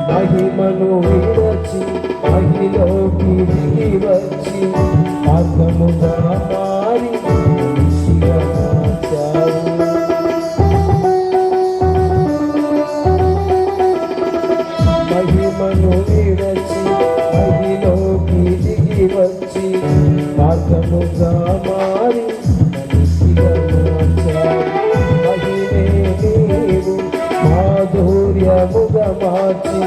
మహిమను విడచి మహిలోకి దిగి వచ్చి మార్గముగా మారి మనిషిగా మార్చావు. మహిమను విడచి మహిలోకి దిగి వచ్చి మార్గముగా మారి మనిషిగా మార్చావు. మహిమే నీవు మాధుర్యముగా మార్చి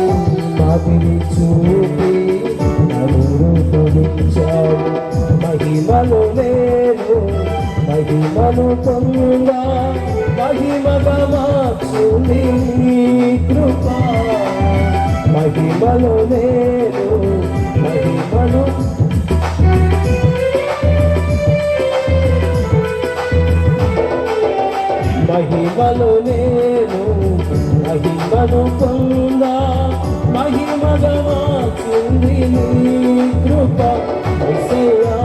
మాదిరి చూపి నరుడు తొలిచావు. మహిమలు నేను మహిమను పొందా మహిమగా మార్చుని కృప. మహిమలు నేను మహిమను మహిమలు నేను మహిమను పొందా మహిమగా మార్చింది నీ కృప. యేసయ్యా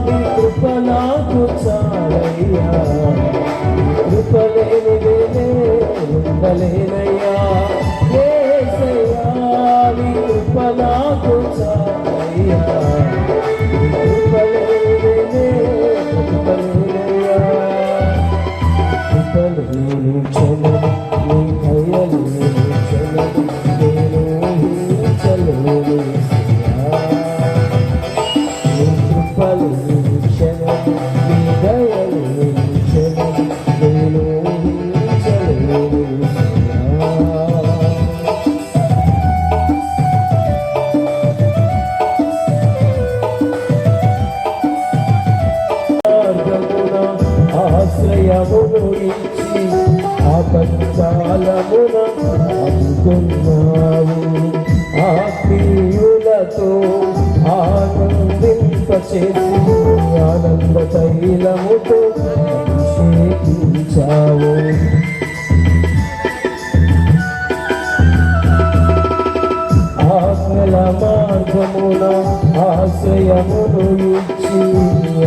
నీ కృప నాకు చాలయ్యా, కృప లేనిదే ఉండలేనయ్యా. యేసయ్యా నీ కృప నాకు చాలయ్యా, కృప లేనిదే ఉండలేనయ్యా. కృపలేని క్షణం నీ దయలేని క్షణం నేను ఊహించలేను. నీ కృపలేని క్షణం నీ దయలేని క్షణం నేను ఊహించలేను. ఆశ్రయమును ఇచ్చి ఆపత్కాలమున ఆదుకున్నావు. ఆత్మీయులతో ఆనందింపచేసి ఆనంద తైలముతో అభిషేకించావు. ఆజ్ఞల మార్గమున ఆశ్రయమును ఇచ్చి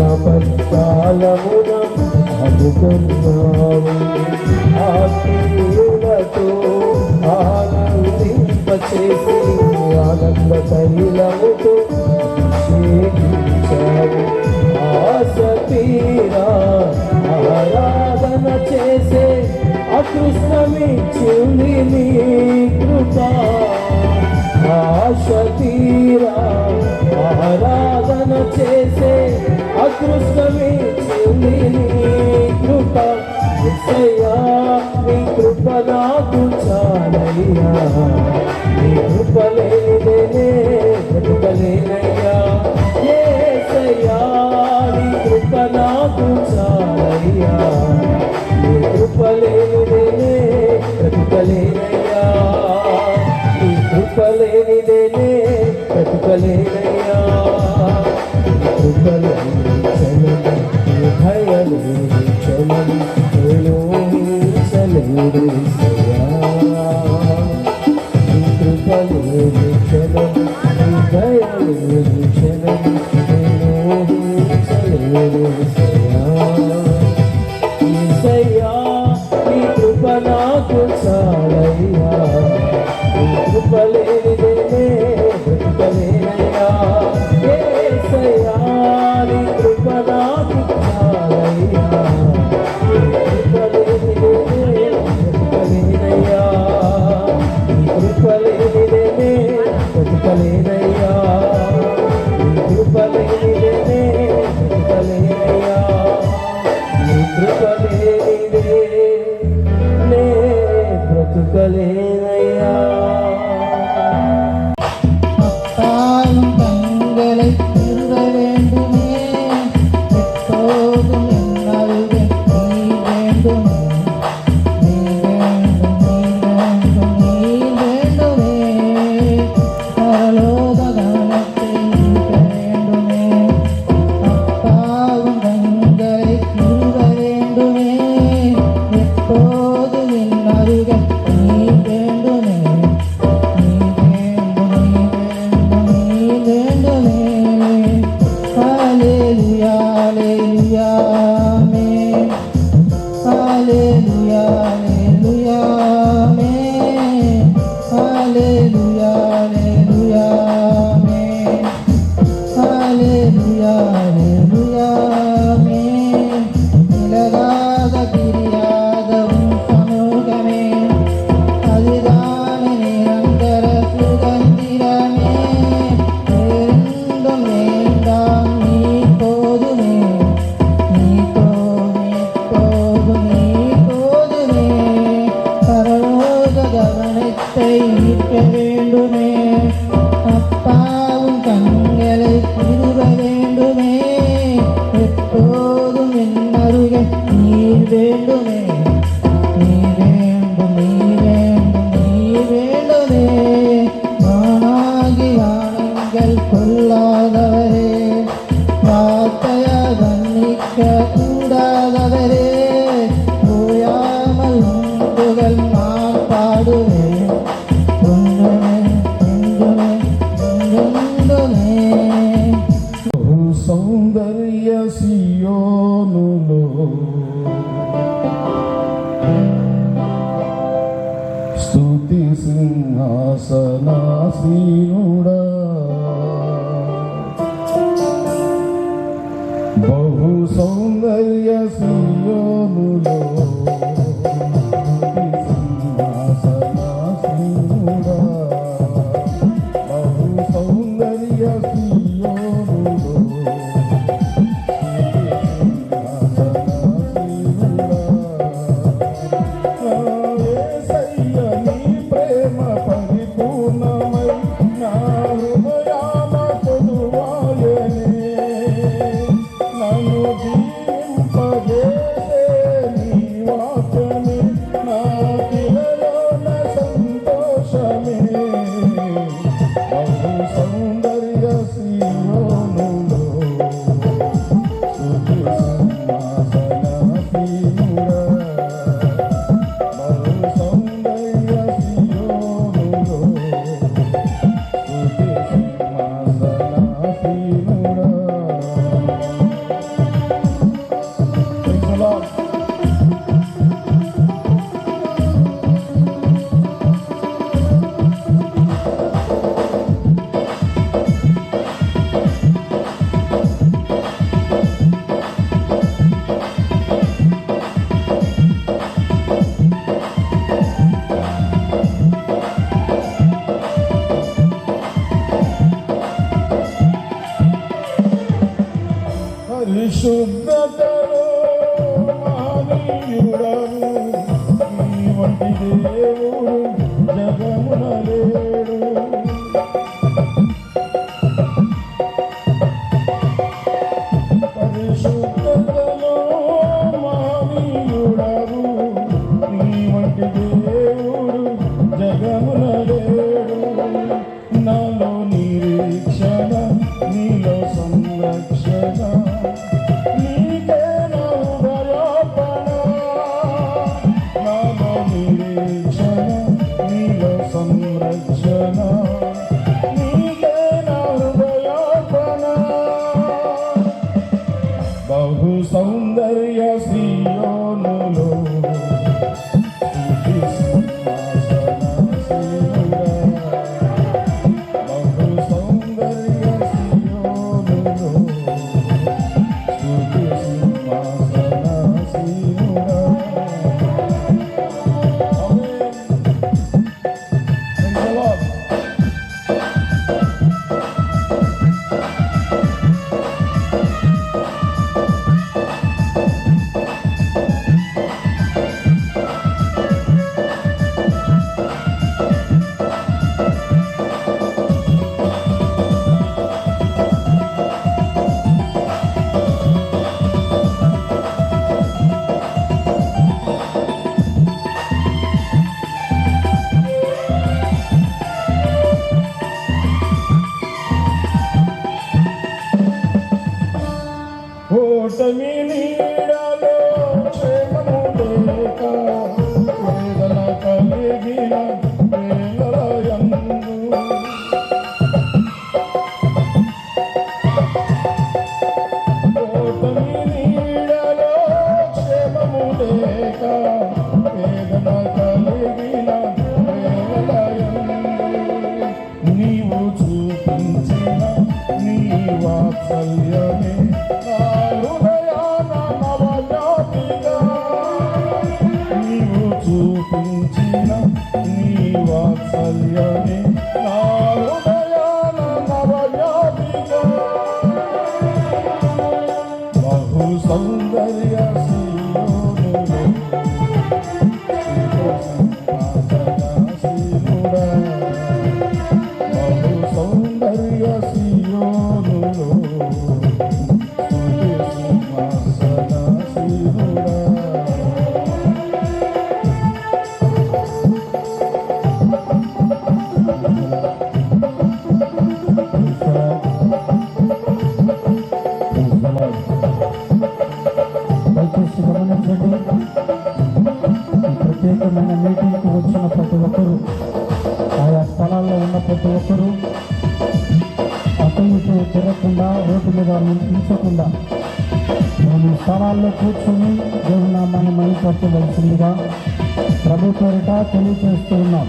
ఆపత్కాలమున ఆదుకున్నావు. ఆత్మీయులతో ఆనందింపచేసి ఆనంద తైలముతో అభిషేకించావు. ఆశ తీరా ఆరాధన చేసే అదృష్టమిచ్చింది నీ కృప. ఆశ తీరా ఆరాధన చేసే అదృష్టమిచ్చింది నీ కృప. యేసయ్యా నీ కృప నాకు చాలయ్యా, నీ కృప లేనిదే బ్రతకలేనయ్యా. యేసయ్యా నీ కృప నాకు చాలయ్యా, నీ కృప లేనిదే బ్రతకలేనయ్యా. నీ కృప లేనిదే బ్రతకలేనయ్యా. కృప లేని క్షణం నీ భయలేని క్షణం నేను ఊహించలేను. నీ కృప లేని క్షణం నీ భయలేని క్షణం నేను ఊహించలేను. యేసయ్యా నీ కృప నాకు చాలయ్యా, నీ కృప లేనిదే బ్రతకలేనయ్యా. యేసయ్యా నీ కృప నాకు చాలయ్యా, నీ కృప లేనిదే బ్రతకలేనయ్యా. నీ కృప లేనిదే బ్రతకలేనయ్యా, నీ కృప లేనిదే బ్రతకలేనయ్యా. నీ కృప లేనిదే సౌందర్య సియోనులో స్తుతి సింహాసనాసీనుడా బహు సౌందర్య సియోనులో సింహాసనాసీనుడా బహు సౌందర్య పరిశుద్ధతలో మహనీయుడవు నీ వంటి దేవుడు జగమున లేడు. పరిశుద్ధతలో మహనీయుడవు నీ వంటి దేవుడు జగమున లేడు. నాలో నిరీక్షణ నీలో సంరక్షణ నీకే నా హృదయార్పణ. నాలో నిరీక్షణ కురిపించిన నీ వాత్సల్యమే నా హృదయాన నవయాపిగా బహు సౌందర్య దయచేసి గమనించండి. ఈ ప్రత్యేకమైన మీటింగ్కి వచ్చిన ప్రతి ఒక్కరూ, ఆయా స్థలాల్లో ఉన్న ప్రతి ఒక్కరూ అటు ఇటు తిరగకుండా, రోడ్డు మీద నిలిచకుండా మేము స్థలాల్లో కూర్చొని దేవుని నామాన్ని మహిమపరచవలసిందిగా ప్రభు పేరిట తెలియజేస్తూ ఉన్నాం.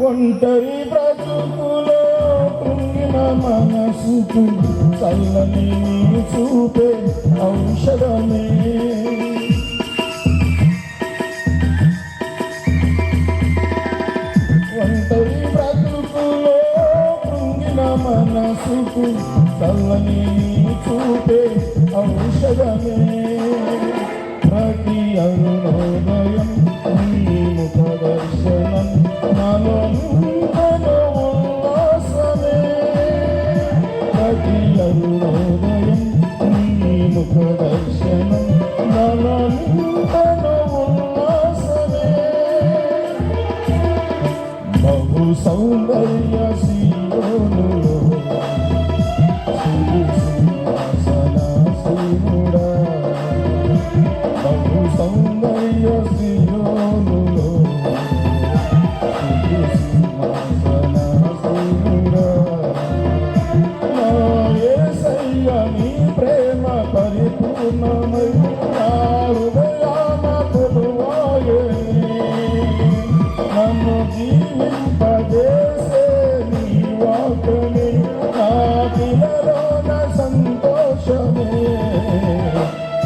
ఒంటరి బ్రతుకులో కృంగిన మనసుకు చల్లని నీ చూపే ఔషధమే ఒంటరి బ్రతుకులో కృంగిన మనసుకు చల్లని నీ చూపే ఔషధమే ప్రతి అరుణోదయం నీ ముఖ దర్శనం నాలో ఉల్లాసమే ప్రతి అరుణోదయం నీ ముఖ దర్శనం నాలో ఉల్లాసమే బహు సౌందర్య శిరోనులో సింహాసనాసీనుడా బహు సౌందర్య శిరోనులో నీ ప్రేమ పరిపూర్ణమై నా హృదయాన కొలువాయే నన్ను జీవింపజేసే నీ వాక్కుని నా పిల్లలోన సంతోషమే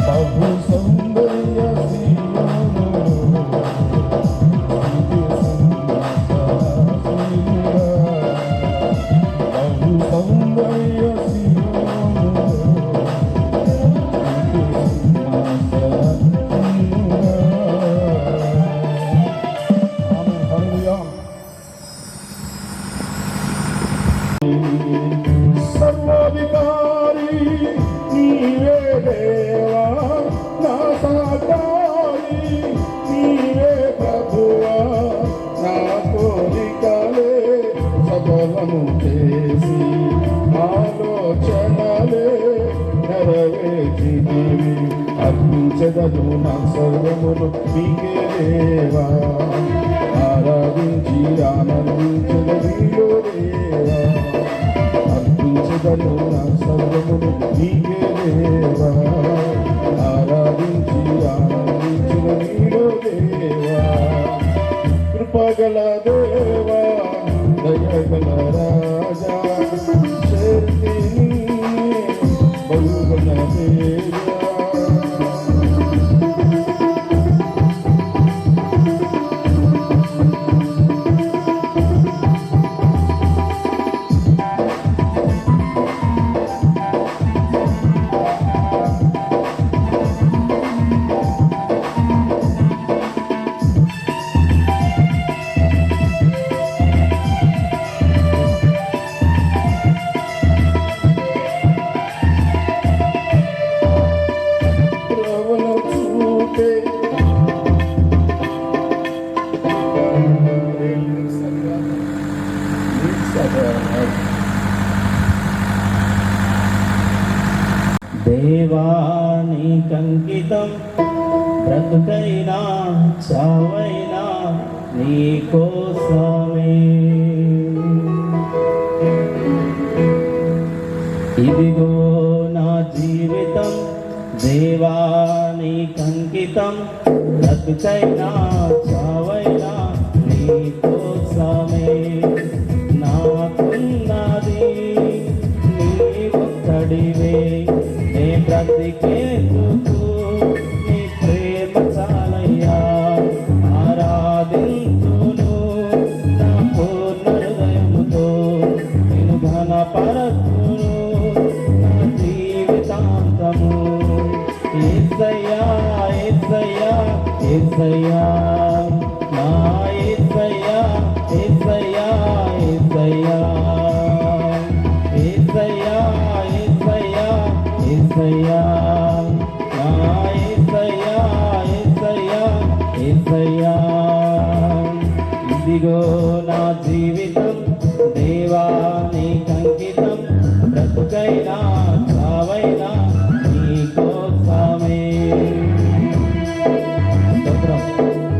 బహు సౌందర్య సర్వాధికారి నీవే దేవా నా సహకారి నీవే ప్రభువా నా కోరికలే సఫలము చేసి ఆలోచనలే నెరవేర్చితివి అర్పించదను నా సర్వమును నీకే దేవా ఆరాధించి ఆనందించదనిలో దేవా అర్పించదను నా సర్వమును నీకే దేవా ఆరాధించి ఆనందించదనిలో దేవా కృపగల దేవా దయగల రాజా శక్తిని బలుగల దేవా దేవానికంకితం బ్రతుకైనా చావైనా నీ కోసమే ఇదిగో నా జీవితం దేవానికంకితం బ్రతుకైనా నీకోసమే నాకున్నది నీ ఒక్కడివే నే బ్రతికేందుకు నీ ప్రేమ చాలయ్యా ఆరాధించును నా పూర్ణ హృదయముతో నేను ఘనపరచును నా జీవితాంతము యేసయ్యా యేసయ్యా యేసయ్యా నా యేసయ్యా యేసయ్యా యేసయ్యా యేసయ్యా యేసయ్యా యేసయ్యా నా యేసయ్యా యేసయ్యా యేసయ్యా ఇదిగో నా జీవితం దేవా నీకంకితం బ్రతుకైనా చావైనా నీకోసమే స్తోత్రం.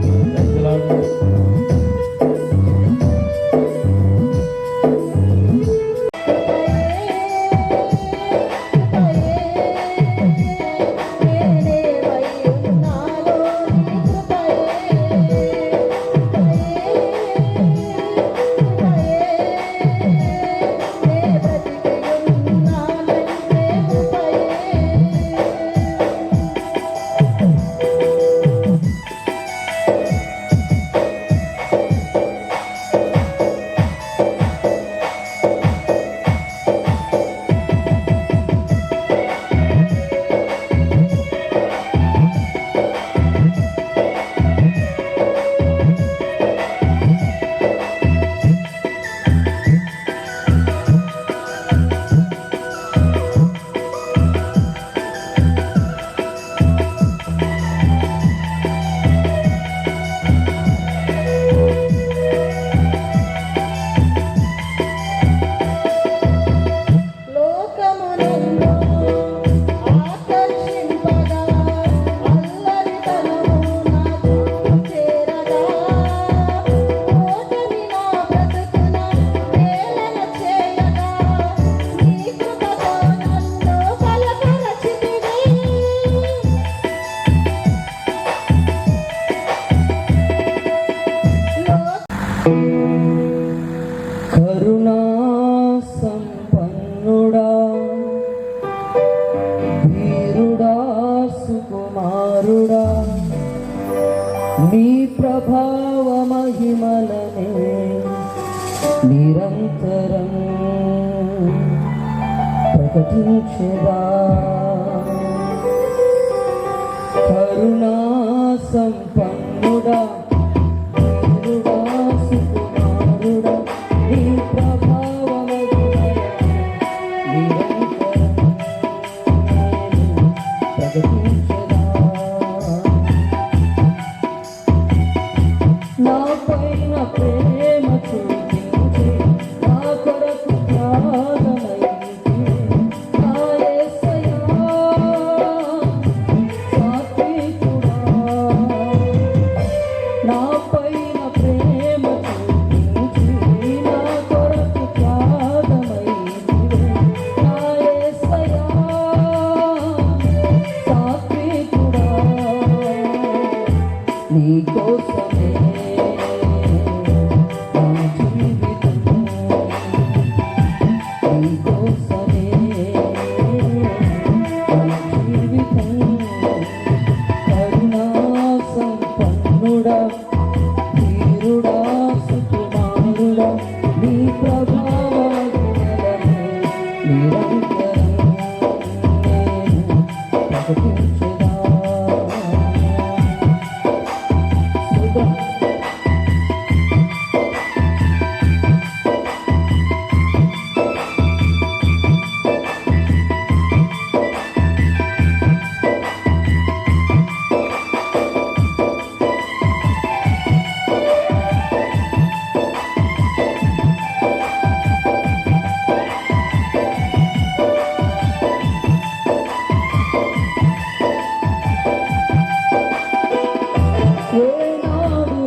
Praise the Lord. కరుణా సంపన్నుడా వీరుడా సుకుమారుడా నీ ప్రభావ మహిమలనే నిరంతరం ప్రకటించెదా కరుణా సంపన్నుడా వీరుడా సుకుమారుడా నీ ప్రభావ మహిమలనే నిరంతరం ప్రకటించెదా నా పైన ప్రేమ చూపించి నా కొరకు త్యాగమైంది నా యేసయ్యా సాత్వికుడా నా పైన ప్రేమ చూపించి నా కొరకు త్యాగమైంది నా యేసయ్యా సాత్వికుడా నీకోసమే నా జీవితం నీకోసమే నా జీవితం కరుణా సంపన్నుడా వీరుడా సుకుమారుడా నీ ప్రభావ మహిమలనే నిరంతరం నేను ప్రకటించెదా ఏనాడు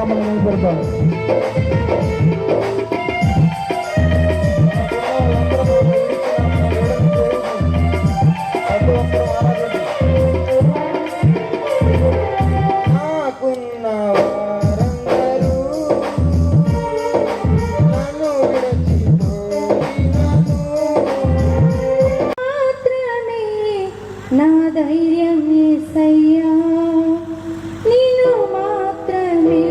నామమున మహిమపడతాం. నాకున్న వారందరూ నన్ను విడచిపోయినను. మాత్రమే నా ధైర్యం యేసయ్యా, నిన్ను మాత్రమే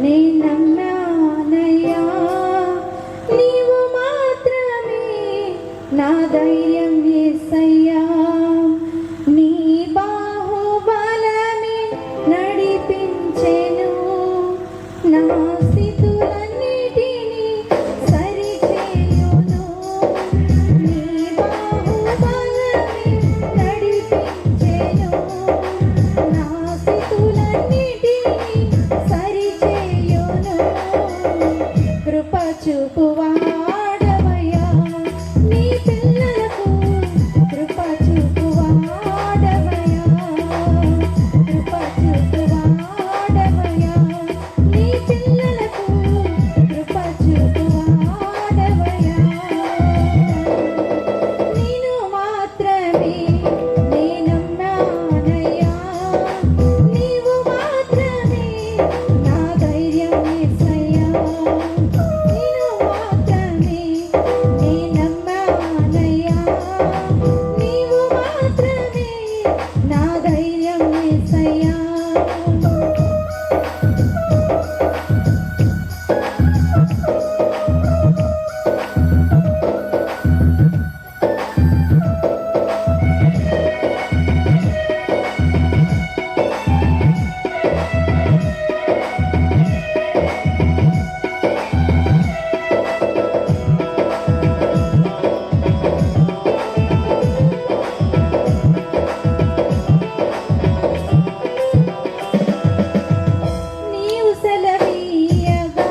నే నమ్మానయ్యా, నీవు మాత్రమే నా ధైర్యం యేసయ్యా, నీ బాహుబలమే నడిపించెను, నా స్థితులన్నిటినీ సరిచేయును, నీ బాహుబలమే నడిపించెను, నా స్థితులన్నిటినీ సరిచేయును. కృప చూపువాడవయ్యా నీ పిల్లలకు, కృప చూపువాడవయ్యా, కృప చూపువాడవయ్యా నీ పిల్లలకు, కృప చూపువాడవయ్యా. నిన్ను మాత్రమే నే నమ్మానయ్యా, నీవు మాత్రమే నా ధైర్యం యేసయ్యా, నిన్ను మాత్రమే నే నమ్మానయ్యా, నీవు మాత్రమే నా ధైర్యం యేసయ్యా. నీవు సెలవీయగా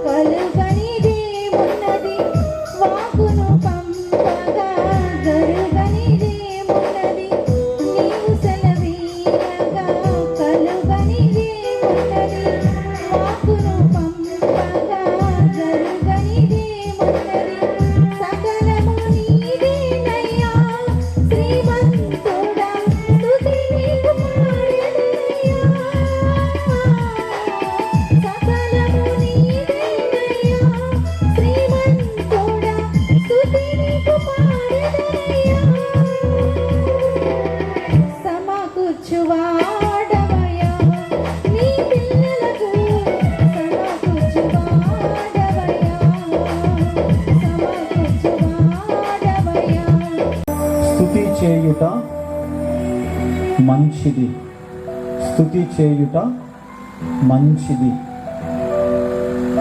కలుగనిదేమున్నది, వాకును పంపగా జరుగనిదేమున్నది, నీవు సెలవీయగా కలుగనిదేమున్నది, వాకును పంపగా జరుగనిదేమున్నది, సకలము నీదేనయ్యా శ్రీమంతుడా, స్తుతి నీకు పాడెదనయ్యా, సకలము నీదేనయ్యా శ్రీమంతుడా, స్తుతి నీకు పాడెదనయ్యా. సమకూర్చువాడవయ్యా నీ పిల్లలకు, సమకూర్చువాడవయ్యా, సమకూర్చువాడవయ్యా. స్తుతి చేయుట మంచిది, స్తుతి చేయుట మంచిది.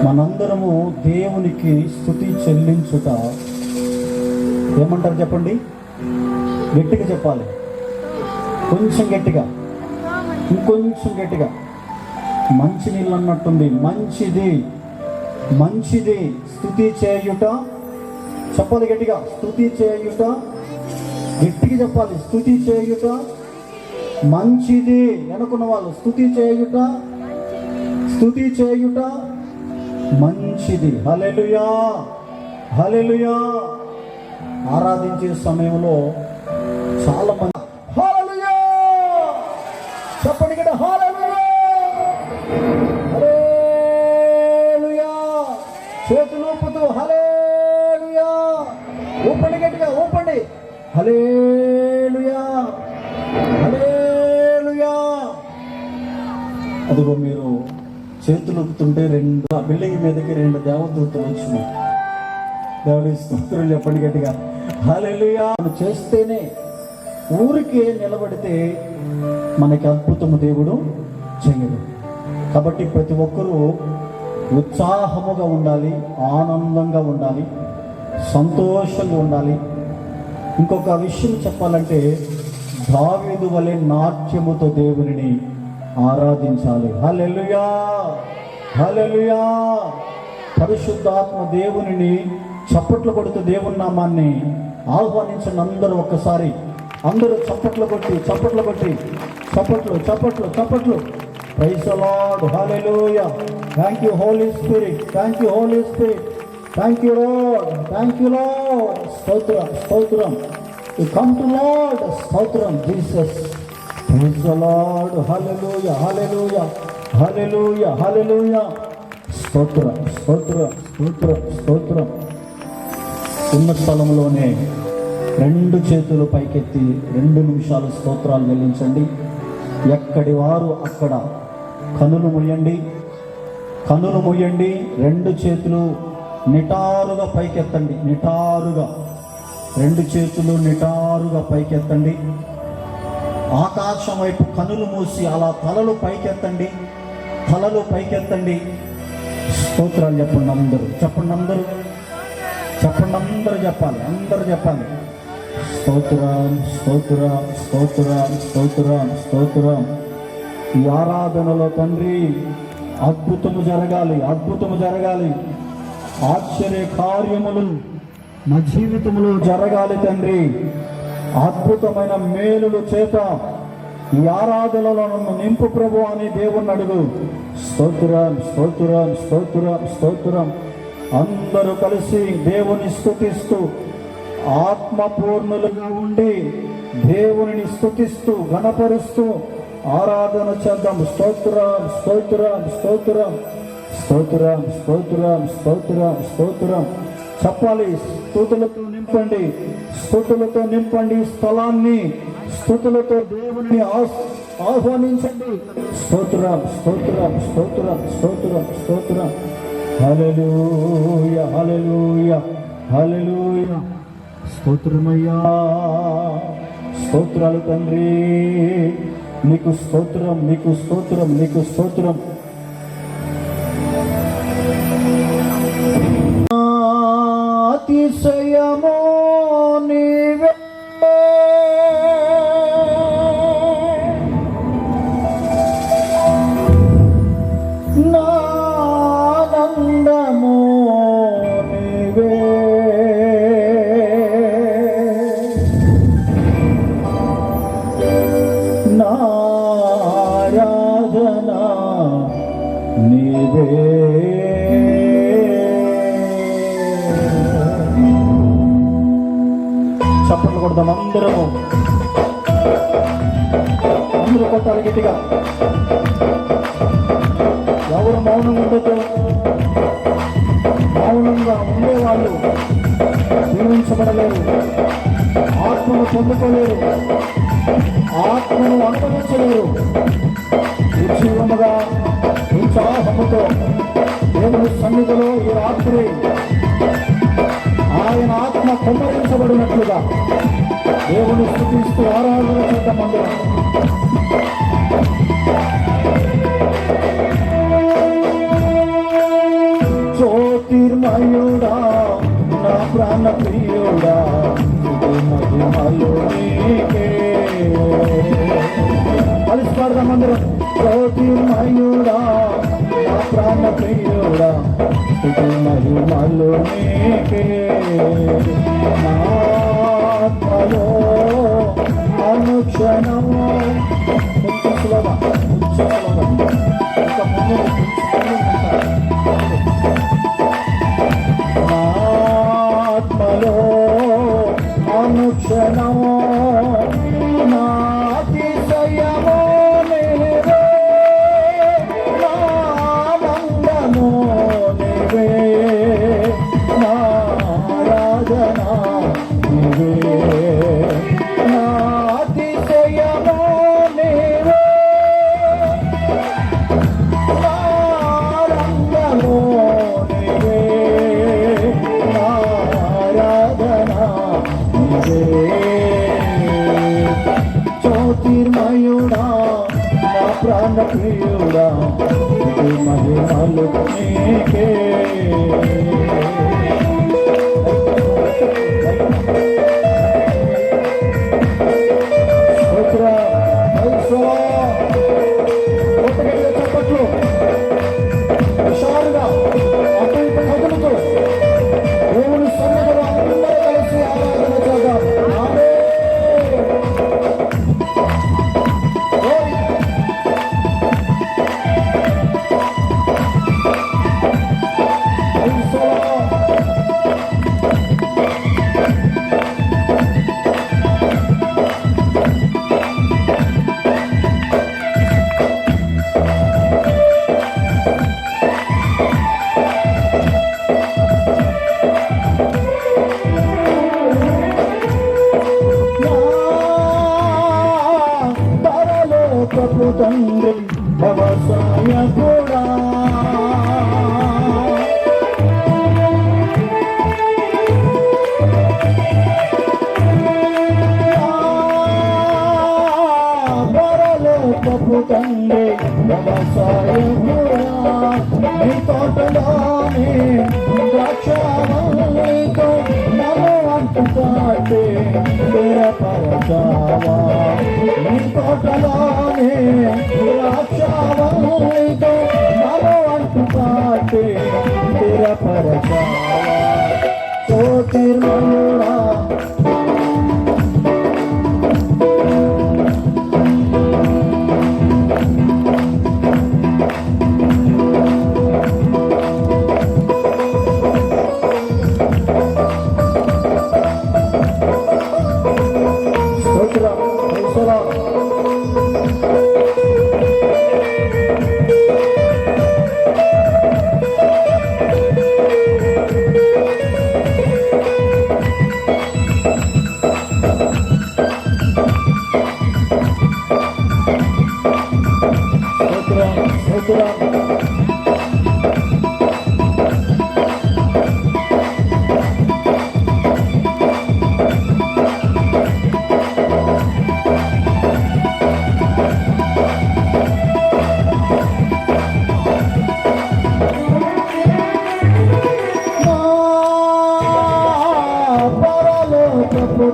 మనందరము దేవునికి స్తుతి చెల్లించుట ఏమంటారు చెప్పండి? గట్టిగా చెప్పాలి, కొంచెం గట్టిగా, ఇంకొంచెం గట్టిగా. మంచి నీళ్ళు అన్నట్టుంది. మంచిది, మంచిది స్తుతి చేయుట. చెప్పాలి గట్టిగా, స్తుతి చేయుట. గట్టిగా చెప్పాలి, స్తుతి చేయుట మంచిది. అనుకున్న వాళ్ళు స్తుతి చేయుట, స్తుతి చేయుట మంచిది. హల్లెలూయా, హల్లెలూయా. ఆరాధించే సమయంలో చాలా మంది హల్లెలూయా చెప్పండి కదా, హల్లెలూయా, హల్లెలూయా. చేతులు ఊపుతూ హల్లెలూయా, ఊపండి గట్టిగా, ఊపండి. హల్లెలూయా, హల్లెలూయా. అదిగో మీరు చేతులు ఊపుతుంటే బిల్డింగ్ మీదకి 2 దేవదూతలు వచ్చినాయి. దేవుడి స్తోత్రం చెప్పండి గట్టిగా, హల్లెలూయా. చేస్తేనే, ఊరికే నిలబడితే మనకి అద్భుతము దేవుడు చేయడు. కాబట్టి ప్రతి ఒక్కరూ ఉత్సాహముగా ఉండాలి, ఆనందంగా ఉండాలి, సంతోషంగా ఉండాలి. ఇంకొక విషయం చెప్పాలంటే, దావీదు వలె నాట్యముతో దేవునిని ఆరాధించాలి. హల్లెలూయా, హల్లెలూయా. పరిశుద్ధాత్మ దేవునిని చప్పట్లు కొడుతూ దేవుని నామాన్ని ఆహ్వానించిన అందరూ ఒక్కసారి అందరూ చప్పట్లు కొట్టి చప్పట్లు కొట్టి చప్పట్లు చప్పట్లు చప్పట్లు praise the Lord, hallelujah. Thank you Holy Spirit, thank you Holy Spirit, thank you Lord, thank you Lord. స్తోత్రం స్తోత్రం. యు కమ్ టు లార్డ్, స్తోత్రం Jesus. Praise the Lord, hallelujah hallelujah hallelujah hallelujah. స్తోత్రం స్తోత్రం స్తోత్రం స్తోత్రం. ఉన్న స్థలంలోనే రెండు చేతులు పైకెత్తి 2 నిమిషాలు స్తోత్రాలు చెల్లించండి. ఎక్కడి వారు అక్కడ కనులు మూయండి, కనులు మూయండి. 2 చేతులు నిటారుగా పైకెత్తండి, నిటారుగా 2 చేతులు నిటారుగా పైకెత్తండి. ఆకాశం వైపు కనులు మూసి అలా తలలు పైకెత్తండి, తలలు పైకెత్తండి. స్తోత్రాలు చెప్పండి అందరూ, చెప్పండి అందరూ, చెప్పండి అందరూ చెప్పాలి, అందరూ చెప్పాలి. స్తోత్రం స్తోత్రం స్తోత్రం స్తోత్రం స్తోత్రం. ఈ ఆరాధనలో తండ్రి అద్భుతము జరగాలి, అద్భుతము జరగాలి. ఆశ్చర్య కార్యములు నా జీవితంలో జరగాలి తండ్రి. అద్భుతమైన మేలుల చేత ఈ ఆరాధనలో నన్ను నింపు ప్రభు అని దేవుణ్ణి అడుగు. స్తోత్రం స్తోత్రం స్తోత్రం స్తోత్రం. అందరూ కలిసి దేవుని స్తుతిస్తూ ఆత్మపూర్ణులుగా ఉండి దేవుని స్తుతిస్తూ ఘనపరుస్తూ ఆరాధన చేద్దాం. స్తోత్రం స్తోత్రం స్తోత్రం స్తోత్రం స్తోత్రం స్తోత్రం స్తోత్రం. చెప్పాలి. స్తుతులతో నింపండి, స్తుతులతో నింపండి స్థలాన్ని, స్తుతులతో దేవుని ఆహ్వానించండి. స్తోత్రం స్తోత్రం స్తోత్రం స్తోత్రం స్తోత్రం. హల్లెలూయా హల్లెలూయా హల్లెలూయా. స్తోత్రమయ్యా, స్తోత్రాలు తండ్రి. నీకు స్తోత్రం, నీకు స్తోత్రం, నీకు స్తోత్రం. అతిశయమో నీవే, నా ఆనందమో నీవే, నా ఆరాధన నీవే. చప్పట్లు కొడదాం అందరము, అందరూ కొట్టాలి గట్టిగా. ఎవరు మౌనం ఉండదు, మౌనంగా ఉండేవాళ్ళు జీవించబడలేరు, ఆత్మను పొందుకోలేరు, ఆత్మను అనుభవించలేరు. ఉజ్జీవముగా ఉత్సాహముతో దేవుని సన్నిధిలో ఈ రాత్రి ఆయన ఆత్మ కుమ్మరించబడినట్లుగా దేవుని స్తుతిస్తూ ఆరాధన చేద్దాం అందరం. జ్యోతిర్మయుడా నా ప్రాణ ప్రియుడా, మహిమలు నీకే. కలిసి పాడదాం అందరం. జ్యోతిర్మయుడా నా ప్రాణ ప్రియుడా, మహిమలు నీకే. నా ఆత్మలో అనుక్షణము ఉచ్చస్లోగా ఉచ్చస్లోగా ఇంకా ముందు ఆత్మలో అనుక్షణము నా అతిశయము నీవే, నా ఆనందము నీవే, నా ఆరాధన నీవే, నా అతిశయము నీవే, నా ఆనందము నీవే, నా ఆరాధన నీవే. జ్యోతిర్మయుడా నా ప్రాణ ప్రియుడా, మహిమలు నీకే. చప్పట్లు హుషారుగా అటు ఇటు కదులుతూ దేవుని సన్నిధిలో అందరూ కలిసి ఆరాధన చేద్దాం. ఆమేన్. లోకపు తండ్రి వ్యవసాయ కూడా పరలోకపు తండ్రి వ్యవసాయ కూడా నీ తోటలోనే ద్రాక్షావల్లితో నన్ను అంటుకాటే స్థిరపరచావా నీ తోటలోనే ద్రాక్షావల్లితో నన్ను అంటుకాటే స్థిరపరచావా జ్యోతిర్మయుడా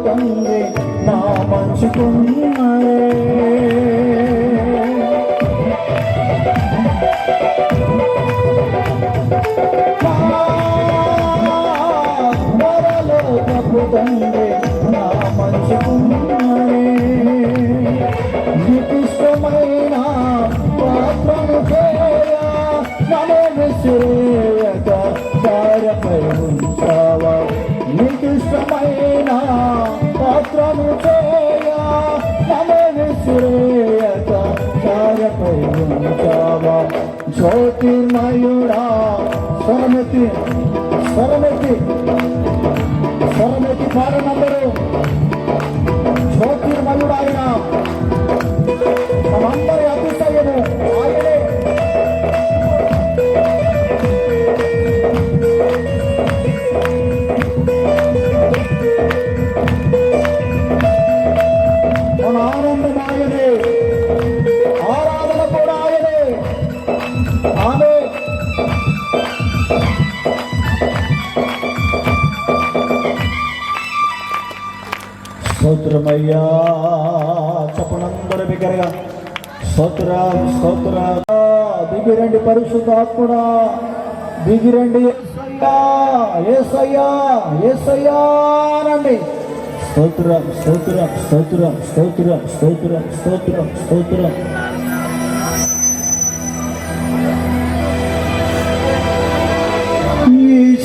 తండ్రి నా మంచుకున్నాడే పరలోకపు తండ్రి నా మంచుకున్నాడే నీకిష్టమైన పాత్రను చేయ నన్ను విసిరేయక దారిపై ఉంచావా నీకిష్టమైన పాత్రను చేయ నన్ను విసిరేయక దారిపై ఉంచావా జ్యోతిర్మయుడా స్వరమెత్తి స్వరమెత్తి స్వరమెత్తి పాడనందరూ జ్యోతిర్మయుడు ఆయన మనందరి అతిశయము ఆయనే మన ఆనందం ఆయనే ఆరాధన కూడా ఆయనే ఆమె స్తోత్రమయ్యా చెప్పనందరూ బిగ్గరగా స్తోత్ర స్తోత్ర దిగిరండి పరిశుద్ధాత్ముడా దిగిరండి యేసయ్యా యేసయ్యా రండి స్తోత్రం స్తోత్రం స్తోత్రం స్తోత్రం స్తోత్రం స్తోత్రం స్తోత్రం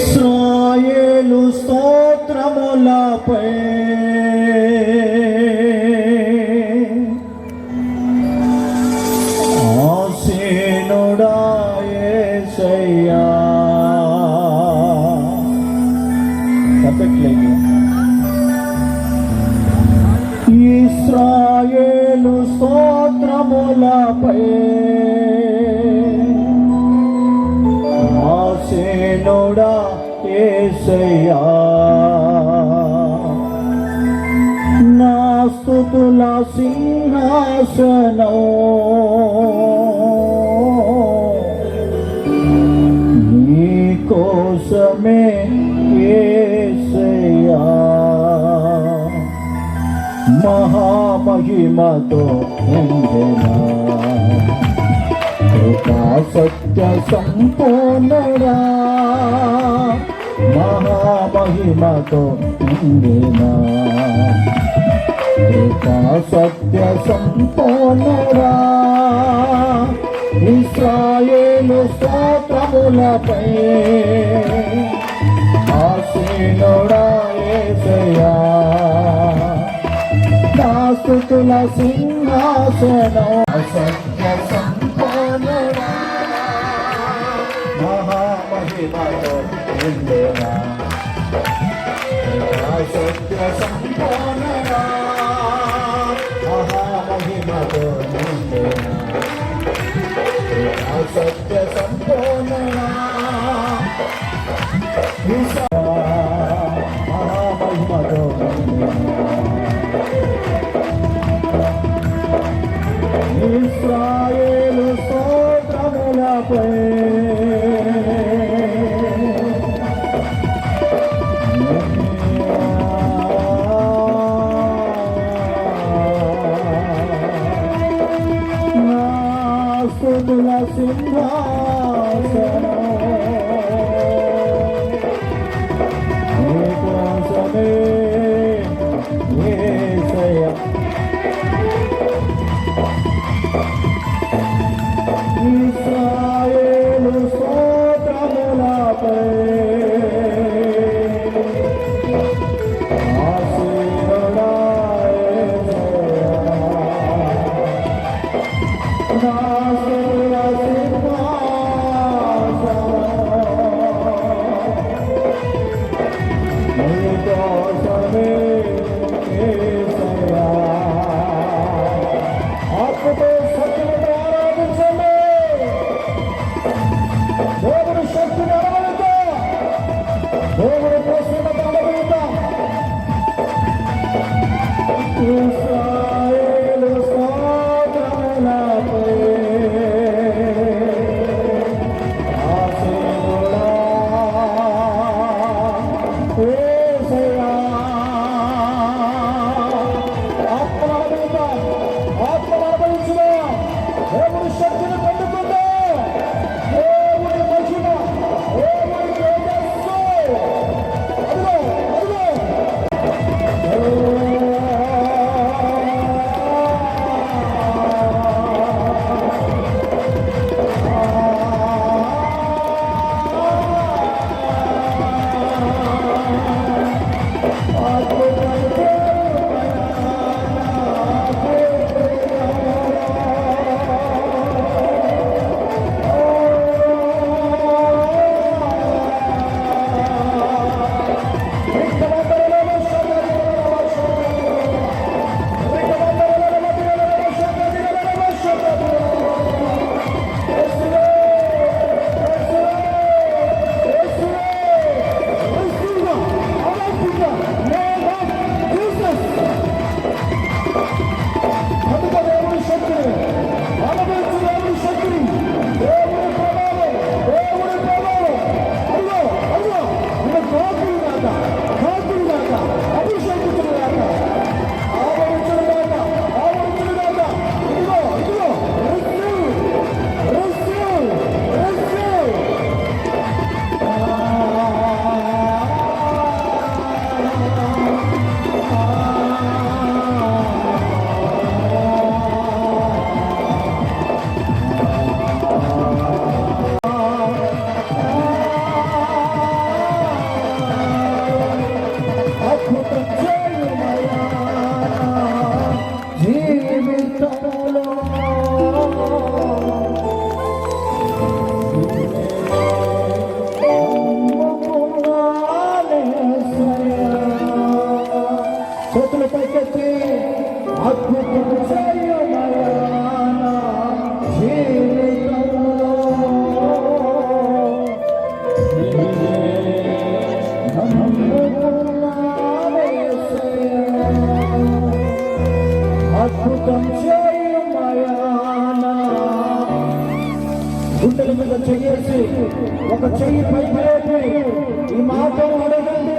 ఇశ్రాయేలు స్తోత్రములపై ఆసీనుడా యేసయ్యా తప్పట్లేదు ఇశ్రాయేలు స్తోత్రములపై ఆసీనుడా యేసయ్యా నా స్తుతుల సింహాసనం నీ కోసమే యేసయ్యా మహామహిమతో నిండినా కృపా సత్య సంపూర్ణుడా మహామహిమతో నిండినా కృపా సత్య సంపూర్ణుడా ఇశ్రాయేలు స్తోత్రములపై ఆసీనుడా యేసయ్యా నా స్తుతుల సింహాసనం సత్య సంపన్నుడా మహామహిమతో నిండినా సత్య సంపన్నుడా మహామహిమతో నిండినా సత్య సంపూర్ణ మహిమతో ఇశ్రాయేలు స్తోత్రములపై నా స్తుతుల సింహాసనం నీకోసమే యేసయ్యా ఇశ్రాయేలు స్తోత్రములపై ఆశీనుడా యేసయ్యా నా స్తుతుల సింహాసనం నీకోసమే యేసయ్యా ఆత్మతో సత్యముతో ఆరాధించండి దేవుని శక్తిని అనుభవిద్దాం దేవుని ప్రసన్నత అనుభవిద్దాం ఇశ్రాయేలు స్తోత్రములపై ఆశీనుడా యేసయ్యా ఆత్మను అనుభవిద్దాం ఆత్మను అనుభవించుదాం దేవుని శక్తిని పొందుకుందాం దేవుని మహిమ దేవుని తేజస్సు అదిగో అదిగో చేతులు పైకెత్తి అద్భుతం చేయమయా జీవితంలో అద్భుతం చేయమయా గుండెల మీద చెయ్యేసి ఒక చెయ్యి పైకి ఈ మాట అడగండి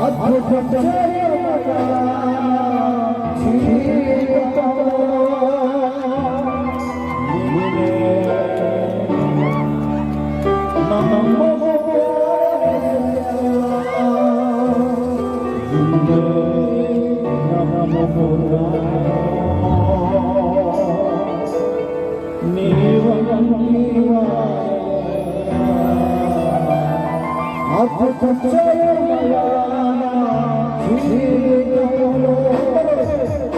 అద్భుతం చేయమయా జీవితంలో అద్భుతం చేయమయా జీవితంలో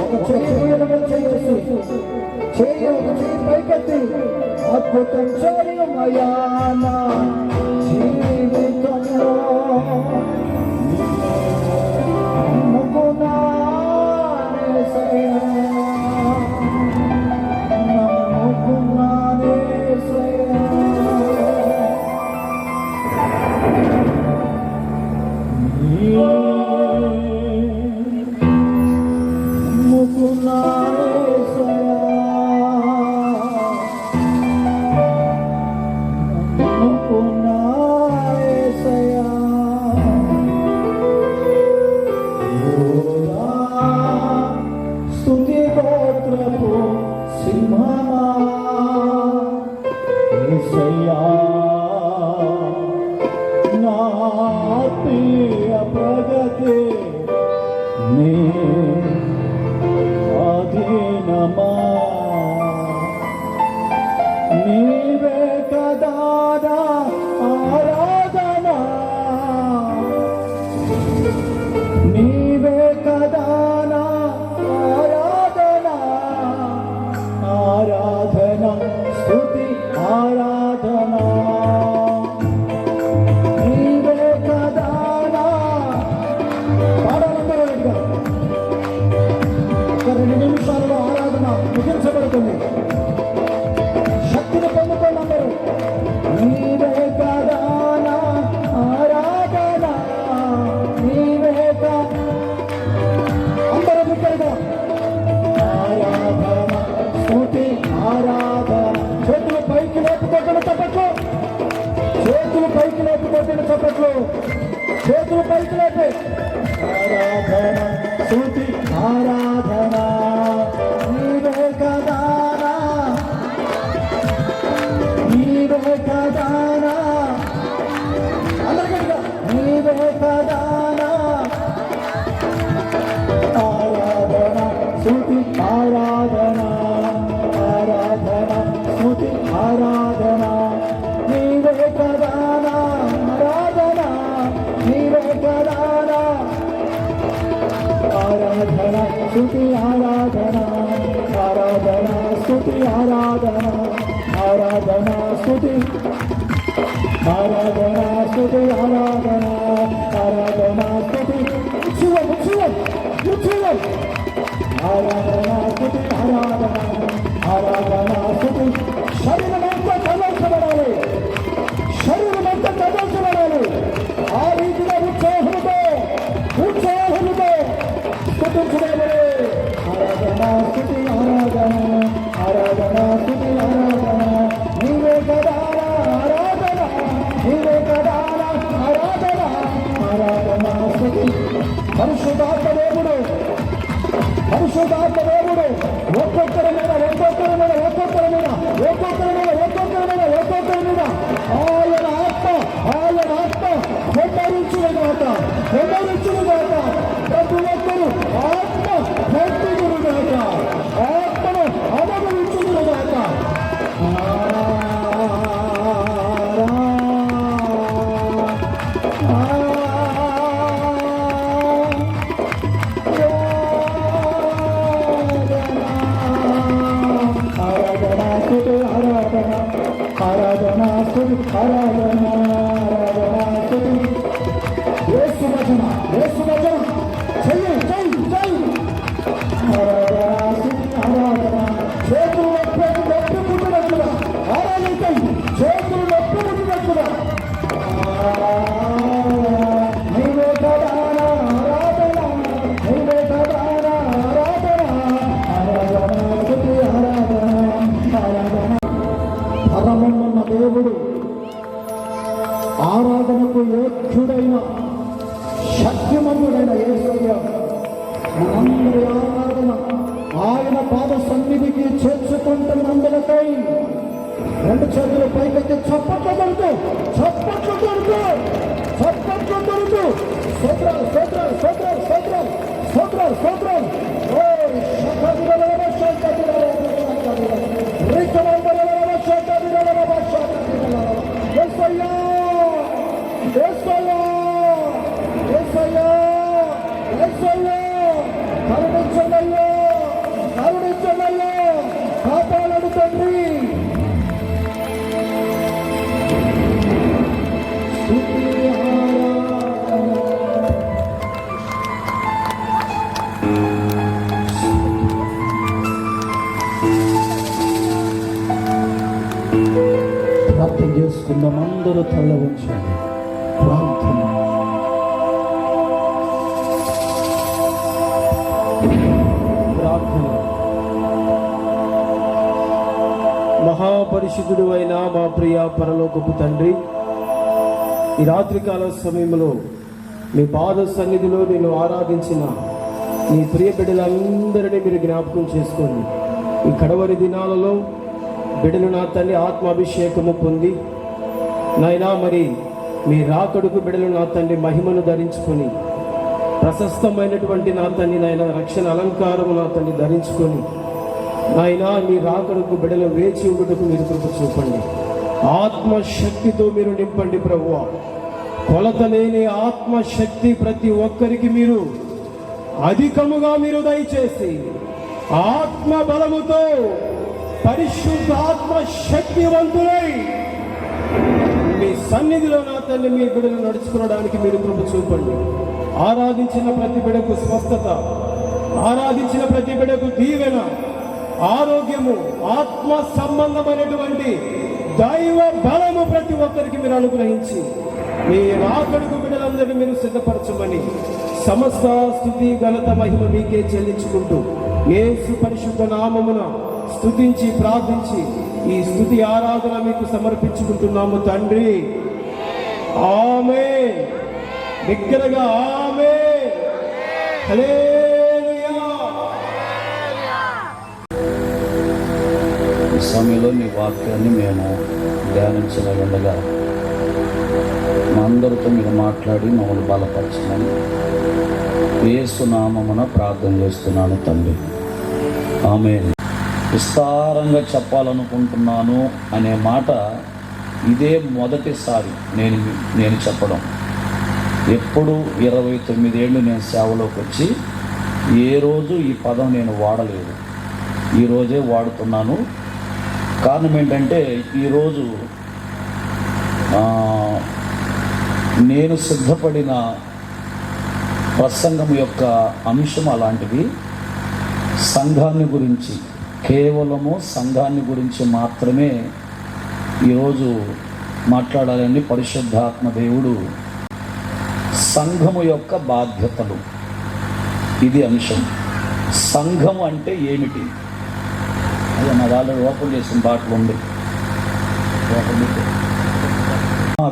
ఒక చెయ్యి పైకెత్తి అద్భుతం చేయమయా జీవితంలో నమ్ముకున్నానే ఆరాధన స్తుతి ఆరాధన నీవే కదా నా పాడాలందరూ గట్టిగా. ఒక 2 నిమిషాలలో ఆరాధన ముగించబడుతుంది. శక్తిని పొందుకోండి అందరూ. నీవే కదా నా ఆరాధన నీవే కదా అందరూ బిగ్గరగా ఆరాధన స్తుతి ఆరాధన. చేతులు పైకి లేపుకొట్టిన చప్పట్లు, చేతులు పైకి లేపుకొట్టిన చప్పట్లు, చేతులు పైకి లేపే ఆరాధన స్తుతి ఆరాధన నీవే కదా నీవే కదా అందరికీ నీవే కదా ఆరాధన స్తుతి ఆరాధన ఆరాధన స్తుతి ఆరాధన నీవే కదా ఆరాధన నీవే కదా ఆరాధన స్తుతి ఆరాధన ఆరాధన స్తుతి ఆరాధన ఆరాధన స్తుతి ఆరాధన స్తుతి ఆరాధన ఆరాధన స్తుతి శివం శివం శివం ఆరాధన స్తుతి ఆరాధన ఆరాధన స్తుతి. శరీరమంతా కదల్చబడాలి, శరీరమంతా కదల్చబడాలి. ఆ రీతిగా ఉత్సాహంతో స్తుతించబడాలి. ఆరాధన స్తుతి ఆరాధన ఆరాధన స్తుతి ఆరాధన నీవే కదా ఆరాధన నీవే కదా ఆరాధన ఆరాధన స్తుతి. పరిశుద్ధాత్మ దేవుడు ఒక్కొక్కరి మీద ఆయన ఆత్మ కొట్టరించిన గాక ప్రతి ఒక్కరు ఆత్మ భక్తులు గాక ఆత్మను అనుభవించును గాక. ఆరాధన స్తుతి ఆరాధన ఆరాధన స్తుతి. యేసు వచన చెయ్యి ఆరాధన స్తుతి ఆరాధన. చేతులు నొప్పి పుట్టినట్లుగా ఆరాధించండి, చేతులు నొప్పి పుట్టినట్లుగా నీవే కదా ఆరాధన నీవే కదా ఆరాధన ఆరాధన స్తుతి ఆరాధన ఆరాధన. పరమన్న దేవుడు ఆరాధనకు యోగ్యుడైన శక్తిమంతుడైన యేసయ్య మనందరి ఆరాధన ఆయన పాద సన్నిధికి చేర్చుకుంటున్నందులకై 2 చేతులు పైకెత్తి చప్పట్లు కొడుతూ స్తోత్రాలు కరుణించమయ్యో కాపాడడు తండ్రి. ప్రార్థన చేసుకుందాం, అందరూ తల ఉంచండి. ప్రార్థన. మహాపరిశుద్ధుడు అయిన మా ప్రియ పరలోకపు తండ్రి, ఈ రాత్రికాల సమయంలో మీ పాద సన్నిధిలో నేను ఆరాధించిన నీ ప్రియ బిడ్డలందరినీ మీరు జ్ఞాపకం చేసుకోండి. ఈ కడవరి దినాలలో బిడ్డలు నా తల్లి ఆత్మాభిషేకము పొంది నాయనా మరి మీ రాకడుకు బిడ్డలు నా తండ్రి మహిమను ధరించుకొని ప్రశస్తమైనటువంటి నా తండ్రి నాయన రక్షణ అలంకారము నా తండ్రి ధరించుకొని నాయనా మీ రాకడుకు బిడ్డలు వేచి ఉండుటకు మీరు కృప చూపండి. ఆత్మశక్తితో మీరు నింపండి ప్రభువా. కొలత లేని ఆత్మశక్తి ప్రతి ఒక్కరికి మీరు అధికముగా మీరు దయచేసి ఆత్మ బలముతో పరిశుద్ధాత్మ శక్తివంతులై మీ సన్నిధిలో నా తండ్రి మీ బిడ్డలు నడుచుకోవడానికి మీరు కృప చూపండి. ఆరాధించిన ప్రతి బిడ్డకు స్వస్థత, ఆరాధించిన ప్రతి బిడ్డకు దీవెన, ఆరోగ్యము, ఆత్మ సంబంధమైనటువంటి దైవ బలము ప్రతి ఒక్కరికి మీరు అనుగ్రహించి మీ రాకడకు బిడ్డలందరినీ మీరు సిద్ధపరచమని సమస్త స్తుతి ఘనత మహిమ మీకే చెల్లించుకుంటూ యేసు పరిశుద్ధ నామమున స్తుతించి ప్రార్థించి ఈ స్తుతి ఆరాధన మీకు సమర్పించుకుంటున్నాము తండ్రి. ఆమేన్. బిగ్గరగా ఆమేన్. హల్లెలూయా. ఈ సమయంలో మీ వాక్యాన్ని మేము ధ్యానించిన ఉండగా మా అందరితో మీరు మాట్లాడి మమ్మల్ని బలపరచమని యేసు నామమున ప్రార్థన చేస్తున్నాను తండ్రి. ఆమేన్. విస్తారంగా చెప్పాలనుకుంటున్నాను అనే మాట ఇదే మొదటిసారి నేను చెప్పడం. ఎప్పుడు 29 ఏళ్ళు నేను సేవలోకి వచ్చి ఏ రోజు ఈ పదం నేను వాడలేదు. ఈరోజే వాడుతున్నాను. కారణం ఏంటంటే ఈరోజు నేను సిద్ధపడిన ప్రసంగం యొక్క అంశం అలాంటిది. సంఘాన్ని గురించి, కేవలము సంఘాన్ని గురించి మాత్రమే ఈరోజు మాట్లాడాలని పరిశుద్ధాత్మ దేవుడు, సంఘము యొక్క బాధ్యతలు, ఇది అంశం. సంఘం అంటే ఏమిటి? అదే నా వాళ్ళు ఓపెన్ చేసిన బాటలు ఉంది,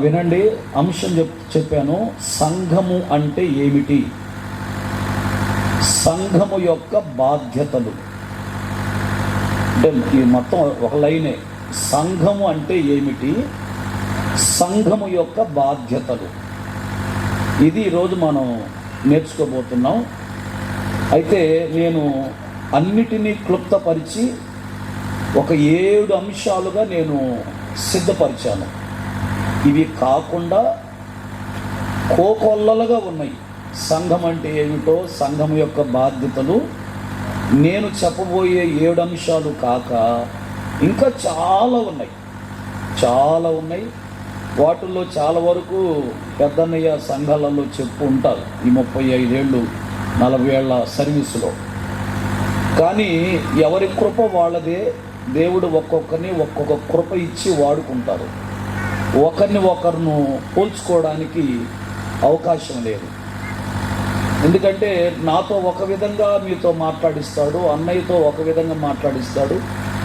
వినండి. అంశం చెప్పాను. సంఘము అంటే ఏమిటి? సంఘము యొక్క బాధ్యతలు. అంటే ఈ మొత్తం ఒక లైనే. సంఘము అంటే ఏమిటి, సంఘము యొక్క బాధ్యతలు. ఇది ఈరోజు మనం నేర్చుకోబోతున్నాం. అయితే నేను అన్నిటినీ క్లుప్తపరిచి ఒక 7 అంశాలుగా నేను సిద్ధపరిచాను. ఇవి కాకుండా కోకొల్లలుగా ఉన్నాయి. సంఘం అంటే ఏమిటో, సంఘం యొక్క బాధ్యతలు, నేను చెప్పబోయే 7 అంశాలు కాక ఇంకా చాలా ఉన్నాయి. వాటిల్లో చాలా వరకు పెద్దన్నయ్య సంఘాలలో చెప్పు ఉంటారు ఈ 35 ఏళ్ళు 40 ఏళ్ల సర్వీసులో. కానీ ఎవరి కృప వాళ్ళదే. దేవుడు ఒక్కొక్కరిని ఒక్కొక్క కృప ఇచ్చి వాడుకుంటారు. ఒకరిని ఒకరిను పోల్చుకోవడానికి అవకాశం లేదు. ఎందుకంటే నాతో ఒక విధంగా మీతో మాట్లాడిస్తాడు, అన్నయ్యతో ఒక విధంగా మాట్లాడిస్తాడు,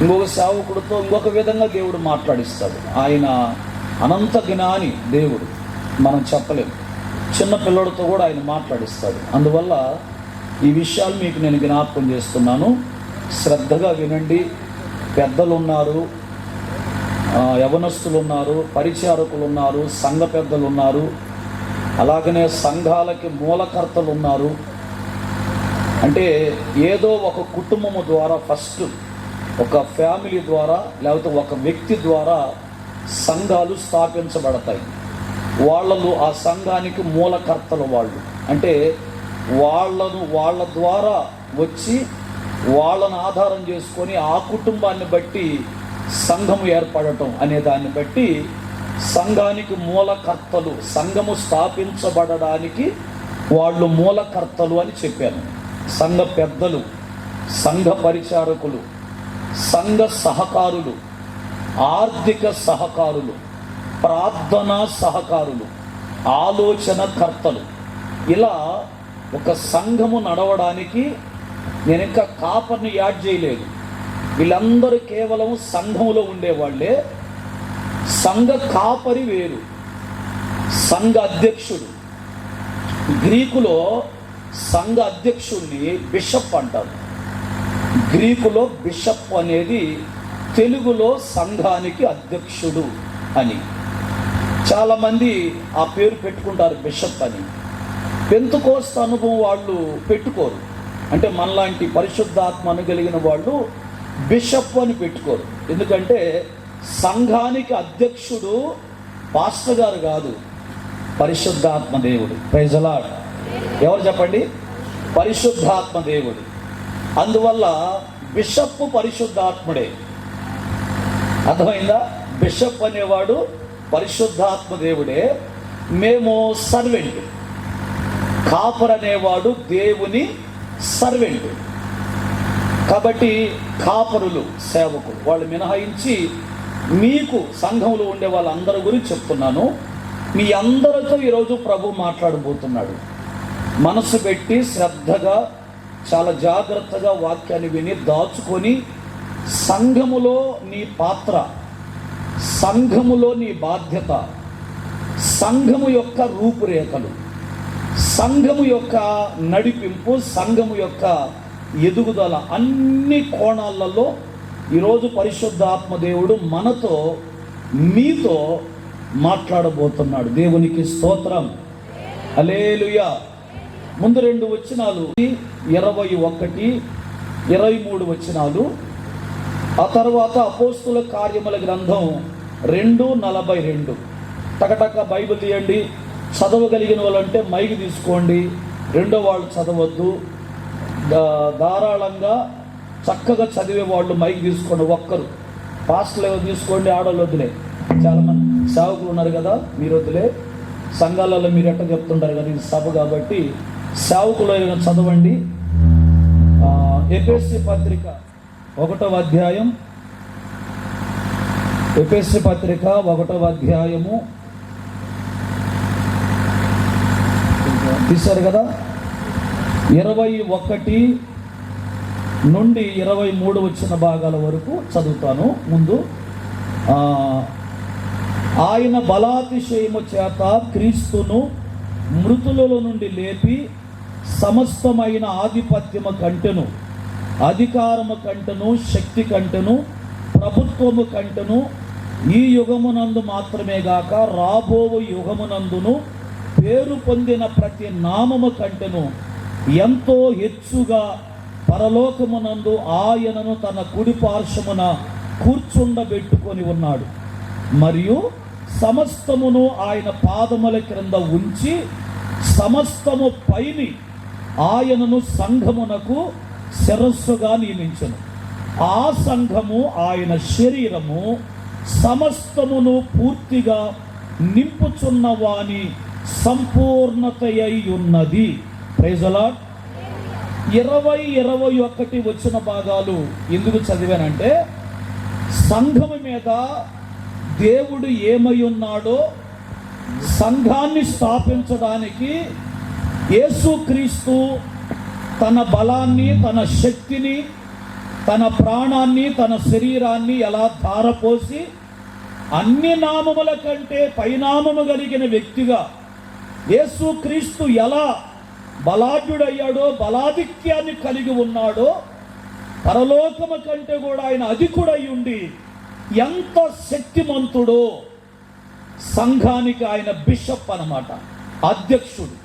ఇంకొక సేవకుడితో ఇంకొక విధంగా దేవుడు మాట్లాడిస్తాడు. ఆయన అనంత జ్ఞాని దేవుడు, మనం చెప్పలేము. చిన్న పిల్లడితో కూడా ఆయన మాట్లాడిస్తాడు. అందువల్ల ఈ విషయాలు మీకు నేను జ్ఞాపకం చేస్తున్నాను. శ్రద్ధగా వినండి. పెద్దలు ఉన్నారు, యవనస్తులు ఉన్నారు, పరిచారకులు ఉన్నారు, సంఘ పెద్దలు ఉన్నారు, అలాగనే సంఘాలకి మూలకర్తలు ఉన్నారు. అంటే ఏదో ఒక కుటుంబము ద్వారా, ఫస్ట్ ఒక ఫ్యామిలీ ద్వారా, లేకపోతే ఒక వ్యక్తి ద్వారా సంఘాలు స్థాపించబడతాయి. వాళ్ళు ఆ సంఘానికి మూలకర్తలు. వాళ్ళు అంటే వాళ్ళ ద్వారా వచ్చి వాళ్ళను ఆధారం చేసుకొని ఆ కుటుంబాన్ని బట్టి సంఘము ఏర్పడటం అనే దాన్ని బట్టి సంఘానికి మూలకర్తలు, సంఘము స్థాపించబడడానికి వాళ్ళు మూలకర్తలు అని చెప్పాను. సంఘ పెద్దలు, సంఘ పరిచారకులు, సంఘ సహకారులు, ఆర్థిక సహకారులు, ప్రార్థనా సహకారులు, ఆలోచన కర్తలు. ఇలా ఒక సంఘము నడవడానికి నేను ఇంకా కాపర్ని యాడ్ చేయలేదు. వీళ్ళందరూ కేవలం సంఘములో ఉండేవాళ్లే. సంఘ కాపరి వేరు, సంఘ అధ్యక్షుడు. గ్రీకులో సంఘ అధ్యక్షుడిని బిషప్ అంటారు. గ్రీకులో బిషప్ అనేది తెలుగులో సంఘానికి అధ్యక్షుడు అని. చాలామంది ఆ పేరు పెట్టుకుంటారు బిషప్ అని. పెంతెకోస్తు అనుభవం వాళ్ళు పెట్టుకోరు. అంటే మనలాంటి పరిశుద్ధాత్మ అనగలిగిన వాళ్ళు బిషప్ అని పెట్టుకోరు. ఎందుకంటే సంఘానికి అధ్యక్షుడు పాస్టర్ గారు కాదు, పరిశుద్ధాత్మ దేవుడు. Praise the Lord. ఎవరు చెప్పండి? పరిశుద్ధాత్మ దేవుడు. అందువల్ల బిషప్ పరిశుద్ధాత్ముడే. అర్థమైందా? బిషప్ అనేవాడు పరిశుద్ధాత్మ దేవుడే, మేము సర్వెంట్. కాపర్ అనేవాడు దేవుని సర్వెంట్. కాబట్టి కాపరులు సేవకులు వాళ్ళు మినహాయించి మీకు సంఘంలో ఉండే వాళ్ళందరి గురించి చెప్తున్నాను. మీ అందరితో ఈరోజు ప్రభు మాట్లాడబోతున్నాడు. మనసు పెట్టి శ్రద్ధగా చాలా జాగ్రత్తగా వాక్యాన్ని విని దాచుకొని సంఘములో నీ పాత్ర, సంఘములో నీ బాధ్యత, సంఘము యొక్క రూపురేఖలు, సంఘము యొక్క నడిపింపు, సంఘము యొక్క ఎదుగుదల అన్ని కోణాలలో ఈరోజు పరిశుద్ధాత్మ దేవుడు మనతో మీతో మాట్లాడబోతున్నాడు. దేవునికి స్తోత్రం, హల్లెలూయా. ముందు 2 వచనాలు 21, 23 వచనాలు. ఆ తర్వాత అపోస్తుల కార్యముల గ్రంథం 2:42. టకటక బైబిల్ తీయండి. చదవగలిగిన వాళ్ళంటే మైక్ తీసుకోండి, రెండో వాళ్ళు చదవద్దు. ధారాళంగా చక్కగా చదివే వాళ్ళు మైక్ తీసుకోండి. ఒక్కరు పాస్టర్లు ఎవరు తీసుకోండి, ఆడవాళ్ళు వద్దులే. చాలామంది సేవకులు ఉన్నారు కదా, మీరు వద్దులే. సంఘాలలో మీరు ఎట్లా చెప్తుంటారు కదా, ఇది సభ కాబట్టి సేవకులు చదవండి. ఎఫెసీ పత్రిక 1వ అధ్యాయం, ఎఫెసీ పత్రిక 1వ అధ్యాయము తీశారు కదా, 21 నుండి 23 వచ్చిన భాగాల వరకు చదువుతాను. ముందు ఆయన బలాతిశయము చేత క్రీస్తును మృతులలో నుండి లేపి సమస్తమైన ఆధిపత్యము కంటెను, అధికారము కంటెను, శక్తి కంటెను, ప్రభుత్వము కంటెను ఈ యుగమునందు మాత్రమే గాక రాబోవు యుగమునందును పేరు పొందిన ప్రతి నామము కంటెను ఎంతో హెచ్చుగా పరలోకమునందు ఆయనను తన కుడి పార్శ్వమున కూర్చుండబెట్టుకొని ఉన్నాడు. మరియు సమస్తమును ఆయన పాదముల క్రింద ఉంచి సమస్తము పైని ఆయనను సంఘమునకు శిరస్సుగా నియమించెను. ఆ సంఘము ఆయన శరీరము సమస్తమును పూర్తిగా నింపుచున్న వాని సంపూర్ణతయై ఉన్నది. Praise the lord. 20-21 వచ్చిన భాగాలు ఎందుకు చదివానంటే, సంఘము మీద దేవుడు ఏమై ఉన్నాడో సంఘాన్ని స్థాపించడానికి యేసుక్రీస్తు తన బలాన్ని, తన శక్తిని, తన ప్రాణాన్ని, తన శరీరాన్ని ఎలా ధారపోసి అన్ని నామముల కంటే పైనామము కలిగిన వ్యక్తిగా యేసుక్రీస్తు ఎలా బలాఢ్యుడయ్యాడో, బలాధిక్యాన్ని కలిగి ఉన్నాడో, పరలోకము కంటే కూడా ఆయన అధికుడై ఉండి ఎంత శక్తిమంతుడో, సంఘానికి ఆయన బిషప్ అన్నమాట, అధ్యక్షుడు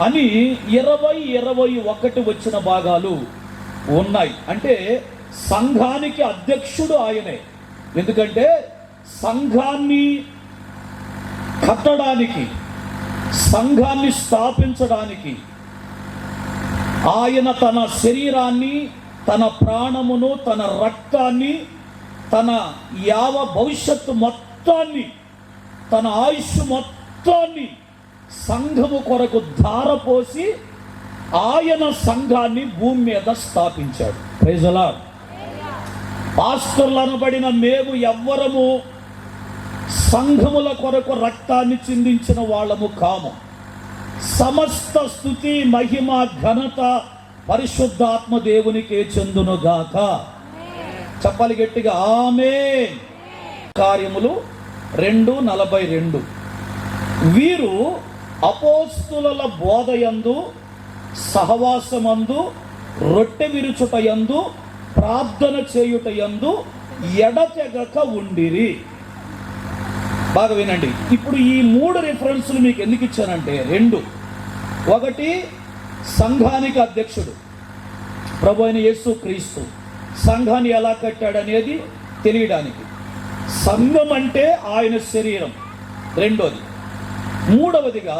అని 20-21 వచ్చిన భాగాలు ఉన్నాయి. అంటే సంఘానికి అధ్యక్షుడు ఆయనే. ఎందుకంటే సంఘాన్ని కట్టడానికి, సంఘాన్ని స్థాపించడానికి ఆయన తన శరీరాన్ని, తన ప్రాణమును, తన రక్తాన్ని, తన యావ భవిష్యత్తు మొత్తాన్ని, తన ఆయుష్ మొత్తాన్ని సంఘము కొరకు ధారపోసి ఆయన సంఘాన్ని భూమి మీద స్థాపించాడు. Praise the Lord. పాస్టర్లు అనబడిన మేము ఎవ్వరము సంఘముల కొరకు రక్తాన్ని చిందించిన వాళ్ళము కాము. సమస్త స్తుతి, మహిమ, ఘనత పరిశుద్ధాత్మ దేవునికే చెందునుగాక. చెప్పాలి గట్టిగా, ఆమేన్. కార్యములు 2:42. వీరు అపోస్తుల బోధయందు, సహవాసమందు, రొట్టె విరుచుటయందు, ప్రార్థన చేయుటయందు ఎడతెగక ఉండిరి. బాగా వినండి. ఇప్పుడు ఈ 3 రిఫరెన్స్లు మీకు ఎందుకు ఇచ్చానంటే, 2. ఒకటి సంఘానికి అధ్యక్షుడు ప్రభు అయిన యేసుక్రీస్తు, సంఘాన్ని ఎలా కట్టాడనేది తెలియడానికి. సంఘం అంటే ఆయన శరీరం. రెండోది. మూడవదిగా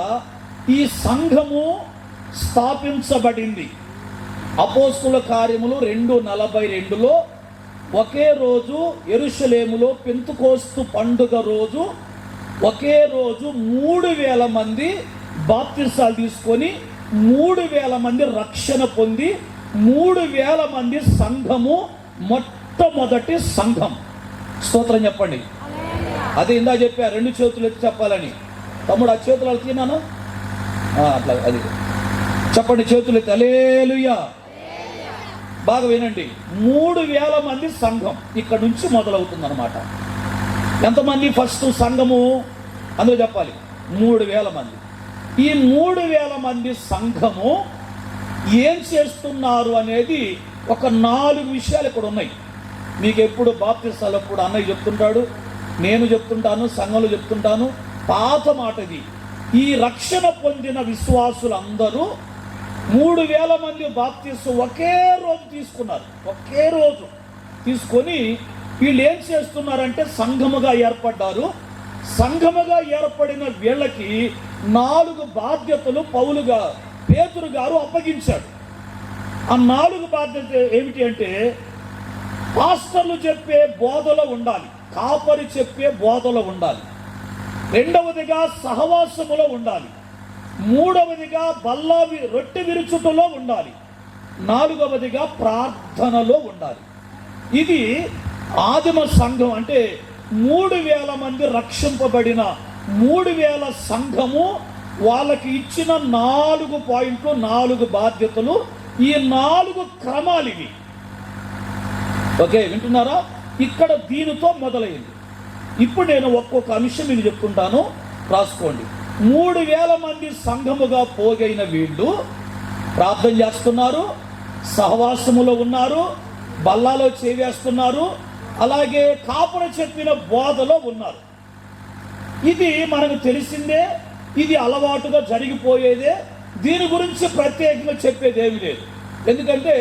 ఈ సంఘము స్థాపించబడింది అపోస్తుల కార్యములు 2:42లో ఒకే రోజు యెరూషలేములో పెంతుకోస్తు పండుగ రోజు ఒకే రోజు 3,000 మంది బాప్తిసాలు తీసుకొని 3,000 మంది రక్షణ పొంది 3,000 మంది సంఘము, మొట్టమొదటి సంఘం. స్తోత్రం చెప్పండి. అదే ఇందా చెప్పా 2 చేతులు ఎత్తి చెప్పాలని. తమ్ముడు ఆ చేతులు అలా తిన్నాను అట్లా అది చెప్పండి, చేతులు ఎత్తి హల్లెలూయా. బాగా వినండి, 3,000 మంది సంఘం ఇక్కడ నుంచి మొదలవుతుంది అనమాట. ఎంతమంది ఫస్ట్ సంఘము అందులో చెప్పాలి? 3,000 మంది. ఈ 3,000 మంది సంఘము ఏం చేస్తున్నారు అనేది ఒక 4 విషయాలు ఇక్కడ ఉన్నాయి. మీకు ఎప్పుడు బాప్తిసాలు అప్పుడు అన్నయ్య చెప్తుంటాడు, నేను చెప్తుంటాను, సంఘంలో చెప్తుంటాను. పాత మాట ఇది. ఈ రక్షణ పొందిన విశ్వాసులందరూ 3,000 మంది బాప్తిసం ఒకే రోజు తీసుకున్నారు. ఒకే రోజు తీసుకొని వీళ్ళు ఏం చేస్తున్నారంటే సంఘముగా ఏర్పడ్డారు. సంఘముగా ఏర్పడిన వీళ్ళకి 4 బాధ్యతలు పేతురు గారు అప్పగించాడు. ఆ 4 బాధ్యత ఏమిటి అంటే, పాస్టర్లు చెప్పే బోధలో ఉండాలి, కాపరి చెప్పే బోధలో ఉండాలి, రెండవదిగా సహవాసములో ఉండాలి, మూడవదిగా రొట్టె విరుచుటలో ఉండాలి, 4వదిగా ప్రార్థనలో ఉండాలి. ఇది ఆదిమ సంఘం అంటే 3,000 మంది రక్షింపబడిన 3,000 సంఘము వాళ్ళకి ఇచ్చిన 4 పాయింట్లు, 4 బాధ్యతలు, ఈ 4 క్రమాలు ఇవి. ఓకే, వింటున్నారా? ఇక్కడ దీనితో మొదలైంది. ఇప్పుడు నేను ఒక్కొక్క అంశం మీకు చెప్తుంటాను, రాసుకోండి. 3,000 మంది సంఘముగా పోగైన వీళ్ళు ప్రార్థన చేస్తున్నారు, సహవాసములో ఉన్నారు, బల్లాలో చేవేస్తున్నారు, అలాగే కాపుర చెప్పిన బోధలో ఉన్నారు. ఇది మనకు తెలిసిందే, ఇది అలవాటుగా జరిగిపోయేదే. దీని గురించి ప్రత్యేకంగా చెప్పేది ఏమి లేదు. ఎందుకంటే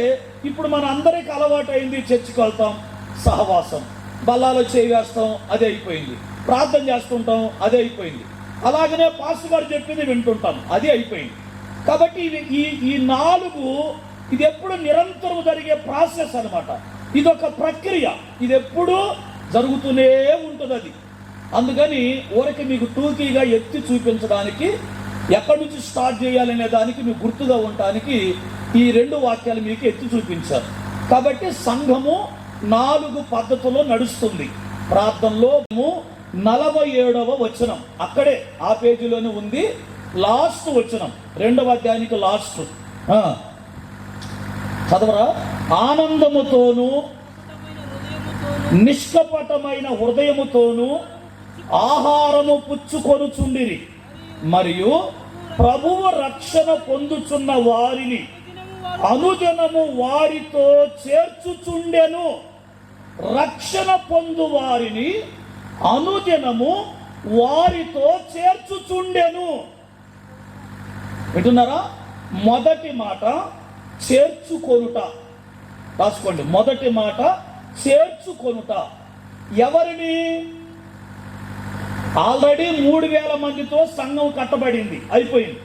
ఇప్పుడు మన అందరికి అలవాటు అయింది, చర్చికి వెళ్తాం, సహవాసం, బల్లాలో చేవేస్తాం, అదే అయిపోయింది. ప్రార్థన చేస్తుంటాం, అదే అయిపోయింది. అలాగనే పాస్టర్ గారు చెప్పింది వింటుంటాం, అది అయిపోయింది. కాబట్టి ఈ 4 ఇది ఎప్పుడు నిరంతరం జరిగే ప్రాసెస్ అన్నమాట. ఇదొక ప్రక్రియ, ఇది ఎప్పుడూ జరుగుతూనే ఉంటుంది. అది అందుకని ఊరికి మీకు టూకీగా ఎత్తి చూపించడానికి, ఎక్కడి నుంచి స్టార్ట్ చేయాలనే దానికి మీకు గుర్తుగా ఉండటానికి ఈ 2 వాక్యాలు మీకు ఎత్తి చూపించారు. కాబట్టి సంఘము 4 పద్ధతుల్లో నడుస్తుంది. ప్రార్థనలో 47వ వచనం అక్కడే ఆ పేజీలోనే ఉంది, లాస్ట్ వచనం, 2వ అధ్యాయానికి లాస్ట్. చదవరా? ఆనందముతోను నిష్కపటమైన హృదయముతోను ఆహారము పుచ్చుకొనుచుండిరి, మరియు ప్రభువు రక్షణ పొందుచున్న వారిని అనుదినము వారితో చేర్చుచుండెను. రక్షణ పొందు వారిని అనుదినము వారితో చేర్చుచుండెను. వింటున్నారా? మొదటి మాట చేర్చుకొనుట, రాసుకోండి. మొదటి మాట చేర్చుకొనుట. ఎవరిని? ఆల్రెడీ 3,000 మందితో సంఘం కట్టబడింది, అయిపోయింది.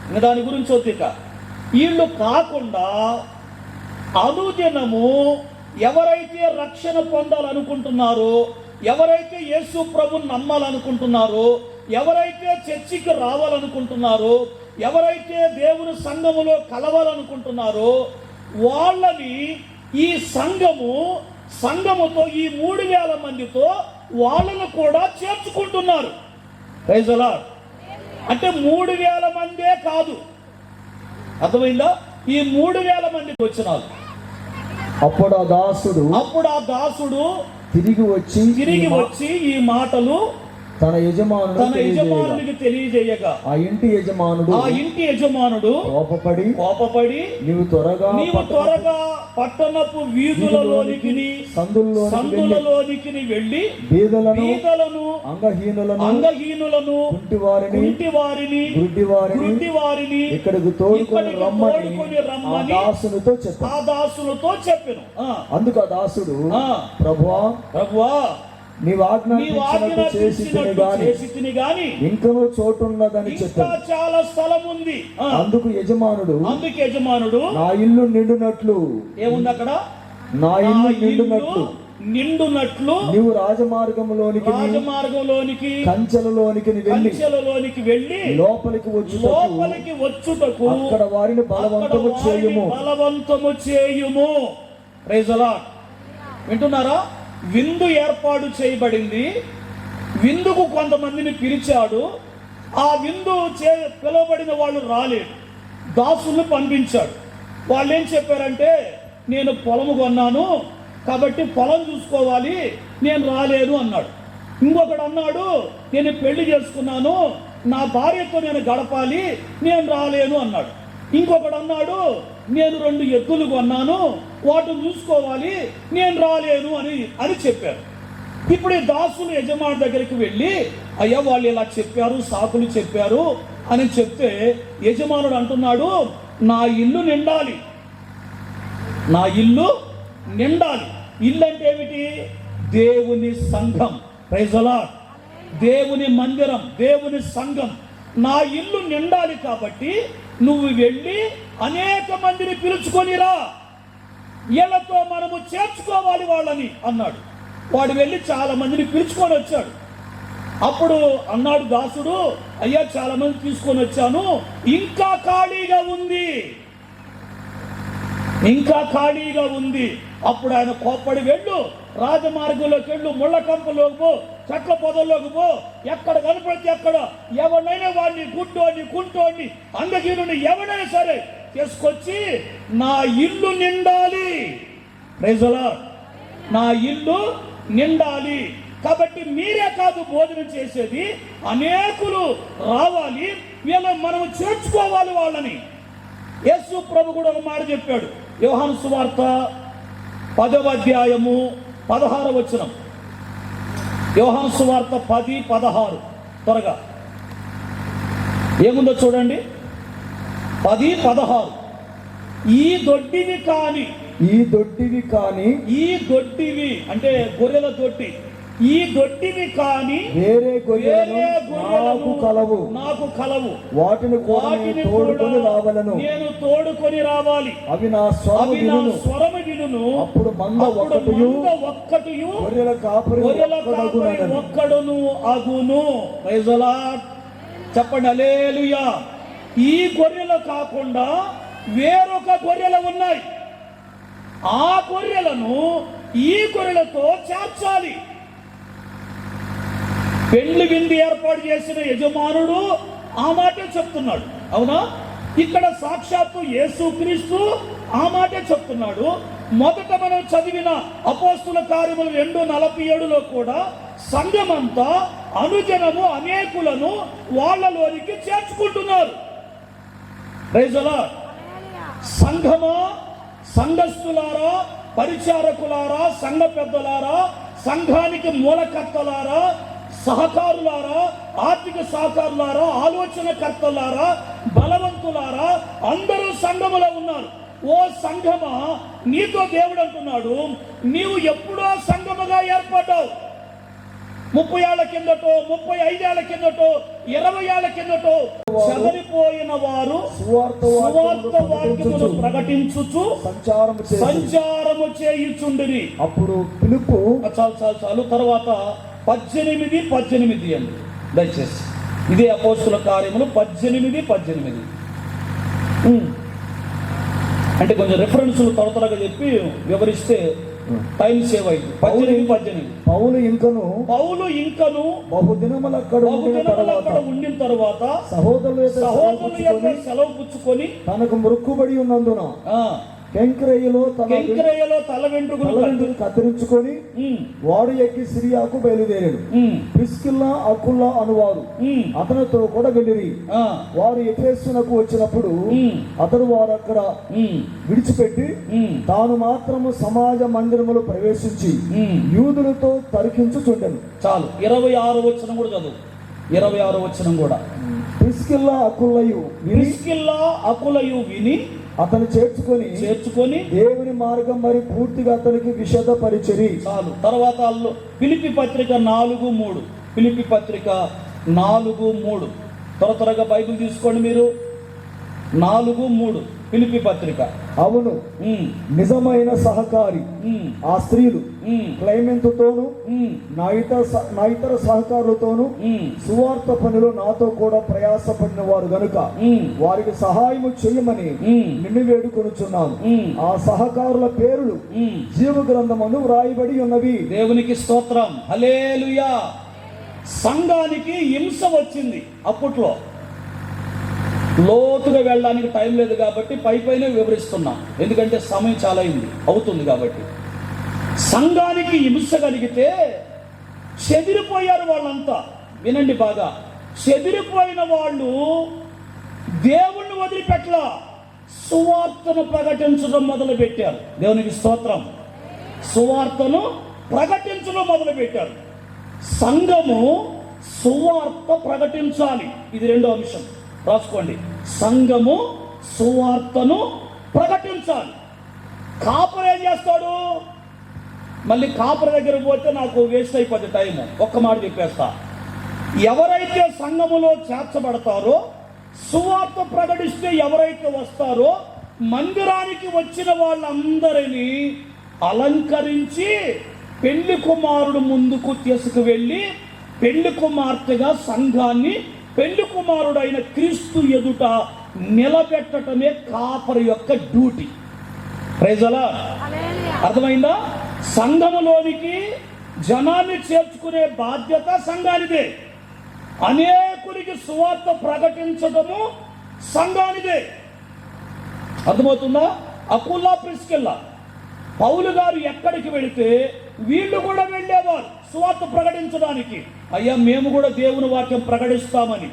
ఇంకా దాని గురించి వద్దిక. వీళ్ళు కాకుండా అనుదినము ఎవరైతే రక్షణ పొందాలనుకుంటున్నారో, ఎవరైతే యేసు ప్రభుని నమ్మాలనుకుంటున్నారో, ఎవరైతే చర్చికి రావాలనుకుంటున్నారో, ఎవరైతే దేవుని సంఘములో కలవాలనుకుంటున్నారో వాళ్ళని ఈ సంఘముతో ఈ 3,000 మందితో వాళ్ళను కూడా చేర్చుకుంటున్నారు. Praise the lord. అంటే 3,000 మందే కాదు, అర్థమైందా? ఈ 3,000 మంది వచ్చినారు. అప్పుడు ఆ దాసుడు తిరిగి వచ్చి ఈ మాటలు తన యజమానునికి తెలియజేయగా ఆ ఇంటి యజమానుడు కోపపడి నీవు త్వరగా పట్టణపు వీధులలోనికి సందులలోనికి వెళ్ళి బీదలను అంగహీనులను గుడ్డివారిని ఇక్కడికి తోడుకొని రమ్మని ఆ దాసునితో చెప్పెను. అందుకు ఆ దాసుడు ప్రభువా నీవు ఆజ్ఞాపించినట్టు చేసితిని గాని ఇంకనూ చోటున్నదని చెప్పాడు. చాలా స్థలం ఉంది. అందుకు యజమానుడు నా ఇల్లు నిండునట్లు. ఏముంది అక్కడ? నా ఇల్లు నిండునట్లు నిండునట్లు నీవు రాజమార్గంలోనికి కంచెలలోనికి వెళ్ళి లోపలికి వచ్చుటకు అక్కడ వారిని బలవంతము చేయుము. Praise the Lord. వింటున్నారా? విందు ఏర్పాటు చేయబడింది. విందుకు కొంతమందిని పిలిచాడు. ఆ విందు పిలువబడిన వాళ్ళు రాలేదు. దాసులను పంపించాడు. వాళ్ళు ఏం చెప్పారంటే, నేను పొలము కొన్నాను కాబట్టి పొలం చూసుకోవాలి, నేను రాలేను అన్నాడు. ఇంకొకడు అన్నాడు, నేను పెళ్లి చేసుకున్నాను, నా భార్యతో నేను గడపాలి, నేను రాలేను అన్నాడు. ఇంకొకడు అన్నాడు, నేను 2 ఎద్దులు కొన్నాను, వాటిని చూసుకోవాలి, నేను రాలేను అని చెప్పారు. ఇప్పుడు ఈ దాసులు యజమాని దగ్గరికి వెళ్ళి, అయ్యా వాళ్ళు ఇలా చెప్పారు, సాకులు చెప్పారు అని చెప్తే యజమానుడు అంటున్నాడు, నా ఇల్లు నిండాలి, నా ఇల్లు నిండాలి. ఇల్లు అంటే ఏమిటి? దేవుని సంఘం. Praise the Lord. దేవుని మందిరం, దేవుని సంఘం. నా ఇల్లు నిండాలి కాబట్టి నువ్వు వెళ్ళి అనేక మందిని పిలుచుకొనిరా, వీళ్ళతో మనము చేర్చుకోవాలి వాళ్ళని అన్నాడు. వాడు వెళ్ళి చాలా మందిని పిలుచుకొని వచ్చాడు. అప్పుడు అన్నాడు దాసుడు, అయ్యా చాలా మంది తీసుకొని వచ్చాను, ఇంకా ఖాళీగా ఉంది. అప్పుడు ఆయన కోప్పడి, వెళ్ళు, రాజమార్గంలోకి వెళ్ళు, ముళ్ళ కంపలోకి పో, చెట్ల పొదల్లోకి పో, ఎక్కడ కనపడితే అక్కడ ఎవరినైనా వాడిని కుంటోడిని అంగహీనుని ఎవరైనా సరే తీసుకొచ్చి నా ఇల్లు నిండాలి. Praise the Lord. నా ఇల్లు నిండాలి. కాబట్టి మీరే కాదు భోజనం చేసేది, అనేకులు రావాలి, వీళ్ళని మనం చేర్చుకోవాలి వాళ్ళని. యేసు ప్రభు కూడా ఒక మాట చెప్పాడు. యోహాను సువార్త 10వ అధ్యాయము 16వ వచనం. యోహాను సువార్త 10:16. త్వరగా ఏముందో చూడండి. 10:16. ఈ దొడ్డివి కాని అంటే గొర్రెల దొడ్డి. ఈ దొడ్డివి కాని వేరే గొర్రెలు నాకు కలవు, వాటిని నేను తోడుకొని రావాలి. అవి నా స్వరము వినును. అప్పుడు మంద ఒక్కటియు గొర్రెల కాపరి ఒక్కడును అగును. Praise the Lord. చెప్పండి హల్లెలూయా. ఈ గొర్రెలు కాకుండా వేరొక గొర్రెలు ఉన్నాయి. ఆ గొర్రెలను ఈ గొర్రెలతో చేర్చాలి. పెళ్లి విందు ఏర్పాటు చేసిన యజమానుడు ఆ మాటే చెప్తున్నాడు. అవునా? ఇక్కడ సాక్షాత్తు యేసుక్రీస్తు ఆ మాటే చెప్తున్నాడు. మొదట మనం చదివిన అపోస్తుల కార్యములు 2:47లో కూడా సంఘమంతా అనుజనము అనేకులను వాళ్ళలోనికి చేర్చుకుంటున్నారు. Praise the Lord. సంఘమా, సంఘస్థులారా, పరిచారకులారా, సంఘ పెద్దలారా, సంఘానికి మూలకర్తలారా, సహకారులారా, ఆర్థిక సహకారులారా, ఆలోచనకర్తలారా, బలవంతులారా, అందరూ సంఘములో ఉన్నారు. ఓ సంఘమా, నీతో దేవుడు అంటున్నాడు, నీవు ఎప్పుడో సంఘముగా ఏర్పడ్డావు. 30 ఏళ్ల కిందటో, 35 ఏళ్ల కిందటో, 20 ఏళ్ల కిందటో చెదరిపోయిన వారు సువార్త వాక్యమును ప్రకటించుచు సంచారము చేయుచుండిరి. అప్పుడు పిలుపు చాలు. తర్వాత 18 అండి దయచేసి. ఇదే అపోస్తుల కార్యములు 18. అంటే కొంచెం రెఫరెన్స్లు త్వరగా చెప్పి వివరిస్తే టైం సేవ్ అయింది. 18. పౌలు ఇంకను బహుదినములు అక్కడ ఉండిన తర్వాత సహోదరుల సెలవు పుచ్చుకొని తనకు మొక్కుబడి ఉన్నందున కెంక్రేయలో తల వెంట్రుకలు కత్తిరించుకొని వాడు ఎక్కి సిరియాకు బయలుదేరాడు. ప్రిస్కిల్లా అకుల్లా అనువారు అతనితో కూడా వెళ్ళిరి. వారు ఎఫెసునకు వచ్చినప్పుడు అతడు వారు అక్కడ విడిచిపెట్టి తాను మాత్రము సమాజ మందిరములో ప్రవేశించి యూదులతో తర్కించుచుండెను. చాలు. 26వ వచనం కూడా చదువు. 26వ వచనం కూడా. ప్రిస్కిల్లా అకులయు విని అతను చేర్చుకొని దేవుని మార్గం మరి పూర్తిగా అతనికి విషదపరిచరి. చాలు. తర్వాత ఫిలిప్పీ పత్రిక 4:3. ఫిలిప్పీ పత్రిక 4:3. త్వరగా బైబిల్ తీసుకోండి మీరు. 4:3. ఫిలిప్పీ పత్రిక. అవును, నిజమైన సహకారి ఆ స్త్రీలు క్లైమెంతుతోను నా ఇతర సహకారులతోను సువార్త పనిలో నాతో కూడా ప్రయాసపడిన వారు గనుక వారికి సహాయము చేయమని నిన్ను వేడుకొనుచున్నాను. ఆ సహకారుల పేర్లు జీవ గ్రంథమును వ్రాయబడి ఉన్నవి. దేవునికి స్తోత్రం, హల్లెలూయా. సంఘానికి హింస వచ్చింది అప్పట్లో. లోతుగా వెళ్ళడానికి టైం లేదు కాబట్టి పైపైనే వివరిస్తున్నా, ఎందుకంటే సమయం చాలా అవుతుంది కాబట్టి. సంఘానికి హింస కలిగితే చెదిరిపోయారు వాళ్ళంతా. వినండి బాగా, చెదిరిపోయిన వాళ్ళు దేవుణ్ణి వదిలిపెట్టలా, సువార్తను ప్రకటించడం మొదలు పెట్టారు. దేవునికి స్తోత్రం. సువార్తను ప్రకటించడం మొదలు పెట్టారు. సంఘము సువార్త ప్రకటించాలి. ఇది రెండో అంశం, రాసుకోండి. సంఘము సువార్తను ప్రకటించాలి. కాపరి ఏం చేస్తాడు? మళ్ళీ కాపరి దగ్గర పోతే నాకు వేస్ట్ అయిపోద్ది టైము. ఒక్క మాట చెప్పేస్తా. ఎవరైతే సంఘములో చేర్చబడతారో, సువార్త ప్రకటిస్తే ఎవరైతే వస్తారో, మందిరానికి వచ్చిన వాళ్ళందరినీ అలంకరించి పెళ్లి కుమారుడు ముందుకు తీసుకువెళ్ళి పెళ్లి కుమార్తెగా సంఘాన్ని పెళ్లి కుమారుడైన క్రీస్తు ఎదుట నిలబెట్టడమే కాపరి యొక్క డ్యూటీ. Praise the lord. అర్థమైందా? సంఘములోనికి జనాన్ని చేర్చుకునే బాధ్యత సంఘానిదే. అనేకుడికి సువార్త ప్రకటించడము సంఘానిదే. అర్థమవుతుందా? అకుల్లా ప్రిస్కిల్లా పౌలు గారు ఎక్కడికి వెళితే వీళ్ళు కూడా వెళ్ళేవారు సువార్త ప్రకటించడానికి. అయ్యా, మేము కూడా దేవుని వాక్యం ప్రకటిస్తామని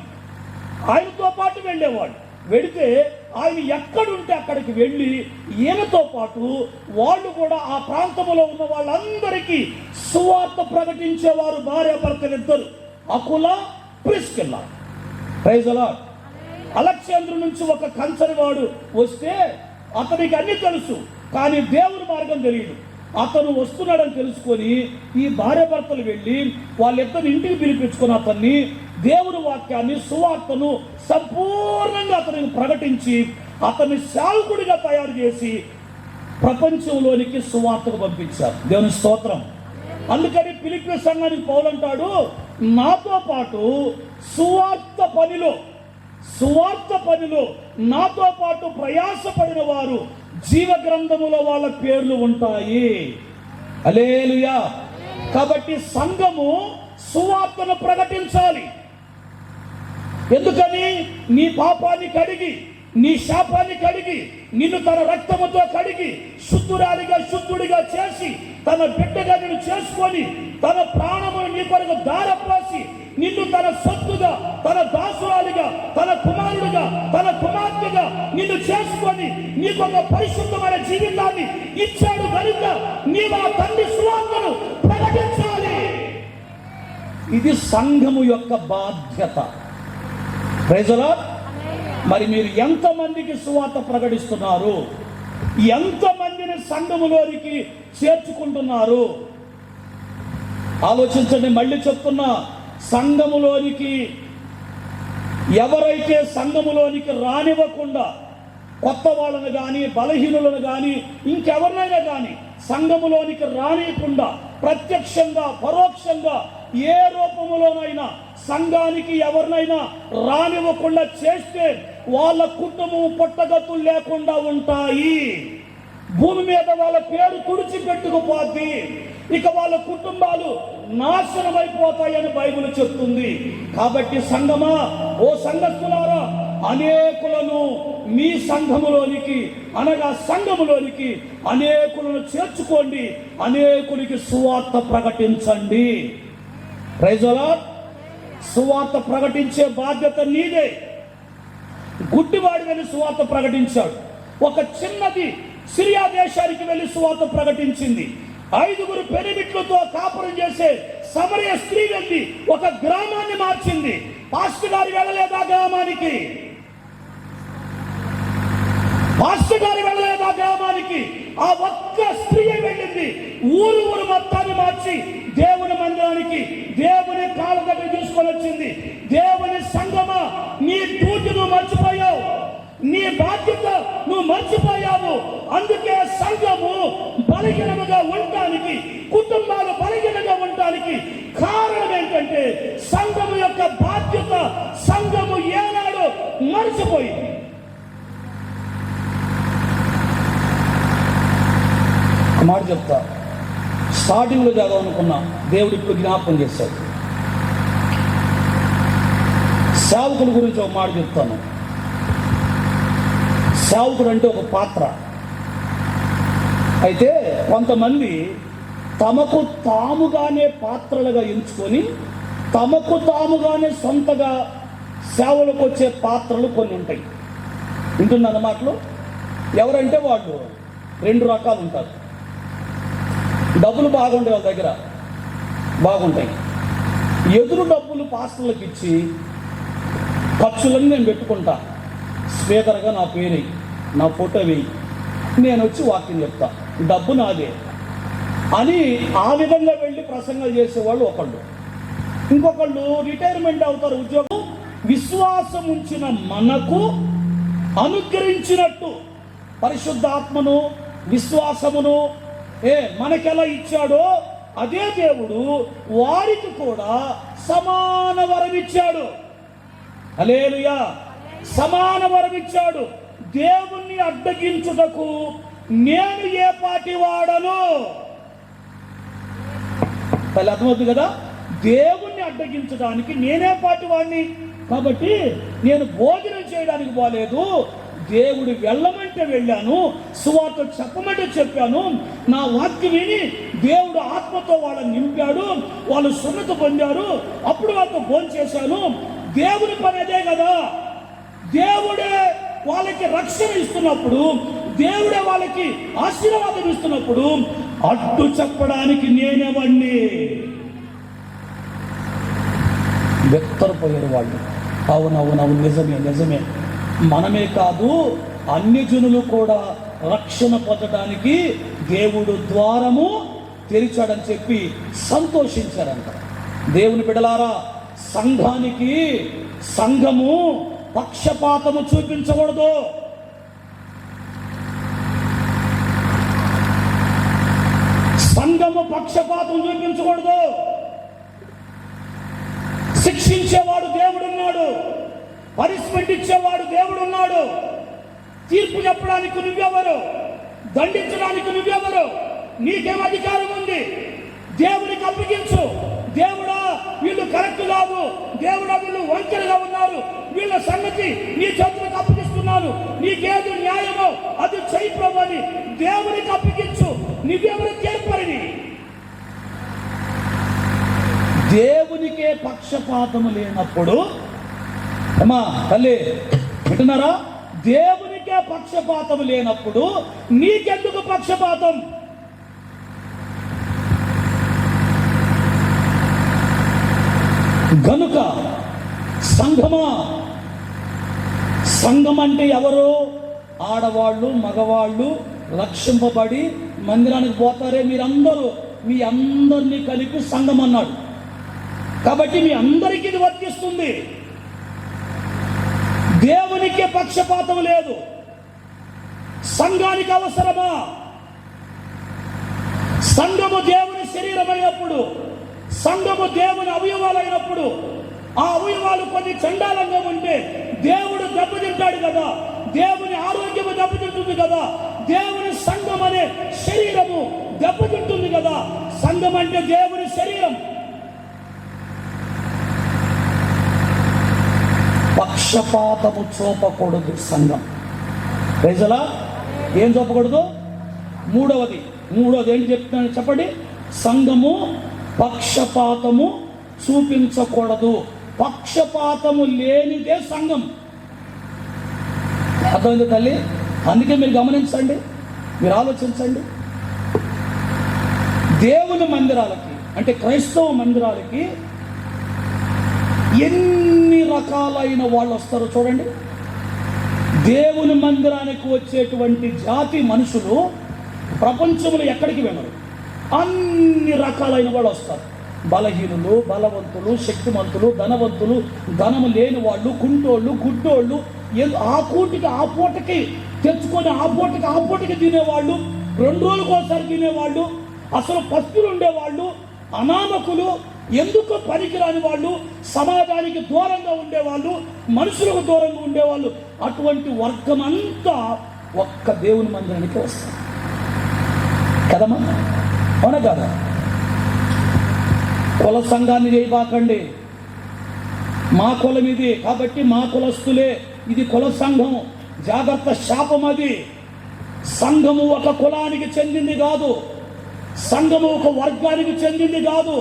ఆయనతో పాటు వెళ్ళేవాడు. వెళితే ఆయన ఎక్కడుంటే అక్కడికి వెళ్ళి ఈయనతో పాటు వాళ్ళు కూడా ఆ ప్రాంతంలో ఉన్న వాళ్ళందరికీ సువార్త ప్రకటించేవారు. భార్యాభర్తలిద్దరు, Aquila Priscilla. Praise the Lord. అలెగ్జాంద్రు నుంచి ఒక కంచరివాడు వస్తే అతనికి అన్ని తెలుసు, కానీ దేవుని మార్గం తెలియదు. అతను వస్తున్నాడని తెలుసుకొని ఈ భార్యాభర్తలు వెళ్ళి వాళ్ళిద్దరు ఇంటికి పిలిపించుకొని అతన్ని దేవుని వాక్యాన్ని సువార్తను సంపూర్ణంగా అతనికి ప్రకటించి అతన్ని సేవకుడిగా తయారు చేసి ప్రపంచంలోనికి సువార్తకు పంపించారు. దేవుని స్తోత్రం. అందుకని ఫిలిప్పీ సంఘానికి పౌలు అంటాడు, నాతో పాటు సువార్త పనిలో నాతో పాటు ప్రయాసపడిన వారు జీవ గ్రంథములో వాళ్ళ పేర్లు ఉంటాయి. హల్లెలూయా. కాబట్టి సంఘము సువార్తను ప్రకటించాలి. ఎందుకని? నీ పాపాన్ని కడిగి, నీ శాపాన్ని కడిగి, నిన్ను తన రక్తముతో కడిగి శుద్ధుడిగా చేసి తన బిడ్డగా నిన్ను చేసుకొని తన ప్రాణమును నీ కొరకు దారపోసి నిన్ను తన సొత్తుగా, తన దాసురాలిగా, తన కుమారుడిగా, తన కుమార్తెగా నిన్ను చేసుకొని నీకొక పరిశుద్ధమైన జీవితాన్ని ఇచ్చాడు కనుక నీవు ఆ తండ్రి సువార్తను ప్రకటించాలి. ఇది సంఘము యొక్క బాధ్యత. Praise the Lord. మరి మీరు ఎంతమందికి సువార్త ప్రకటిస్తున్నారు? ఎంతమందిని సంఘములోనికి చేర్చుకుంటున్నారు? ఆలోచించండి. మళ్ళీ చెప్తున్నా, సంఘములోనికి ఎవరైతే సంఘములోనికి రానివ్వకుండా కొత్త వాళ్ళను కానీ బలహీనులను కానీ ఇంకెవరినైనా కానీ సంఘములోనికి రానియకుండా ప్రత్యక్షంగా పరోక్షంగా ఏ రూపములోనైనా సంఘానికి ఎవరినైనా రానివ్వకుండా చేస్తే వాళ్ళ కుటుంబం పుట్టగతులు లేకుండా ఉంటాయి. భూమి మీద వాళ్ళ పేరు తుడిచిపెట్టుకుపోద్ది. ఇక వాళ్ళ కుటుంబాలు నాశనం అయిపోతాయని బైబిల్ చెప్తుంది. కాబట్టి సంఘమా, ఓ సంఘస్థులారా, అనేకులను మీ సంఘములోనికి అనగా సంఘములోనికి అనేకులను చేర్చుకోండి. అనేకునికి సువార్త ప్రకటించండి. Praise the Lord. సువార్త ప్రకటించే బాధ్యత నీదే. గుడ్డివాడు వెళ్ళి సువార్త ప్రకటించాడు. ఒక చిన్నది సిరియా దేశానికి వెళ్ళి సువార్త ప్రకటించింది. 5 పెనిమిట్లతో కాపురం చేసే సమరయ స్త్రీ వెళ్ళి ఒక గ్రామాన్ని మార్చింది. పాస్టర్ గారు వెళ్ళలేదా గ్రామానికి? పాస్టర్ గారు వెళ్ళలేదా గ్రామానికి? ఆ ఒక్క స్త్రీ వెళ్ళింది. ఊరు మొత్తాన్ని మార్చి దేవుని మందిరానికి, దేవుని కాళ్ళ దగ్గర తీసుకొని వచ్చింది. దేవుని సంఘమా, నీ డ్యూటీ నువ్వు మర్చిపోయావు. నీ బాధ్యత నువ్వు మర్చిపోయావు. అందుకే సంఘము బలహీనముగా ఉండటానికి, కుటుంబాలు బలహీనంగా ఉండటానికి కారణం ఏంటంటే సంఘము యొక్క బాధ్యత సంఘము ఏనాడు మర్చిపోయింది. మాట చెప్తా, స్టార్టింగ్లో చదవనుకున్నా, దేవుడు ఇప్పుడు జ్ఞాపకం చేశాడు. సేవకుల గురించి ఒక మాట చెప్తాను. సేవకుడు అంటే ఒక పాత్ర. అయితే కొంతమంది తమకు తాముగానే పాత్రలుగా ఎంచుకొని తమకు తాముగానే సొంతగా సేవలకు వచ్చే పాత్రలు కొన్ని ఉంటాయి. వింటున్న మాటలు. ఎవరంటే వాళ్ళు 2 రకాలు ఉంటారు. డబ్బులు బాగుంటాయి, వాళ్ళ దగ్గర బాగుంటాయి. ఎదురు డబ్బులు పాస్టర్లకు ఇచ్చి ఖర్చులన్నీ నేను పెట్టుకుంటా, స్పీకర్గా నా పేరు వేయి, నా ఫోటో వేయి, నేను వచ్చి వాక్యం చెప్తా, డబ్బు నాదే అని ఆ విధంగా వెళ్ళి ప్రసంగాలు చేసేవాళ్ళు ఒకళ్ళు. ఇంకొకళ్ళు రిటైర్మెంట్ అవుతారు, ఉద్యోగం విశ్వాసం ఉంచిన మనకు అనుగ్రహించినట్టు పరిశుద్ధాత్మను విశ్వాసమును మనకెలా ఇచ్చాడో అదే దేవుడు వారికి కూడా సమాన వరం ఇచ్చాడు. హల్లెలూయా. సమాన వరం ఇచ్చాడు. దేవుణ్ణి అడ్డగించుటకు నేను ఏ పాటి వాడను? అర్థమవుతుంది కదా. దేవుణ్ణి అడ్డగించడానికి నేనే పాటి వాడిని. కాబట్టి నేను భోజనం చేయడానికి పోలేదు, దేవుడు వెళ్ళమంటే వెళ్ళాను, సువార్త చెప్పమంటే చెప్పాను, నా వాక్యం విని దేవుడు ఆత్మతో వాళ్ళని నింపాడు, వాళ్ళు సున్నత పొందారు, అప్పుడు వాళ్ళతో భోజనం చేశాను. దేవుని పని అదే కదా. దేవుడే వాళ్ళకి రక్షణ ఇస్తున్నప్పుడు, దేవుడే వాళ్ళకి ఆశీర్వాదం ఇస్తున్నప్పుడు అడ్డు చెప్పడానికి నేనేవాడిని? వెత్తరపోయారు వాళ్ళు. అవునవునవును, నిజమే నిజమే, మనమే కాదు అన్యజనులు కూడా రక్షణ పొందడానికి దేవుడు ద్వారము తెరిచాడని చెప్పి సంతోషించారంట. దేవుని బిడ్డలారా, సంఘము పక్షపాతము చూపించకూడదు. సంఘము పక్షపాతం చూపించకూడదు. శిక్షించేవాడు దేవుడున్నాడు, పనిష్మెంట్ ఇచ్చేవాడు దేవుడున్నాడు. తీర్పు చెప్పడానికి నువ్వెవరు? దండించడానికి నువ్వెవరు? నీకేం అధికారం ఉంది? దేవునికి అప్పగించు. దేవుడా వీళ్ళు కరెక్ట్ కాదు, దేవుడా వీళ్ళు వంకరగా ఉన్నారు, వీళ్ళ సంగతి నీ చేతులకు అప్పగిస్తున్నాను, నీకేది న్యాయమో అది చెయ్యి ప్రభు అని దేవునికి అప్పగించు. నువ్వెవరు తీర్పరిని? దేవునికే పక్షపాతము లేనప్పుడు, అమ్మా తల్లి వింటున్నారా, దేవునికే పక్షపాతం లేనప్పుడు నీకెందుకు పక్షపాతం? గనుక సంఘం అంటే ఎవరు? ఆడవాళ్ళు మగవాళ్ళు రక్షింపబడి మందిరానికి పోతారే మీరందరూ, మీ అందరినీ కలిపి సంఘం అన్నాడు. కాబట్టి మీ అందరికీ ఇది వర్తిస్తుంది. దేవునికి పక్షపాతం లేదు. సంఘానికి అవసరమా? సంఘము దేవుని శరీరం అయినప్పుడు, సంఘము దేవుని అవయవాలైనప్పుడు, ఆ అవయవాలు కొన్ని చండాలంగా ఉంటే దేవుడు దెబ్బతింటాడు కదా, దేవుని ఆరోగ్యము దెబ్బతింటుంది కదా, దేవుని సంఘం అనే శరీరము దెబ్బతింటుంది కదా. సంఘం అంటే దేవుని శరీరం. పక్షపాతము చూపకూడదు సంఘం. ప్రజలా ఏం చూపకూడదు? మూడవది ఏంటి చెప్తున్నాను చెప్పండి. సంఘము పక్షపాతము చూపించకూడదు. పక్షపాతము లేనిదే సంఘం. అర్థమైంది తల్లి? అందుకే మీరు గమనించండి, మీరు ఆలోచించండి. దేవుని మందిరాలకి అంటే క్రైస్తవ మందిరాలకి ఎన్ని రకాలైన వాళ్ళు వస్తారో చూడండి. దేవుని మందిరానికి వచ్చేటువంటి జాతి మనుషులు ప్రపంచంలో ఎక్కడికి వెళ్ళరు. అన్ని రకాలైన వాళ్ళు వస్తారు. బలహీనులు, బలవంతులు, శక్తిమంతులు, ధనవంతులు, ధనము లేని వాళ్ళు, కుంటోళ్ళు, గుడ్డోళ్ళు, ఆ కూటికి ఆ పూటకి తెచ్చుకొని ఆ పూటకి తినేవాళ్ళు, 2 రోజులకు ఒకసారి తినేవాళ్ళు, అసలు పస్తులు ఉండేవాళ్ళు, అనామకులు, ఎందుకు పనికిరాని వాళ్ళు, సమాజానికి దూరంగా ఉండేవాళ్ళు, మనుషులకు దూరంగా ఉండేవాళ్ళు, అటువంటి వర్గం అంతా ఒక్క దేవుని మందిరానికి వస్తారు కదమ్మా, అవునా కదా? కుల సంఘాన్ని చేయబాకండి. మా కులం ఇది కాబట్టి మా కులస్తులే, ఇది కుల సంఘం, జాగ్రత్త, శాపం అది. సంఘము ఒక కులానికి చెందింది కాదు, సంఘము ఒక వర్గానికి చెందింది కాదు,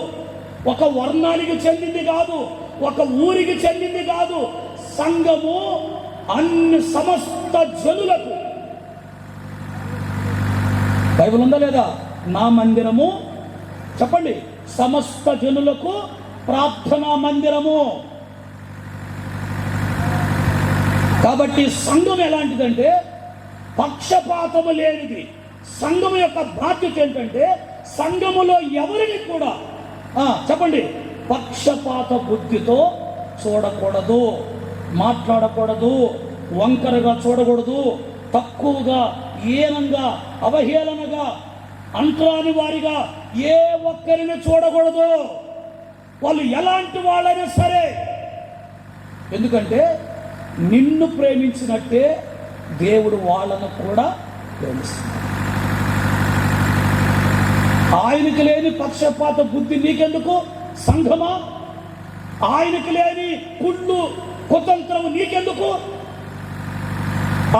ఒక వర్ణానికి చెందింది కాదు, ఒక ఊరికి చెందింది కాదు. సంఘము అన్ని సమస్త జనులకు. బైబిల్ ఉందా లేదా? నా మందిరము, చెప్పండి, సమస్త జనులకు ప్రార్థనా మందిరము. కాబట్టి సంఘం ఎలాంటిదంటే పక్షపాతము లేనిది. సంఘం యొక్క బాధ్యత ఏంటంటే సంఘములో ఎవరిని కూడా చెప్పండి పక్షపాత బుద్ధితో చూడకూడదు, మాట్లాడకూడదు, వంకరగా చూడకూడదు, తక్కువగా, ఈనంగా, అవహేళనగా, అంటరాని వారిగా ఏ ఒక్కరిని చూడకూడదు. వాళ్ళు ఎలాంటి వాళ్ళైనా సరే. ఎందుకంటే నిన్ను ప్రేమించినట్టే దేవుడు వాళ్ళను కూడా ప్రేమిస్తున్నాడు. ఆయనకి లేని పక్షపాత బుద్ధి నీకెందుకు సంఘమా? ఆయనకి లేని కుళ్ళు కుతంత్రం నీకెందుకు?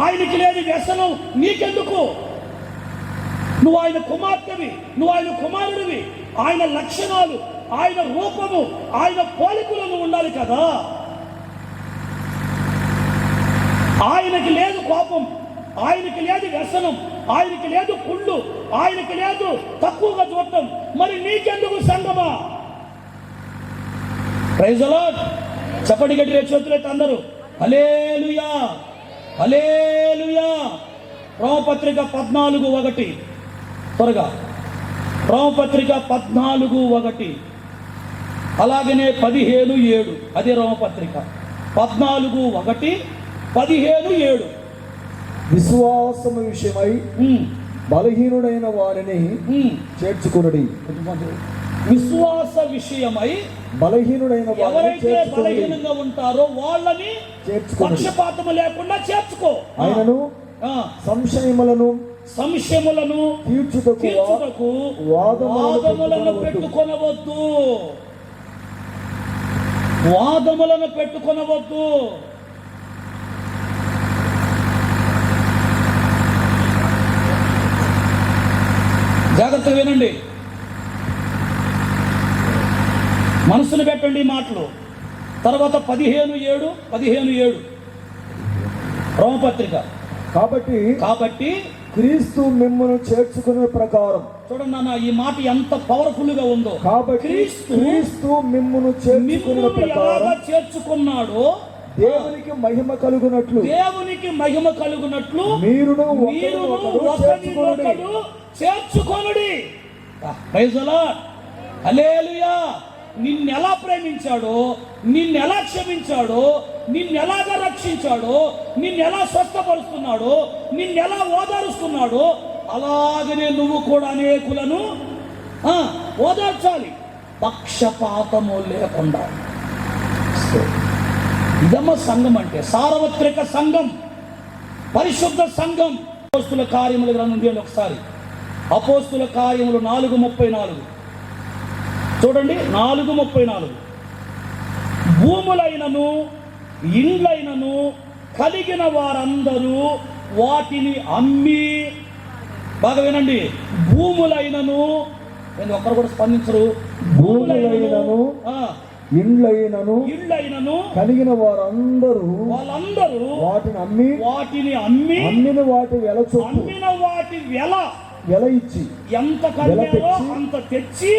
ఆయనకి లేని వ్యసనం నీకెందుకు? నువ్వు ఆయన కుమార్తెవి, నువ్వు ఆయన కుమారుడివి. ఆయన లక్షణాలు, ఆయన రూపము, ఆయన పోలికలను ఉండాలి కదా. ఆయనకి లేదు కోపం, ఆయనకి లేదు వ్యసనం, ఆయనకి లేదు కుళ్ళు, ఆయనకి లేదు తక్కువగా చూడటం. మరి నీకెందుకు సంగమా? Praise the lord. చప్పటి గట్టి చేతులైతే అందరూ హల్లెలూయా, హల్లెలూయా. రోమపత్రిక 14:1 త్వరగా. రోమపత్రిక 14:1 అలాగనే 15:7. అదే రోమపత్రిక 14:1 15:7. విశ్వాసము విషయమై బలహీనుడైన వారిని చేర్చుకొనుడి. విశ్వాస విషయమై బలహీనుడైన ఎవరైతే బలహీనంగా ఉంటారో వాళ్ళని పక్షపాతము లేకుండా చేర్చుకో. ఆయనను సంశయములను తీర్చుటకు వాదములను పెట్టుకొనవద్దు, వాదములను పెట్టుకొనవద్దు. జాగ్రత్తగా వినండి, మనసును పెట్టండి ఈ మాటలు. తర్వాత 15:7 రోమపత్రిక. కాబట్టి క్రీస్తు మిమ్మును చేర్చుకునే ప్రకారం. చూడండి నాన్న, ఈ మాట ఎంత పవర్ఫుల్ గా ఉందో. కాబట్టి క్రీస్తు మిమ్మును ఎలాగా చేర్చుకున్నాడో దేవునికి మహిమ కలుగునట్లు మీరును ఒకరినొకడు చేర్చుకొనుడి. ప్రైజ్ ది లార్డ్, హల్లెలూయా. నిన్నెలా ప్రేమించాడో, నిన్నెలా క్షమించాడో, నిన్నెలాగా రక్షించాడో, నిన్నెలా స్వస్థపరుస్తున్నాడో, నిన్నెలా ఓదారుస్తున్నాడో, అలాగనే నువ్వు కూడా అనేకులను ఓదార్చాలి, పక్షపాతము లేకుండా. ఇదమ్మ సంఘం అంటే, సార్వత్రిక సంఘం, పరిశుద్ధ సంఘం. అపోస్తుల కార్యముల గ్రంథం తీయండి ఒకసారి. అపోస్తుల కార్యములు 4:34 చూడండి. 4:34 భూములైనను ఇండ్లైనను కలిగిన వారందరూ వాటిని అమ్మి, బాగా వినండి, భూములైనను, ఒక్కరు కూడా స్పందించరు. భూములైనను ఇండ్లైనను కలిగిన వాళ్ళందరూ వాటిని అమ్మి అమ్మిన వాటి వెల ఇచ్చి ఎంత కల్లారో అంత తెచ్చి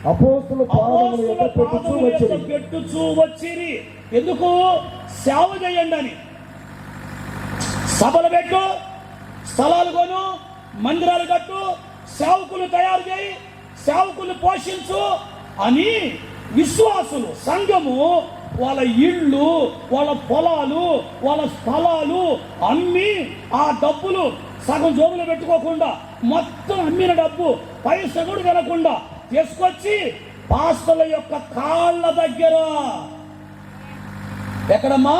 అపోస్తుల పాదముల యొద్ద పెట్టుచూ వచ్చిరి. ఎందుకు? సేవ చేయండి అని. సభలు పెట్టు, స్థలాలు కొను, మందిరాలు కట్టు, సేవకులు తయారు చేయి, సేవకులు పోషించు అని విశ్వాసులు, సంఘము వాళ్ళ ఇళ్ళు, వాళ్ళ పొలాలు, వాళ్ళ స్థలాలు అమ్మి ఆ డబ్బులు సగం జోబులో పెట్టుకోకుండా మొత్తం అమ్మిన డబ్బు పైసా కూడా తినకుండా తీసుకొచ్చి పాస్టర్ల యొక్క కాళ్ళ దగ్గర, ఎక్కడమ్మా,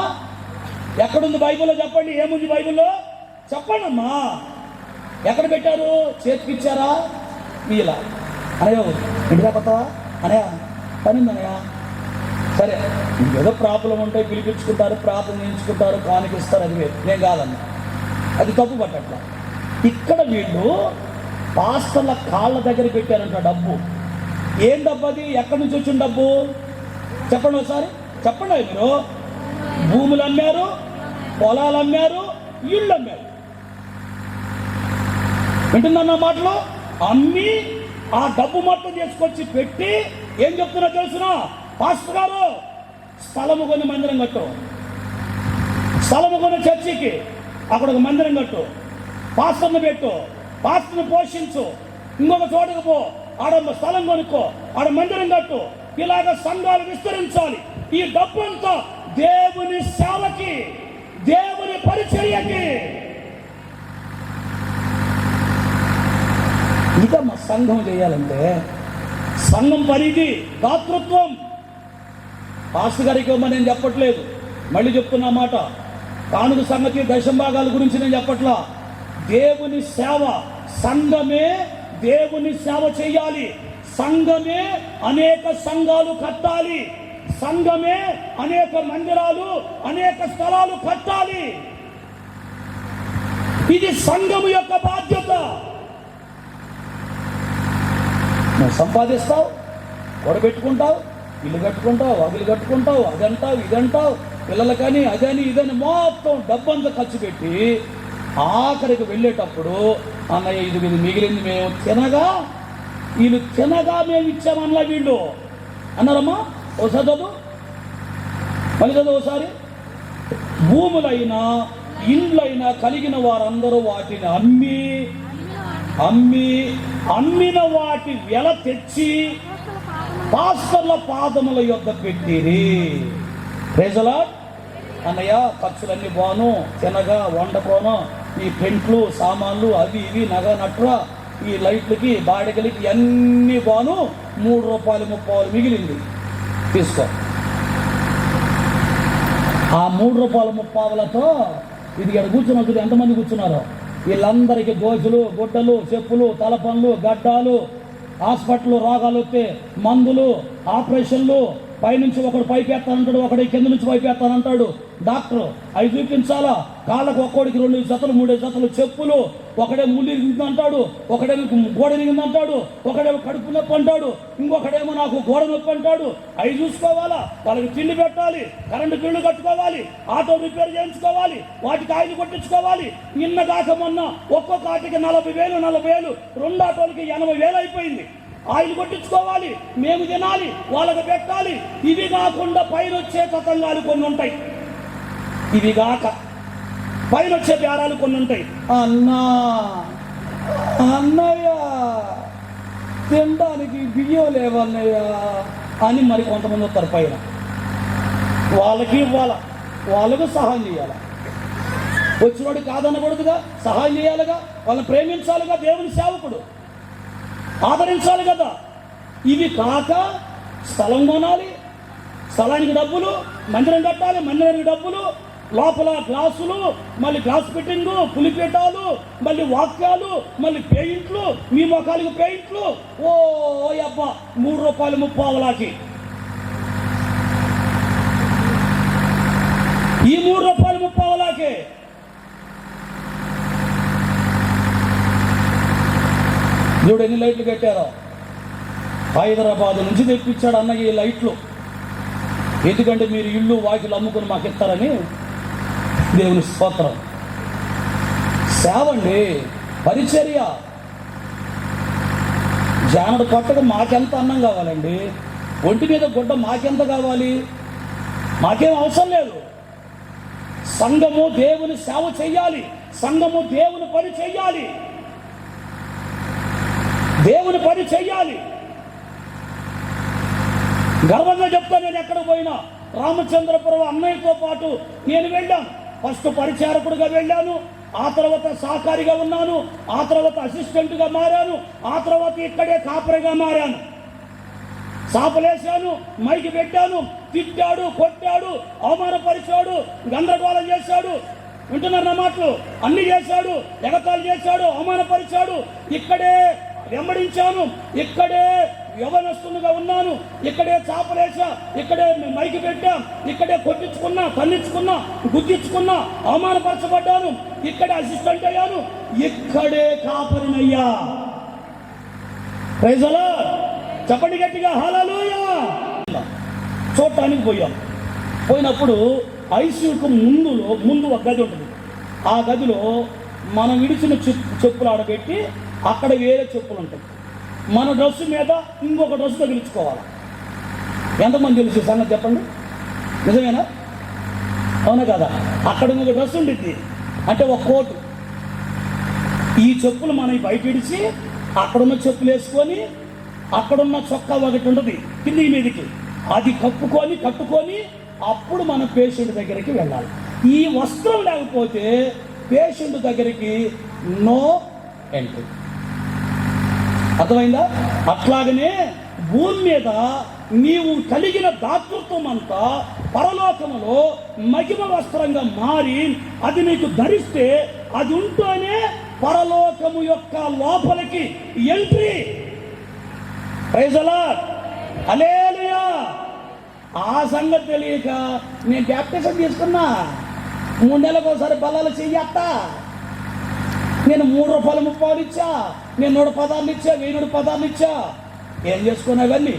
ఎక్కడుంది బైబిల్లో చెప్పండి, ఏముంది బైబిల్లో చెప్పండి అమ్మా, ఎక్కడ పెట్టారు? చేతికి ఇచ్చారా? ఇలా అనయో ఇంటిగా కొత్తవా అనయా, పని ఉందనయా, సరే ఏదో ప్రాబ్లం ఉంటాయి, పిలిపించుకుంటారు, ప్రార్థన చేయించుకుంటారు, కానికిస్తారు, అది వేరు, నేను కాదన్నా, అది తప్పు పట్టట్లా. ఇక్కడ వీళ్ళు పాస్టర్ల కాళ్ళ దగ్గర పెట్టారంట డబ్బు. ఏం డబ్బు అది? ఎక్కడి నుంచి వచ్చిన డబ్బు చెప్పండి ఒకసారి, చెప్పండి. మీరు భూములు అమ్మారు, పొలాలు అమ్మారు, ఇళ్ళు అమ్మారు. వింటుందన్న మాటలు అమ్మి ఆ డబ్బు మొత్తం తీసుకొచ్చి పెట్టి ఏం చెప్తున్నా తెలుసునా? పాస్టర్ గారు స్థలము కొని మందిరం కట్టు, స్థలము కొని చర్చికి అక్కడ ఒక మందిరం కట్టు, పాస్టర్ని పెట్టు, పాస్టర్ని పోషించు, ఇంకొక చోటుకు పో, ఆడ స్థలం కొనుక్కో, ఆడ మందిరం కట్టు, ఇలాగ సంఘాలు విస్తరించాలి. ఈ డబ్బు అంతా దేవుని సేవకి, దేవుని పరిచర్యకి. ఇంకా మా సంఘం చేయాలంటే సంఘం పనిది దాతృత్వం. పాస్టర్ గారికి ఇవ్వమని నేను చెప్పట్లేదు, మళ్ళీ చెప్తున్నా మాట. కానుక సంగతి దశంభాగాల గురించి నేను చెప్పట్లా. దేవుని సేవ, సంఘమే దేవుని సేవ చేయాలి. సంఘమే అనేక సంఘాలు కట్టాలి. సంఘమే అనేక మందిరాలు, అనేక స్థలాలు కట్టాలి. ఇది సంఘము యొక్క బాధ్యత. నువ్వు సంపాదిస్తావు, కూడబెట్టుకుంటావు, ఇల్లు కట్టుకుంటావు, అగులు కట్టుకుంటావు, అదంటావు, ఇదంటావు, పిల్లలకని అదని ఇదని మొత్తం డబ్బంతా ఖర్చు పెట్టి ఆఖరికి వెళ్ళేటప్పుడు అన్నయ్య ఇది మిగిలింది మేము తినగా, వీళ్ళు తినగా మేము ఇచ్చామన్నా వీళ్ళు అన్నారమ్మా. ఒకసారి చదువు, మళ్ళీ చదువు ఒకసారి. భూములైనా ఇండ్లైనా కలిగిన వారందరూ వాటిని అమ్మిన వాటి వెల తెచ్చి పాస్టర్ల పాదముల యొద్ద పెట్టిరి. Praise the lord. అన్నయ్య ఖర్చులన్నీ బాను, తినగా వండకోను, ఈ పెంట్లు సామాన్లు అవి ఇవి నగ నట్ర, ఈ లైట్లకి బాడిగలకి అన్నీ బాను, ₹3.30 మిగిలింది, తీసుకో. ఆ ₹3.30తో ఇది ఇక్కడ కూర్చున్నది ఎంతమంది కూర్చున్నారో వీళ్ళందరికీ దోశలు, గుడ్డలు, చెప్పులు, తలపన్లు, గడ్డాలు, హాస్పిటల్ రోగాలు వస్తే మందులు, ఆపరేషన్లు, పైనుంచి ఒకడు పైకి ఎత్తానంటాడు, ఒకటి కింద నుంచి పైకి ఎత్తానంటాడు డాక్టర్. అవి చూపించాలా? కాళ్ళకు ఒక్కోడికి 2 జతలు 3 జతలు చెప్పులు, ఒకడే ముళ్ళు ఇరిగిందంటాడు, ఒకడేమో గోడ ఇరిగిందంటాడు, ఒకడేమో కడుపు నొప్పి అంటాడు, ఇంకొకడేమో నాకు గోడ నొప్పి అంటాడు. అవి చూసుకోవాలా? వాళ్ళకి తిండి పెట్టాలి, కరెంటు బిల్లు కట్టుకోవాలి, ఆటో రిపేర్ చేయించుకోవాలి, వాటికి ఆయిల్ కొట్టించుకోవాలి. నిన్న కాక మొన్న ఒక్కొక్క ఆటోకి 40,000 2 ఆటోలకి 80,000 అయిపోయింది. ఆయిల్ కొట్టించుకోవాలి, మేము తినాలి, వాళ్ళకి పెట్టాలి. ఇవి కాకుండా పైన వచ్చే తతంగాలు కొన్ని ఉంటాయి. ఇవి కాక పైన వచ్చే బేరాలు కొన్ని ఉంటాయి. అన్నయ్య తినడానికి బియ్యం లేవన్నయ్య అని మరి కొంతమంది వస్తారు పైన. వాళ్ళకి ఇవ్వాలా, వాళ్ళకు సహాయం చేయాలి. వచ్చినోడు కాదనకూడదుగా, సహాయం చేయాలిగా, వాళ్ళని ప్రేమించాలిగా. దేవుని సేవకుడు ఆదరించాలి కదా. ఇవి కాక స్థలం కొనాలి, స్థలానికి డబ్బులు, మందిరం కట్టాలి, మందిరానికి డబ్బులు, లోపల గ్లాసులు, మళ్ళీ గ్లాస్ ఫిట్టింగు, పులిపీఠాలు, మళ్ళీ వాక్యాలు, మళ్ళీ పెయింట్లు, మీ మొఖాలకు పెయింట్లు. ఓ అబ్బా ₹3.30 ఈ ₹3.30 దేవుడు ఎన్ని లైట్లు కట్టారో. హైదరాబాద్ నుంచి తెప్పించాడు అన్న ఈ లైట్లు. ఎందుకంటే మీరు ఇల్లు వాకిలు అమ్ముకుని మాకు ఇస్తారని. దేవుని స్తోత్రం. సేవండి, పరిచర్య. జానడు పట్టక మాకెంత అన్నం కావాలండి, ఒంటి మీద గుడ్డ మాకెంత కావాలి? మాకేం అవసరం లేదు. సంఘము దేవుని సేవ చెయ్యాలి, సంఘము దేవుని పని చెయ్యాలి, దేవుని పని చెయ్యాలి. గర్వంగా చెప్తా, నేను ఎక్కడ పోయినా రామచంద్రపురం అన్నయ్యతో పాటు నేను వెళ్ళాను. ఫస్ట్ పరిచారకుడిగా వెళ్ళాను, ఆ తర్వాత సహకారిగా ఉన్నాను, ఆ తర్వాత అసిస్టెంట్గా మారాను, ఆ తర్వాత ఇక్కడే కాపరిగా మారాను. సాపలేశాను, మైకి పెట్టాను, తిట్టాడు, కొట్టాడు, అవమానపరిచాడు, గందరగోళం చేశాడు. వింటున్నారు నా మాటలు? అన్ని చేశాడు, ఎగతాళి చేశాడు, అవమానపరిచాడు. ఇక్కడే వెంబడించాను, ఇక్కడే యవనస్తునిగా ఉన్నాను, ఇక్కడే చాపలేసా, ఇక్కడే మైకి పెట్టాం, ఇక్కడే కొట్టించుకున్నా, తన్నించుకున్నా, గుద్దించుకున్నా, అవమానపరచబడ్డాను, ఇక్కడే అసిస్టెంట్ అయ్యాను, ఇక్కడే కాపరినయ్యా. Praise the Lord. చెప్పండి గట్టిగా హల్లెలూయా. చూడటానికి పోయాం. పోయినప్పుడు ఐసీయూకు ముందు ఒక గది ఉంటుంది. ఆ గదిలో మనం విడిచిన చెప్పులు ఆడబెట్టి అక్కడ వేరే చెప్పులు ఉంటాయి. మన డ్రెస్సు మీద ఇంకొక డ్రెస్సు తగిలించుకోవాలి. ఎంతమంది తెలుసు సంగతి చెప్పండి? నిజమేనా? అవునా కదా? అక్కడ ఇంకొక డ్రెస్సు ఉండిద్ది, అంటే ఒక కోటు. ఈ చెప్పులు మనం బయట ఇడిచి అక్కడున్న చెప్పులు వేసుకొని అక్కడున్న చొక్కా ఒకటి ఉంటుంది కింది మీదకి, అది కట్టుకొని అప్పుడు మన పేషెంట్ దగ్గరికి వెళ్ళాలి. ఈ వస్త్రం లేకపోతే పేషెంట్ దగ్గరికి నో ఎంట్రీ. అర్థమైందా? అట్లాగనే భూమి మీద నీవు కలిగిన దాతృత్వం అంతా పరలోకములో మహిమ వస్త్రంగా మారి అది నీకు ధరిస్తే అది ఉంటేనే పరలోకము యొక్క లోపలికి entry. Praise the Lord. Hallelujah. ఆ సంగతి తెలియక నేను బ్యాప్టిజం తీసుకున్నా, 3 నెలలకు ఒకసారి బలాలు చెయ్యత్తా, నేను 3 రూపాయలు 30 ఇచ్చా, నేను 100 పదాలు ఇచ్చా, 1000 పదాలు ఇచ్చా. ఏం చేసుకున్నావన్నీ?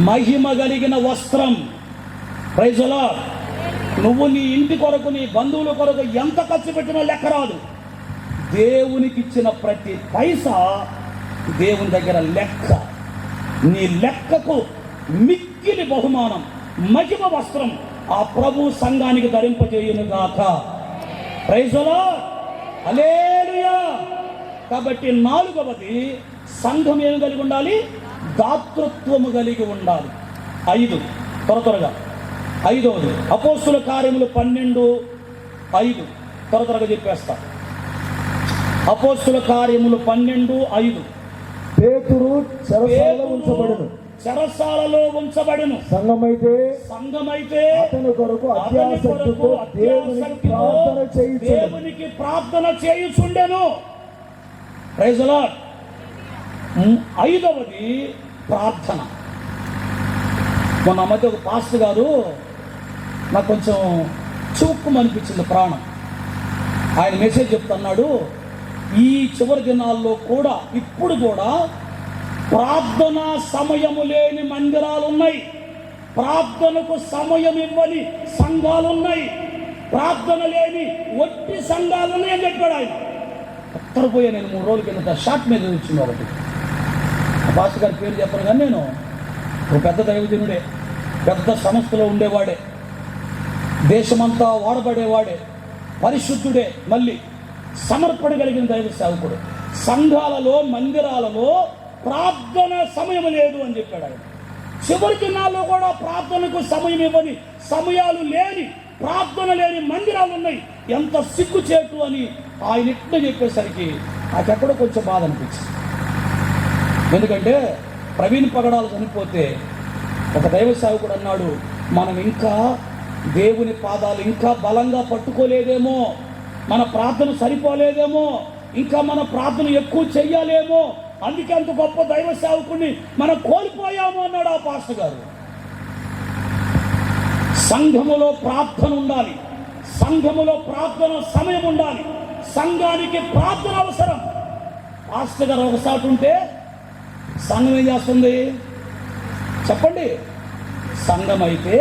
మహిమ కలిగిన వస్త్రం. Praise the Lord. నువ్వు నీ ఇంటి కొరకు, నీ బంధువుల కొరకు ఎంత ఖర్చు పెట్టినా లెక్క రాదు. దేవునికి ఇచ్చిన ప్రతి పైసా దేవుని దగ్గర లెక్క. నీ లెక్కకు మిక్కిలి బహుమానం, మహిమ వస్త్రం ఆ ప్రభు సంఘానికి ధరింపజేయునుగాక. Praise the Lord. హల్లెలూయా. కాబట్టి 4వది సంఘం ఏమి కలిగి ఉండాలి? దాతృత్వము కలిగి ఉండాలి. 5 త్వరగా 5వది అపోస్తుల కార్యములు 12:5 త్వరగా చెప్పేస్తా. అపోస్తుల కార్యములు 12:5. పేతురు చెరసాలలో ఉంచబడును, సంఘమైతే అతని కొరకు అత్యాసక్తితో దేవునికి ప్రార్థన చేయుచుండెను. Praise the Lord. 5వది ప్రార్థన. మొన్న మధ్య ఒక పాస్టర్ గారు నాకు కొంచెం చూక్కుమనిపించింది ప్రాణం. ఆయన మెసేజ్ చెప్తున్నాడు, ఈ చివరి దినాల్లో కూడా ఇప్పుడు కూడా ప్రార్థనా సమయము లేని మందిరాలు ఉన్నాయి, ప్రార్థనకు సమయం ఇవ్వని సంఘాలు ఉన్నాయి, ప్రార్థన లేని ఒట్టి సంఘాలు ఉన్నాయి అని చెప్పాడు ఆయన. ఉత్తరపోయా నేను 3 రోజుల కింద షార్ట్ మీద వచ్చింది ఒకటి. పాస్టర్ గారి పేరు చెప్పను కానీ నేను ఒక పెద్ద దైవజనుడే, పెద్ద సంస్థలో ఉండేవాడే, దేశమంతా వాడబడేవాడే, పరిశుద్ధుడే, మళ్ళీ సమర్పణ కలిగిన దైవ సేవకుడు. సంఘాలలో మందిరాలలో ప్రార్థన సమయం లేదు అని చెప్పాడు ఆయన. చివరి దినాల్లో కూడా ప్రార్థనకు సమయం ఇవ్వని, సమయాలు లేని, ప్రార్థన లేని మందిరాలు ఉన్నాయి. ఎంత సిగ్గుచేటు అని ఆయన ఇట్లా చెప్పేసరికి నాకెక్కడో కొంచెం బాధ అనిపించింది. ఎందుకంటే ప్రవీణ్ పగడాలు చనిపోతే ఒక దైవ సేవకుడు అన్నాడు, మనం ఇంకా దేవుని పాదాలు ఇంకా బలంగా పట్టుకోలేదేమో, మన ప్రార్థన సరిపోలేదేమో, ఇంకా మన ప్రార్థన ఎక్కువ చెయ్యాలేమో, అందుకే అంత గొప్ప దైవ సేవకుడిని మనం కోల్పోయాము అన్నాడు ఆ పాస్టర్ గారు. సంఘములో ప్రార్థన ఉండాలి, సంఘములో ప్రార్థన సమయం ఉండాలి, సంఘానికి ప్రార్థన అవసరం. పాస్టర్ గారు ఒకసారి ఉంటే సంఘం ఏం చేస్తుంది చెప్పండి? సంఘం అయితే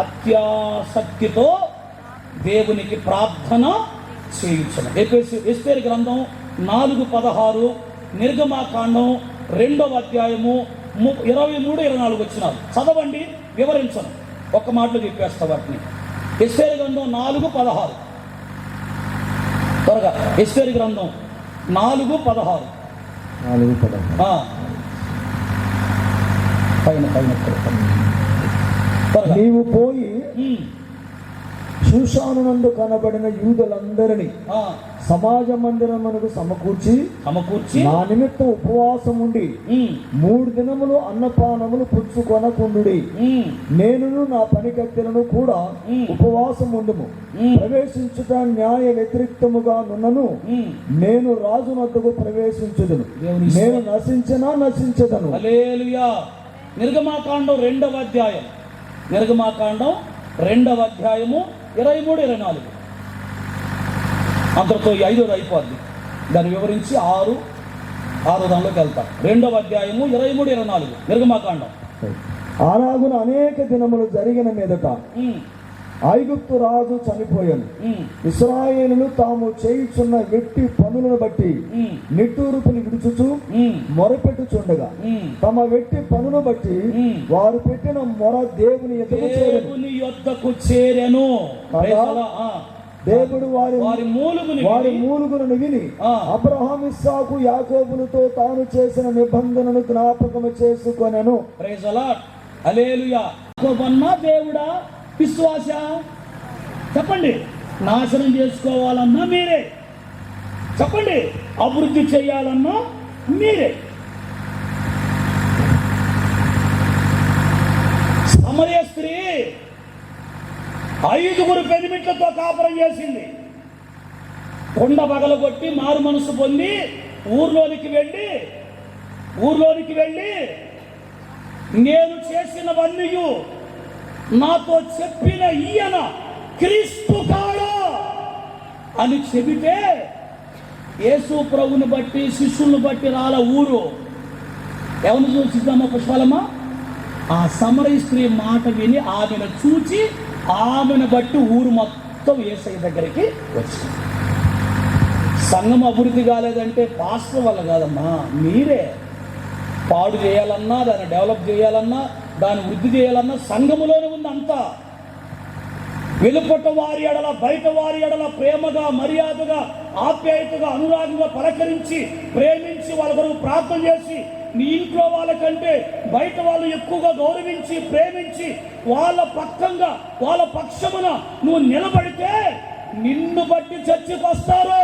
అత్యాసక్తితో దేవునికి ప్రార్థన చేయించడం. ఎస్తేరు గ్రంథం 4:16, నిర్గమాకాండం 2వ అధ్యాయము 23-24 వచ్చినారు. చదవండి, వివరించను, ఒక్క మాటలో చెప్పేస్తా వాటిని. ఎస్తేరు గ్రంథం 4:16 త్వరగా. ఎస్తేరు గ్రంథం 4:16. పైన త్వరగా. నీవు పోయి ఉమ్, షూషానునందు కనబడిన యూదులందరినీ ఆ, సమాజ మందిరమునకు సమకూర్చి నా నిమిత్తం ఉపవాసం ఉండి 3 దినములు అన్నపానములు పుచ్చుకొనకుండుడి. నేనును నా పనికత్తెలను కూడా ఉపవాసం ఉండుము. ప్రవేశించుట న్యాయ వ్యతిరేక్తముగా నున్నను నేను రాజు వద్దకు ప్రవేశించుదును. నేను నశించదను. హల్లెలూయా. నిర్గమాకాండం 2వ అధ్యాయం, నిర్గమాకాండం 2వ అధ్యాయము 23-24. అంతటితో 5వ అయిపోద్ది. దాన్ని వివరించి 6 దానిలోకి వెళ్తాం. 2వ అధ్యాయము 23-24 నిర్గమాకాండం. అలాగున అనేక దినములు జరిగిన మీదట ఐగుప్తు రాజు చనిపోయాను. ఇశ్రాయేలులు తాము చేయుచున్న వెట్టి పనులను బట్టి నిట్టూర్పులు విడుచుచు మొరపెట్టుచుండగా తమ వెట్టి పనులను బట్టి వారు పెట్టిన మొర దేవుని యొద్దకు చేరెను. దేవుడు వారి మూలుగులను విని అబ్రహాం, ఇస్సాకు, యాకోబులతో తాను చేసిన నిబంధనను జ్ఞాపకము చేసుకొనెను. Praise the Lord. హల్లెలూయా. యాకోబన్నా దేవుడా, విశ్వాస చెప్పండి. నాశనం చేసుకోవాలన్నా మీరే, చెప్పండి. అభివృద్ధి చేయాలన్నా మీరే. సమరయ స్త్రీ 5 పెనిమిట్లతో కాపురం చేసింది. కొండ పగలగొట్టి మారు మనసు పొంది ఊర్లోనికి వెళ్ళి నేను చేసినవన్నీ నాతో చెప్పిన ఈయన క్రీస్తు కాడా అని చెబితే యేసు ప్రభుని బట్టి శిష్యులను బట్టి రాల ఊరు ఎవరిని చూసిద్దామా పుష్పాలమ్మ? ఆ సమరయ స్త్రీ మాట విని ఆమెను చూచి ఆమెను బట్టి ఊరు మొత్తం యేసయ్య దగ్గరికి వచ్చింది. సంఘం అభివృద్ధి కాలేదంటే పాస్టర్ వల్ల కాదమ్మా, మీరే. పాడు చేయాలన్నా, దాన్ని డెవలప్ చేయాలన్నా, దాన్ని వృద్ధి చేయాలన్నా సంఘములోనే ఉంది అంతా. వెలుపట వారి ఎడల బయట వారి ఎడల ప్రేమగా, మర్యాదగా, ఆప్యాయతగా, అనురాగంగా పలకరించి ప్రేమించి వాళ్ళ కొరకు ప్రార్థన చేసి నీ ఇంట్లో వాళ్ళకంటే బయట వాళ్ళు ఎక్కువగా గౌరవించి ప్రేమించి వాళ్ళ పక్షమున నువ్వు నిలబడితే నిన్ను బట్టి చర్చకు వస్తారు.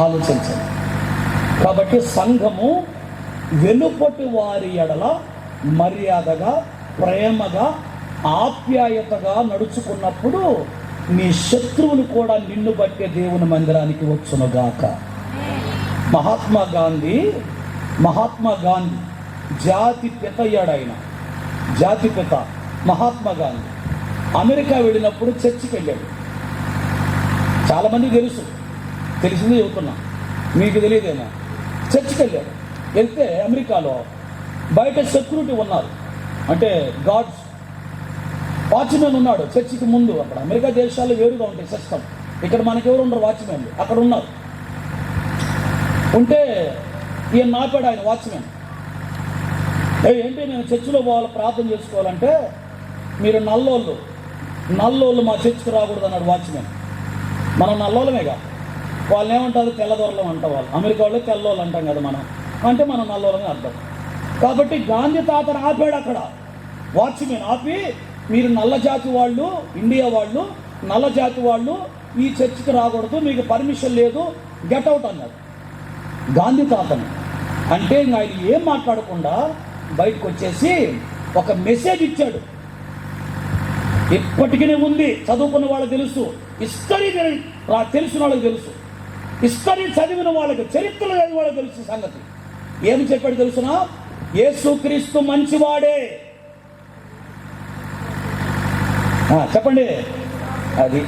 ఆలోచించండి. కాబట్టి సంఘము వెలుపటి వారి ఎడల మర్యాదగా, ప్రేమగా, ఆప్యాయతగా నడుచుకున్నప్పుడు నీ శత్రువులు కూడా నిన్ను బట్టే దేవుని మందిరానికి వచ్చునుగాక. మహాత్మా గాంధీ జాతి పిత అయ్యాడు. జాతి పిత మహాత్మా గాంధీ అమెరికా వెళ్ళినప్పుడు చర్చికి వెళ్ళాడు. చాలామంది తెలిసింది చెబుతున్నా, మీకు తెలియదేమో. చర్చికి వెళ్ళాడు. వెళ్తే అమెరికాలో బయట సెక్యూరిటీ ఉన్నారు, అంటే గాడ్స్ వాచ్మెన్ ఉన్నాడు చర్చికి ముందు. అక్కడ అమెరికా దేశాల్లో వేరుగా ఉంటాయి సిస్టమ్. ఇక్కడ మనకెవరు ఉండరు వాచ్మెన్లు, అక్కడ ఉన్నారు. ఉంటే ఈయన నాపాడు, ఆయన వాచ్మెన్. ఏంటి నేను చర్చిలో పోవాలి, ప్రార్థన చేసుకోవాలంటే మీరు నల్లోళ్ళు మా చర్చికి రాకూడదు అన్నాడు వాచ్మెన్. మనం నల్లోళ్ళమేగా, వాళ్ళని ఏమంటారు? తెల్లదొరలం అంటాం. వాళ్ళు అమెరికా వాళ్ళు తెల్లోళ్ళు అంటాం కదా మనం, అంటే మనం నల్లోళ్ళమే అర్థం. కాబట్టి గాంధీ తాతను ఆపాడు అక్కడ వాచ్మెన్. ఆపి మీరు నల్ల జాతి వాళ్ళు, ఇండియా వాళ్ళు, నల్ల జాతి వాళ్ళు ఈ చర్చికి రాకూడదు, మీకు పర్మిషన్ లేదు, గెట్ అవుట్ అన్నాడు గాంధీ తాతను. అంటే ఆయన ఏం మాట్లాడకుండా బయటకు వచ్చేసి ఒక మెసేజ్ ఇచ్చాడు. ఇప్పటికీ ఉంది, చదువుకున్న వాళ్ళకి తెలుసు, హిస్టరీ తెలిసిన వాళ్ళకి తెలుసు, హిస్టరీ చదివిన వాళ్ళకి, చరిత్ర చదివిన వాళ్ళకి తెలుసు సంగతి. ఏమి చెప్పాడు తెలుసునా? యేసుక్రీస్తు మంచివాడే. చెప్పండి అది.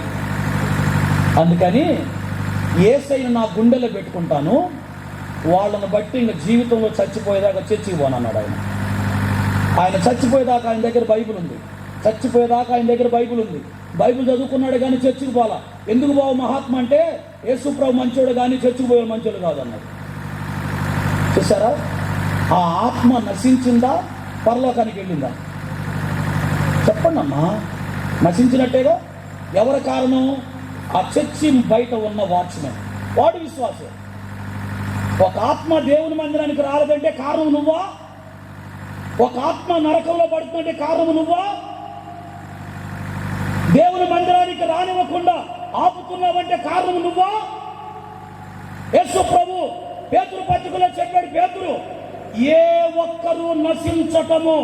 అందుకని యేసయ్యను నా గుండెలో పెట్టుకుంటాను, వాళ్ళను బట్టి ఇంకా జీవితంలో చచ్చిపోయేదాకా చర్చికి పోనన్నాడు ఆయన. చచ్చిపోయేదాకా ఆయన దగ్గర బైబిల్ ఉంది, బైబిల్ చదువుకున్నాడు కానీ చర్చికి పోలా. ఎందుకు బావు మహాత్మ అంటే యేసుప్రభు మంచోడు కానీ చర్చికి పోయే మంచోడు కాదన్నాడు. చూసారా? ఆ ఆత్మ నశించిందా, పరలోకానికి వెళ్ళిందా? చెప్పండి అమ్మా. నశించినట్టేగా. ఎవరి కారణం? ఆ చర్చి బయట ఉన్న వాచ్మెన్, వాడు విశ్వాసం. ఒక ఆత్మ దేవుని మందిరానికి రాలేదంటే కారణం నువ్వా? ఒక ఆత్మ నరకంలో పడుతుందంటే కారణం నువ్వా? దేవుని మందిరానికి రానివ్వకుండా ఆపుతున్నావంటే కారణం నువ్వా? యేసు ప్రభు పేతురు పత్రికలో చెప్పాడు, పేతురు ఏ ఒక్కరూ నశించటము.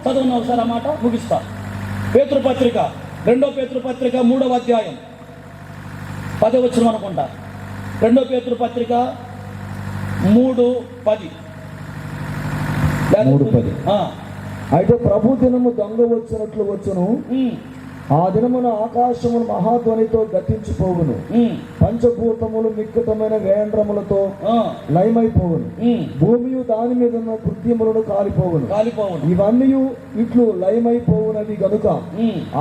చదువున్నా ఒకసారి ఆ మాట, ముగిస్తా. పేతురు పత్రిక 2వ పేతురు పత్రిక 3వ అధ్యాయం 10వ వచనం అనుకుంటా. 2వ పేతురు పత్రిక 3:10. 3:10. అయితే ప్రభు దినము దొంగ వచ్చినట్లు వచ్చును, ఆ దినమున ఆకాశమును మహాధ్వనితో గతించిపోవును, పంచభూతములు మిక్కటమైన వేండ్రములతో లయమైపోవును, భూమియు దాని మీద ఉన్న కృత్యములను కాలిపోవును. ఇవన్నీ ఇట్లు లయమైపోవునవి గనుక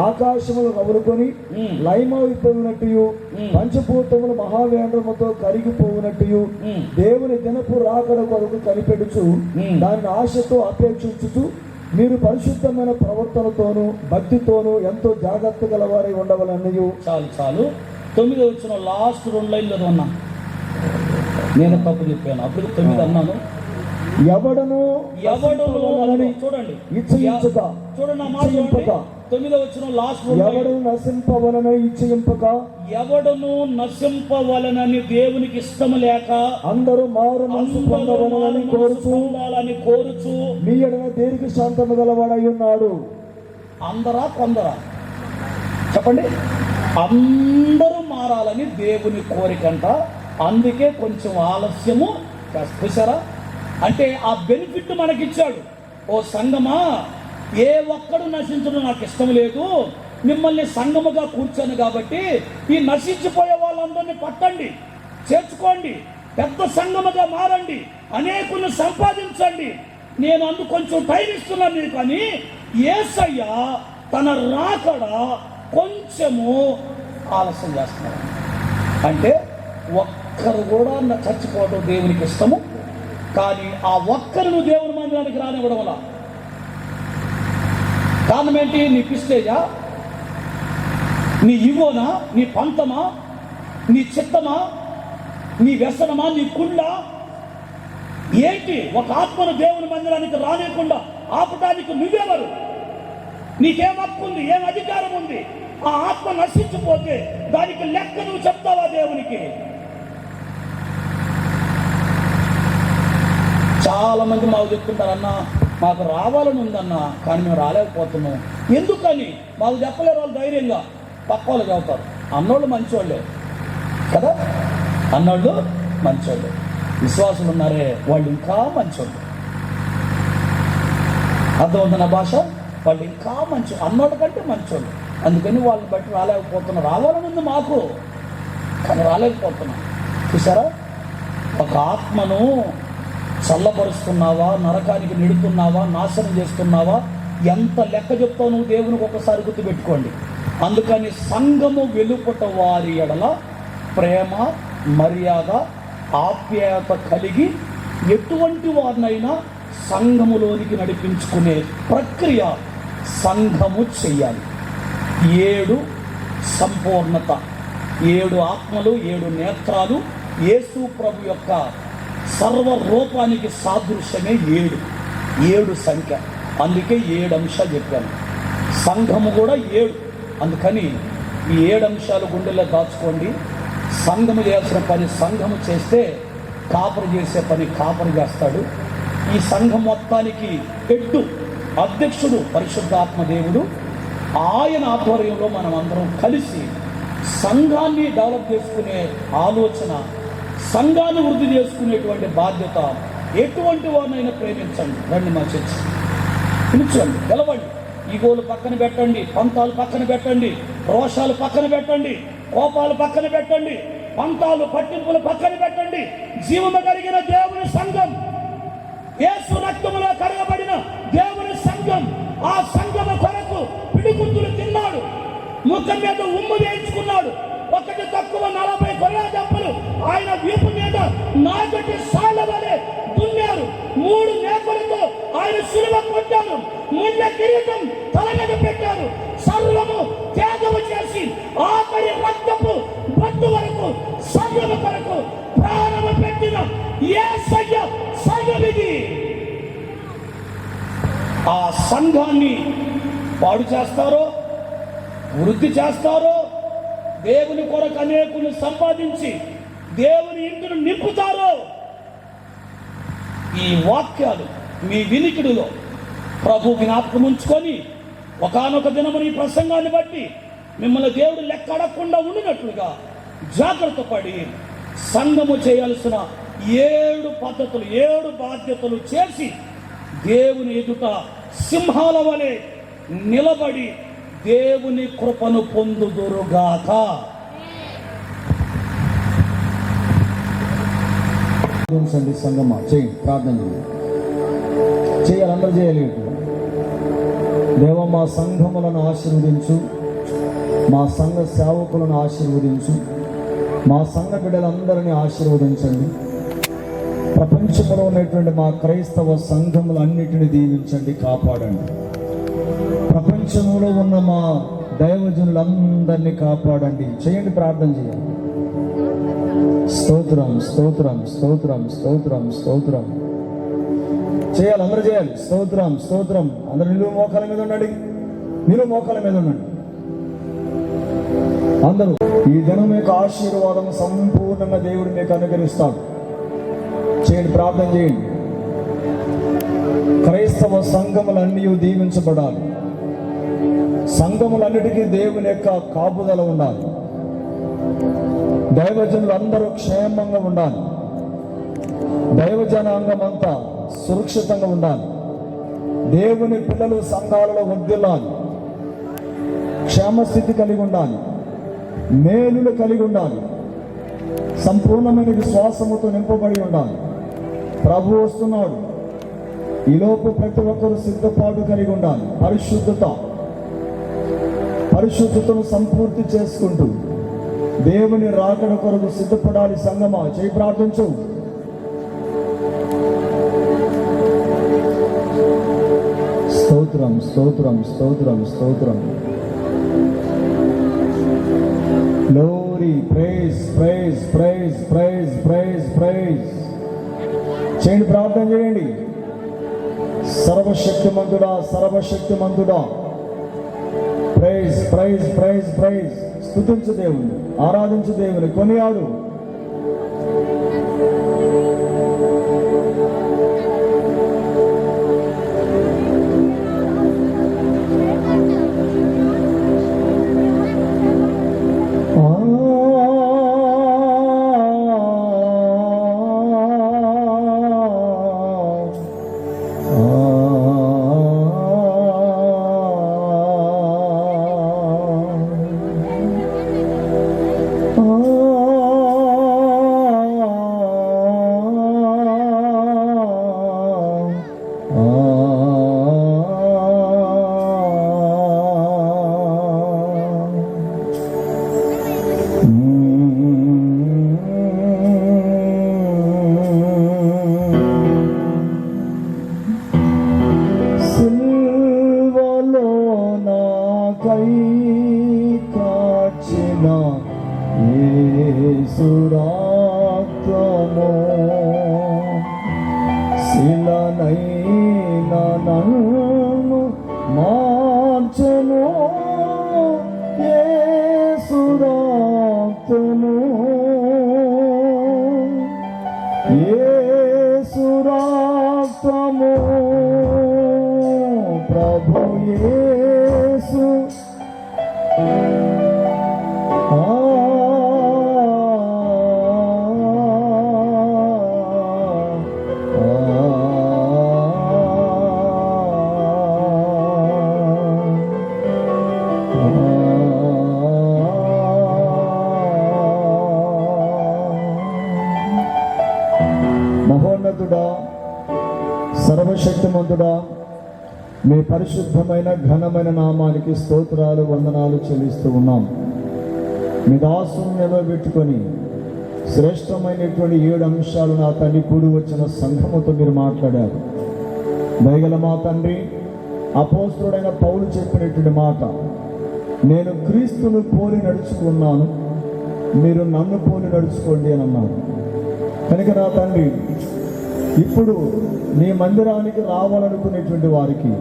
ఆకాశములు రగులుకొని లయమైపోయినట్టు, పంచభూతములు మహావేంద్రముతో కరిగిపోవునట్టు, దేవుని దినపు రాకడ కొరకు కనిపెడుచు దాని ఆశతో అపేక్షించుచు మీరు పరిశుద్ధమైన ప్రవర్తనతోనూ భక్తితోనూ ఎంతో జాగ్రత్త గలవారై ఉండవలన్నయు. చాలు 9వ వచ్చిన లాస్ట్ 2 లైన్లు ఉన్నా. నేను తప్పు చెప్పాను, అప్పుడు 9 అన్నాను. ఎవడను చూడండి, ఇచ్చయింపక, చూడండి ఆ మాట చూడండి. 9వ వచ్చిన లాస్ట్ ఎవడను నశింపవలన ఇచ్చయింపక, ఎవడను నశింపవలనని దేవునికి ఇష్టము లేక అందరూ మారు మనసు పొందవలనని కోరుచు మీ ఎడల దేనికి శాంతము గలవాడై ఉన్నాడు. అందరా కొందరా చెప్పండి? అందరూ మారాలని దేవుని కోరికంట. అందుకే కొంచెం ఆలస్యము చూసారా? అంటే ఆ బెనిఫిట్ మనకిచ్చాడు. ఓ సంగమా, ఏ ఒక్కడు నశించడం నాకు ఇష్టం లేదు, మిమ్మల్ని సంగముగా కూర్చొని కాబట్టి ఈ నశించిపోయే వాళ్ళందరినీ పట్టండి, చేర్చుకోండి, పెద్ద సంగముగా మారండి, అనేకులను సంపాదించండి. నేను అందుకు కొంచెం టైం ఇస్తున్నాను మీకు అని యేసయ్య తన రాకడ కొంచెము ఆలస్యం చేస్తున్నారు. అంటే ఒక్కరు కూడా చచ్చిపోవడం దేవునికి ఇష్టము, కానీ ఆ ఒక్కరు దేవుని మందిరానికి రానివ్వడం వల్ల కారణం ఏంటి? నీ పిస్టేజా, నీ ఇగోనా, నీ పంతమా, నీ చిత్తమా, నీ వ్యసనమా, నీ కుళ్ళ ఏంటి? ఒక ఆత్మను దేవుని మందిరానికి రానివ్వకుండా ఆపడానికి నువ్వెవరు? నీకేం హక్కు ఉంది? ఏం అధికారం ఉంది? ఆ ఆత్మ నశించిపోతే దానికి లెక్క నువ్వు చెప్తావా దేవునికి? చాలా మంది మాకు చెప్తుంటారు, అన్న మాకు రావాలని ఉందన్నా కానీ మేము రాలేకపోతున్నాం. ఎందుకని మాకు చెప్పలేరు. వాళ్ళు ధైర్యంగా పక్క వాళ్ళు చెబుతారు. అన్నోళ్ళు మంచోళ్ళే కదా, అన్నోళ్ళు మంచోళ్ళే. విశ్వాసులు ఉన్నారే వాళ్ళు ఇంకా మంచోళ్ళు. అర్థమవుతున్న భాష? వాళ్ళు ఇంకా మంచి అన్నోళ్ళ కంటే మంచోళ్ళు. అందుకని వాళ్ళని బట్టి రాలేకపోతున్నాం. రావాలని ఉంది మాకు, కానీ రాలేకపోతున్నాం. చూసారా? ఒక ఆత్మను చల్లబరుస్తున్నావా, నరకానికి నెడుతున్నావా, నాశనం చేస్తున్నావా, ఎంత లెక్క చెప్తావు నువ్వు దేవునికి ఒకసారి గుర్తుపెట్టుకోండి. అందుకని సంఘము వెలుపట వారి ఎడల ప్రేమ, మర్యాద, ఆప్యాయత కలిగి ఎటువంటి వారినైనా సంఘములోనికి నడిపించుకునే ప్రక్రియ సంఘము చెయ్యాలి. 7 సంపూర్ణత, 7 ఆత్మలు, 7 నేత్రాలు యేసు ప్రభు యొక్క సర్వరూపానికి సాదృశ్యమే 7 సంఖ్య. అందుకే 7 అంశాలు చెప్పాను. సంఘము కూడా 7. అందుకని ఈ 7 అంశాలు గుండెల్లో దాచుకోండి. సంఘము చేయాల్సిన పని సంఘము చేస్తే కాపరి చేసే పని కాపరి చేస్తాడు. ఈ సంఘం మొత్తానికి హెడ్, అధ్యక్షుడు పరిశుద్ధాత్మ దేవుడు. ఆయన ఆధ్వర్యంలో మనం అందరం కలిసి సంఘాన్ని డెవలప్ చేసుకునే ఆలోచన, సంఘాన్ని వృద్ధి చేసుకునేటువంటి బాధ్యత. ఎటువంటి వారినైనా ప్రేమించండి. రండి మా చర్చి, పిలుచండి, గెలవండి. ఈగోలు పక్కన పెట్టండి, పంతాలు పక్కన పెట్టండి, రోషాలు పక్కన పెట్టండి, కోపాలు పక్కన పెట్టండి, పంతాలు పట్టింపులు పక్కన పెట్టండి. జీవము కలిగిన దేవుని సంఘం, యేసు రక్తములో కడగబడిన దేవుని సంఘం. ఆ సంఘము కొరకు పిడిగుద్దులు తిన్నాడు, ముఖం మీద ఉమ్ము వేయించుకున్నాడు. ఒకటి తక్కువ 40 గొర్రెల దెబ్బలు ఆయన వీపు మీద నాగటి సాల వలె దున్నారు. 3 మేకలతో ఆయన శిలువ కొట్టారు. ముళ్ళ కిరీటం తల మీద పెట్టారు. సర్వము త్యాగము చేసి ఆఖరి రక్తపు బట్టు వరకు సంఘం కొరకు ప్రాణము పెట్టిన యేసయ్య సంఘమిది. ఆ సంఘాన్ని పాడు చేస్తారో, వృద్ధి చేస్తారో, దేవుని కొరకు అనేకులు సంపాదించి దేవుని ఇంటిని నింపుతారో, ఈ వాక్యాలు మీ వినికిడిలో ప్రభు జ్ఞాపకం ఉంచుకొని ఒకానొక దినమున ఈ ప్రసంగాన్ని బట్టి మిమ్మల్ని దేవుడు లెక్కడకుండా ఉండినట్లుగా జాగ్రత్త పడి సంఘము చేయాల్సిన 7 పద్ధతులు 7 బాధ్యతలు చేసి దేవుని ఎదుట సింహాల వలె నిలబడి దేవుని కృపను పొందుదురుగాక. సంగమా చేయి, ప్రార్థన చేయాలి, అందరూ చేయాలి. దేవ, మా సంఘములను ఆశీర్వదించు, మా సంఘ సేవకులను ఆశీర్వదించు, మా సంఘ బిడ్డలందరినీ ఆశీర్వదించండి. ప్రపంచంలో ఉన్నటువంటి మా క్రైస్తవ సంఘములన్నిటిని దీవించండి, కాపాడండి. ప్రపంచంలో ఉన్న మా దైవజనులందరినీ కాపాడండి. చేయండి, ప్రార్థన చేయండి. స్తోత్రం స్తోత్రం స్తోత్రం స్తోత్రం స్తోత్రం చేయాలి, అందరూ చేయాలి. స్తోత్రం స్తోత్రం. అందరూ నిలువు మోకాల మీద ఉండండి, నిలువు మోకాల మీద ఉండండి అందరూ. ఈ దినం యొక్క ఆశీర్వాదం సంపూర్ణంగా దేవుడు మీకు అనుగ్రహిస్తాడు. చేయండి, ప్రార్థన చేయండి. క్రైస్తవ సంఘములన్నీ దీవించబడాలి. సంఘములన్నిటికీ దేవుని యొక్క కాపుదల ఉండాలి. దైవజనులు అందరూ క్షేమంగా ఉండాలి. దైవజనాంగం అంతా సురక్షితంగా ఉండాలి. దేవుని పిల్లలు సంఘాలలో వర్ధిల్లాలి. క్షేమస్థితి కలిగి ఉండాలి. మేలులు కలిగి ఉండాలి. సంపూర్ణమైన విశ్వాసముతో నింపబడి ఉండాలి. ప్రభు వస్తున్నాడు. ఈలోపు ప్రతి ఒక్కరు సిద్ధపాటు కలిగి ఉండాలి. పరిశుద్ధతను సంపూర్తి చేసుకుంటూ దేవుని రాకడ కొరకు సిద్ధపడాలి. సంగమా చేయి, ప్రార్థించు. స్తోత్రం స్తోత్రం స్తోత్రం స్తోత్రం. Glory, praise praise praise praise praise praise. చేయండి, ప్రార్థన చేయండి. సర్వశక్తిమంతుడా, సర్వశక్తిమంతుడా, ప్రైజ్ ప్రైజ్ ప్రైజ్ ప్రైజ్. స్తుతించు దేవుని, ఆరాధించు దేవుని, కొనియాడు. యేసురాక్తము శిలనైన నన్ను మార్చెను. యేసురాక్తము యేసురాక్తము ప్రభు యేసు మహోన్నతుడా, సర్వశక్తిమంతుడా, మీ పరిశుద్ధమైన ఘనమైన నామానికి స్తోత్రాలు, వందనాలు చెల్లిస్తూ ఉన్నాం. మీ దాసుని నిలబెట్టుకొని శ్రేష్టమైనటువంటి 7 అంశాలు నా తండ్రి కూడి వచ్చిన సంఘముతో మీరు మాట్లాడారు. దయగల మా తండ్రి, అపోస్తలుడైన పౌలు చెప్పినటువంటి మాట, నేను క్రీస్తును పోలి నడుచుకున్నాను, మీరు నన్ను పోలి నడుచుకోండి అని అన్నారు. కనుక నా తండ్రి, ఇప్పుడు నీ మందిరానికి రావాలనుకునేటువంటి వారికి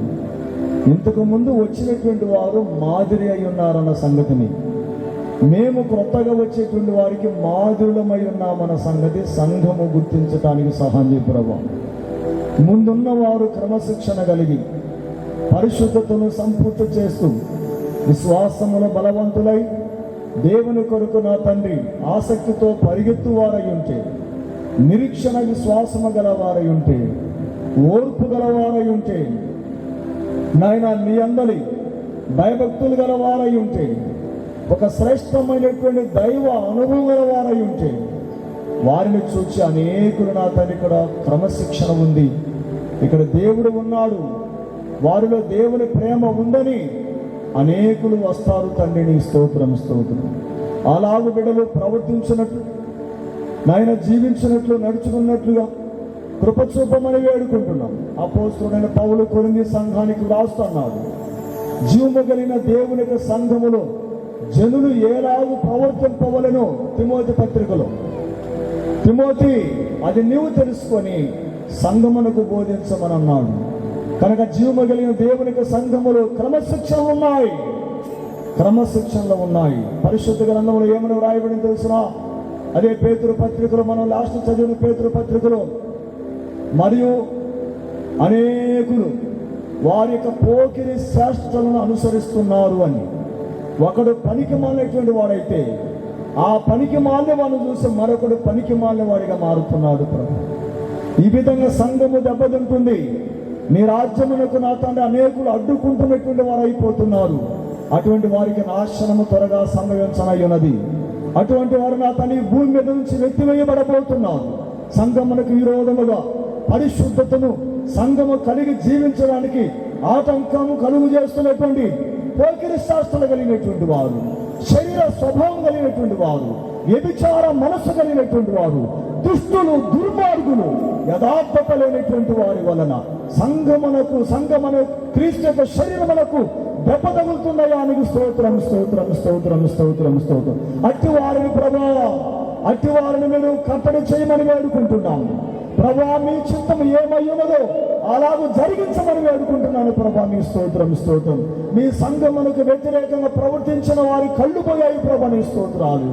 ఇంతకు ముందు వచ్చినటువంటి వారు మాదిరి అయి ఉన్నారన్న సంగతిని, మేము కొత్తగా వచ్చేటువంటి వారికి మాదిరులమై ఉన్నామన్న సంగతి సంఘము గుర్తించడానికి సహాయం చేయ ప్రభా. ముందున్న వారు క్రమశిక్షణ కలిగి పరిశుద్ధతను సంపూర్తి చేస్తూ విశ్వాసములో బలవంతులై దేవుని కొరకు నా తండ్రి ఆసక్తితో పరిగెత్తువారై ఉంటే, నిరీక్షణ విశ్వాసము గలవారై ఉంటే, ఓర్పు గలవారై ఉంటే, నాయన నీ అందరి భయభక్తులు గలవారై ఉంటే, ఒక శ్రేష్టమైనటువంటి దైవ అనుభవం గలవారై ఉంటే, వారిని చూసి అనేకులు నా తండ్రి ఇక్కడ క్రమశిక్షణ ఉంది, ఇక్కడ దేవుడు ఉన్నాడు, వారిలో దేవుని ప్రేమ ఉందని అనేకులు వస్తారు తండ్రి. నీ స్తోత్రం స్తోత్రం. అలాగు బిడ్డలు ప్రవర్తించినట్లు, నాయన జీవించినట్లు, నడుచుకున్నట్లుగా కృప చూపమని వేడుకుంటున్నాం. అపోస్తలుడైన పౌలు కొరింథీ సంఘానికి వ్రాస్తున్నాడు, జీవము కలిగిన దేవుని యొక్క సంఘములో జనులు ఏలాగు ప్రవర్తింపవలెనో తిమోతి పత్రికలో, తిమోతి అది నీవు తెలుసుకొని సంఘమునకు బోధించమని అన్నాడు. కనుక జీవము కలిగిన దేవుని యొక్క సంఘములో క్రమశిక్షణలు ఉన్నాయి, క్రమశిక్షణలు ఉన్నాయి. పరిశుద్ధ గ్రంథంలో ఏమని వ్రాయబడింది తెలుసునా? అదే పేతురు పత్రికలో, మనం లాస్ట్ చదివిన పేతురు పత్రికలో, మరియు అనేకులు వారి యొక్క పోకిరి శాస్త్రాలను అనుసరిస్తున్నారు అని. ఒకడు పనికి మాలినటువంటి వాడైతే ఆ పనికి మాలిన వాడిని చూసి మరొకడు పనికి మాలిన వాడిగా మారుతున్నాడు ప్రభు. ఈ విధంగా సంఘము దెబ్బతింటుంది. నీ రాజ్యమునకు నా తండ్రి అనేకులు అడ్డుకుంటున్నటువంటి వారు అయిపోతున్నారు. అటువంటి వారికి నాశనము త్వరగా సంభవించనయ్యున్నది. అటువంటి వారు నా తండ్రి భూమి మీద నుంచి నెత్తివేయబడబోతున్నారు. సంఘమునకు విరోధముగా పరిశుద్ధతను సంఘము కలిగి జీవించడానికి ఆటంకము కలుగు చేస్తున్నటువంటి పోకిరి శాస్త్రాలు కలిగినటువంటి వారు, శరీర స్వభావం కలిగినటువంటి వారు, వ్యభిచార మనసు కలిగినటువంటి వారు, దుష్టులు, దుర్మార్గులు, యథార్థత లేనటువంటి వారి వలన సంఘమున క్రీస్తు యొక్క శరీరమునకు దెబ్బ తగులుతున్నాయానికి స్తోత్రం స్తోత్రం స్తోత్రం స్తోత్రం స్తోత్రం. అట్టి వారిని ప్రభా, అట్టి వారిని మీరు కట్టడి చేయమని వేడుకుంటున్నాము ప్రభా. మీ చిత్తం ఏమై ఉన్నదో అలాగూ జరిగించమని వేడుకుంటున్నాను ప్రభా. మీ స్తోత్రం స్తోత్రం. మీ సంఘమునకు వ్యతిరేకంగా ప్రవర్తించిన వారి కళ్ళు పోయాయి ప్రభా. నీ స్తోత్రాలు.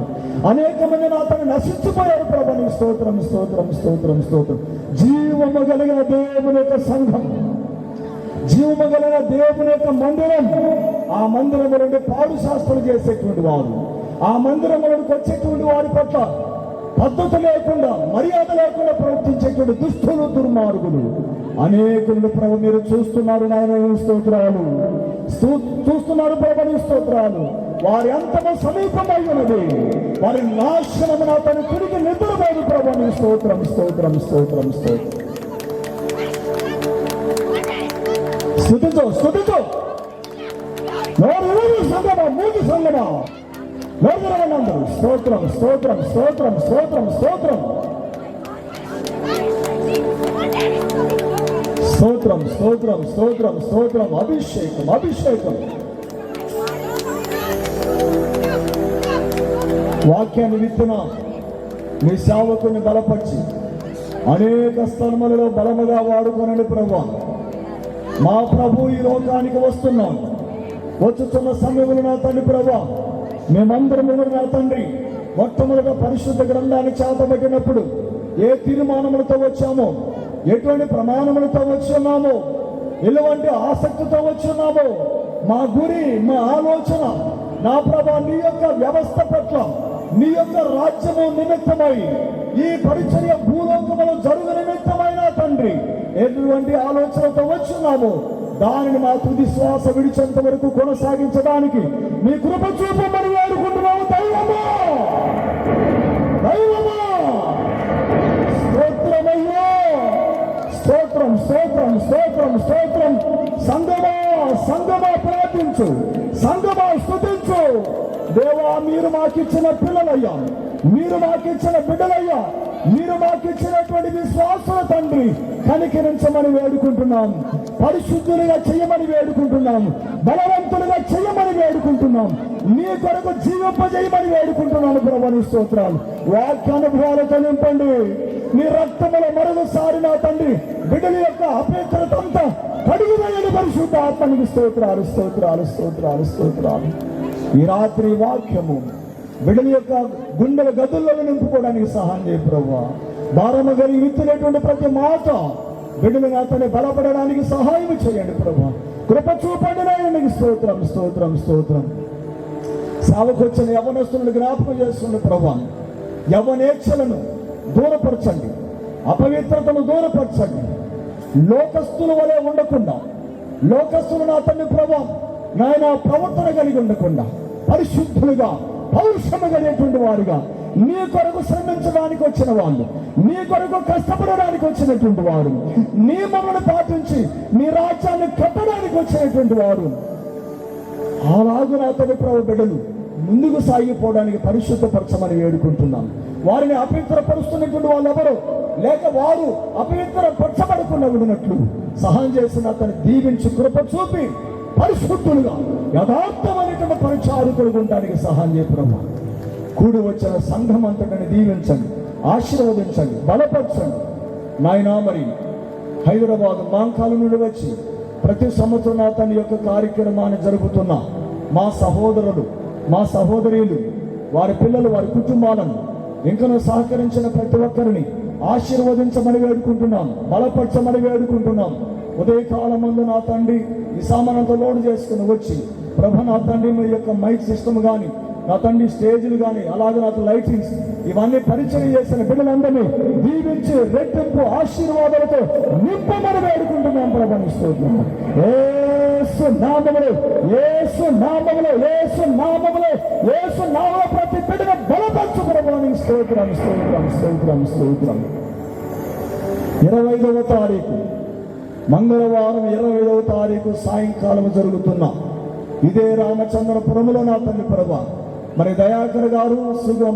అనేక మంది నా తను నశించిపోయారు ప్రభా. నీ స్తోత్రం స్తోత్రం స్తోత్రం స్తోత్రం. జీవము కలిగిన దేవుని యొక్క సంఘం, జీవము కలిగిన దేవుని యొక్క మందిరం, ఆ మందిరము నుండి పాడు శాస్త్రాలు చేసేటువంటి వారు, ఆ మందిరములకు వచ్చేటువంటి వారి పట్ల పద్ధతి లేకుండా, మర్యాద లేకుండా ప్రవర్తించేటువంటి దుష్టులు, దుర్మార్గులు అనేకులు ప్రభు మీరు చూస్తున్నారు నాయన. స్తోత్రాలు చూస్తున్నారు ప్రభు. నీ స్తోత్రాలు. వారి అంతము సమీపమై ఉన్నది. వారి నాశనము నా తన తిరిగి నిద్రపోదు ప్రభు. నీ స్తోత్రం స్తోత్రం స్తోత్రం స్తోత్రం. స్తుతితో స్తుతితో సంగమా, మూడు సంగమా, అందరూ స్తోత్రం స్తోత్రం స్తోత్రం స్తోత్రం స్తోత్రం స్తోత్రం స్తోత్రం స్తోత్రం స్తోత్రం. అభిషేకం అభిషేకం. వాక్యాన్ని విత్తున మీ సేవకుని బలపరిచి అనేక స్థలములలో బలముగా వాడుకొనండి ప్రభువా. మా ప్రభు ఈ లోకానికి వస్తున్నాం. వచ్చుతున్న సమయంలో నా తండ్రి ప్రభువా, మేమందరము నా తండ్రి మొట్టమొదటిగా పరిశుద్ధ గ్రంథాన్ని చేతబట్టినప్పుడు ఏ తీర్మానములతో వచ్చామో, ఎటువంటి ప్రమాణములతో వచ్చున్నామో, ఎలాంటి ఆసక్తితో వచ్చున్నామో, మా గురి, మా ఆలోచన నా ప్రభా నీ యొక్క వ్యవస్థ పట్ల, నీ యొక్క రాజ్యము నిమిత్తమై, ఈ పరిచర్య భూలోకములో జరుగు నిమిత్తమైన తండ్రి ఎటువంటి ఆలోచనతో వచ్చున్నామో దానిని మా తుది శ్వాస విడిచేంత వరకు కొనసాగించడానికి మీ కృప చూపమని వేడుకుంటున్నాము. దైవమా, దైవమా, స్తోత్రమయ్యా, స్తోత్రం స్తోత్రం స్తోత్రం స్తోత్రం. సంగమా సంగమా ప్రార్థించు, సంగమా స్తుతించు. దేవా మీరు మాకిచ్చిన పిల్లలయ్యా, మీరు మాకిచ్చిన బిడ్డలయ్యా, మీరు మాకిచ్చినటువంటి విశ్వాసుల తండ్రి, కనికరించమని వేడుకుంటున్నాం. పరిశుద్ధులుగా చెయ్యమని వేడుకుంటున్నాం. బలవంతులుగా చెయ్యమని వేడుకుంటున్నాం. నీ కొరకు జీవింపజేయమని వేడుకుంటున్నాను ప్రభువా. నీ స్తోత్రాలు. వాక్యానుభవాలతో నింపండి. నీ రక్తముల మరొకసారి నా తండ్రి బిడ్డల యొక్క అపవిత్రతంతా కడుగువేయని పరిశుద్ధ ఆత్మనికి స్తోత్రాలు, స్తోత్రాలు, స్తోత్రాలు, స్తోత్రాలు. ఈ రాత్రి వాక్యము బిడ్డల యొక్క గుండెల గదుల్లో నింపుకోవడానికి సహాయం చేయ ప్రభువా. భారము కలిగి విత్తినటువంటి ప్రతి మాట బిడ్డలు అతన్ని బలపడడానికి సహాయం చేయండి ప్రభువా. కృప చూపండి నాయనకి స్తోత్రం, స్తోత్రం, స్తోత్రం. సావకొచ్చిన యవనస్తులను జ్ఞాపకం చేస్తున్న ప్రభువా. యవనేచ్ఛలను దూరపరచండి, అపవిత్రతను దూరపరచండి. లోకస్తుల వలె ఉండకుండా, లోకస్తులు నా తండ్రి ప్రభువా నాయన ప్రవర్తన కలిగి ఉండకుండా పరిశుద్ధులుగా పౌరుషము కలిగేటువంటి వారుగా నీ కొరకు శ్రమించడానికి వచ్చిన వాళ్ళు, నీ కొరకు కష్టపడడానికి వచ్చినటువంటి వారు, నియమములను పాటించి నీ రాజ్యాన్ని కట్టడానికి వచ్చినటువంటి వారు, అలాగే నా తండ్రి ప్రభు బిడ్డలు ముందుకు సాగిపోవడానికి పరిశుద్ధపరచమని వేడుకుంటున్నాను. వారిని అపవిత్రపరుస్తున్నటువంటి వాళ్ళు ఎవరు లేక వారు అపవిత్రపరచబడకుండా ఉన్నట్లు సహాయం చేసిన అతను దీవించి కృప చూపి పరిశుద్ధులుగా యథార్థమైనటువంటి పరిచారకులుగా ఉండడానికి సహాయం చేయడం. కూడి వచ్చిన సంఘం అంతటిని దీవించండి, ఆశీర్వదించండి, బలపరచండి నాయనా. మరి హైదరాబాద్ మాంకాల నుండి వచ్చి ప్రతి సంవత్సరం తన యొక్క కార్యక్రమాన్ని జరుపుతున్న మా సహోదరులు, మా సహోదరీలు, వారి పిల్లలు, వారి కుటుంబాలను ఇంకనూ సహకరించిన ప్రతి ఒక్కరిని ఆశీర్వదించమని వేడుకుంటున్నాం, బలపరచమని వేడుకుంటున్నాం. ఉదయకాలం ముందు నా తండ్రి ఈ సామానంతో లోడ్ చేసుకుని వచ్చి ప్రభు నా తండ్రి మీ యొక్క మైక్ సిస్టమ్ కానీ, నా తండ్రి స్టేజ్లు కానీ, అలాగే నాకు లైటింగ్స్ ఇవన్నీ పరిచయం చేసిన బిడ్డలందరినీ దీవించి రెట్టింపు ఆశీర్వాదాలతో నింపమని వేడుకుంటున్నాం ప్రభు. స్తోత్రం. యేసు నామములో, యేసు నామములో, యేసు నామములో, యేసు నామములో ప్రతి బిడ్డను బలపరచు ప్రభువానికి స్తోత్రం, స్తోత్రం, స్తోత్రం, స్తోత్రం. 25వ తారీఖు మంగళవారం 25వ తారీఖు సాయంకాలం జరుగుతున్న ఇదే రామచంద్రపురంలో నా తండ్రి ప్రభు మరి దయాకర్ గారు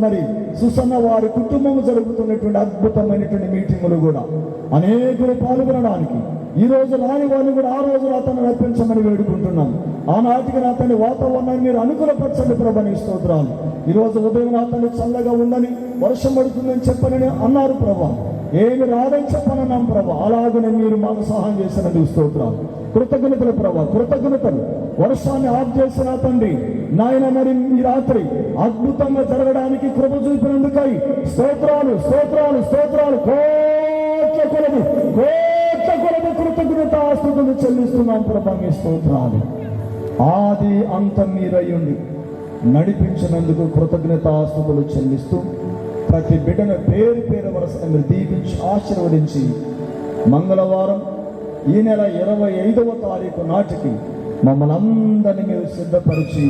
మరి సుసన్న వారి కుటుంబం జరుగుతున్నటువంటి అద్భుతమైనటువంటి మీటింగులు కూడా అనేకులు పాల్గొనడానికి ఈ రోజు రాని వారిని కూడా ఆ రోజు అతను రప్పించమని వేడుకుంటున్నాం. ఆనాటికి నా తండ్రి వాతావరణాన్ని మీరు అనుకూలపరచండి ప్రభు. నీ స్తోత్రాలు. ఈ రోజు ఉదయం నా తండ్రి చల్లగా ఉందని, వర్షం పడుతుందని చెప్పనని అన్నారు ప్రభు. ఏమి రాదని చెప్పనన్నాం ప్రభు. అలాగనే మీరు మాకు సహాయం చేసినందుకు స్తోత్రాలు, కృతజ్ఞతలు ప్రభు, కృతజ్ఞతలు. వర్షాన్ని ఆఫ్ చేసిన తండ్రి నాయన మరి ఈ రాత్రి అద్భుతంగా జరగడానికి కృప చూపినందుకై స్తోత్రాలు, స్తోత్రాలు, స్తోత్రాలు. కోట్ల కొలది, కోట్ల కొలది కృతజ్ఞత ఆస్తుతులు చెల్లిస్తున్నాం ప్రభు. మీ స్తోత్రాలు. ఆది అంతం మీరయ్యుండి నడిపించినందుకు కృతజ్ఞత ఆస్తుతులు చెల్లిస్తూ ప్రతి బిడ్డను పేరు పేరు వరుసగా మీరు దీవించి ఆశీర్వదించి మంగళవారం ఈ నెల 25వ తారీఖు నాటికి మమ్మల్ని అందరినీ మీరు సిద్ధపరిచి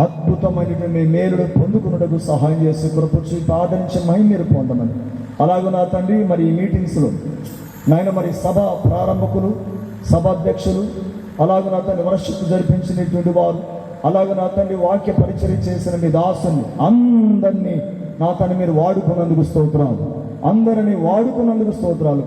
అద్భుతమైనటువంటి మీ మేలుడు పొందుకున్నటకు సహాయం చేసి కృప చూపి ఆదరించి మీరు పొందమని. అలాగే నా తండ్రి మరి ఈ మీటింగ్స్లో నాయన మరి సభ ప్రారంభకులు, సభాధ్యక్షులు, అలాగే నా తండ్రి వర్షిప్ జరిపించినటువంటి వారు, అలాగే నా తండ్రి వాక్య పరిచయం చేసిన మీ దాసుని అందరినీ నా తండ్రి మీరు వాడుకున్నందుకు స్తోత్రాలు, అందరినీ వాడుకున్నందుకు స్తోత్రాలు.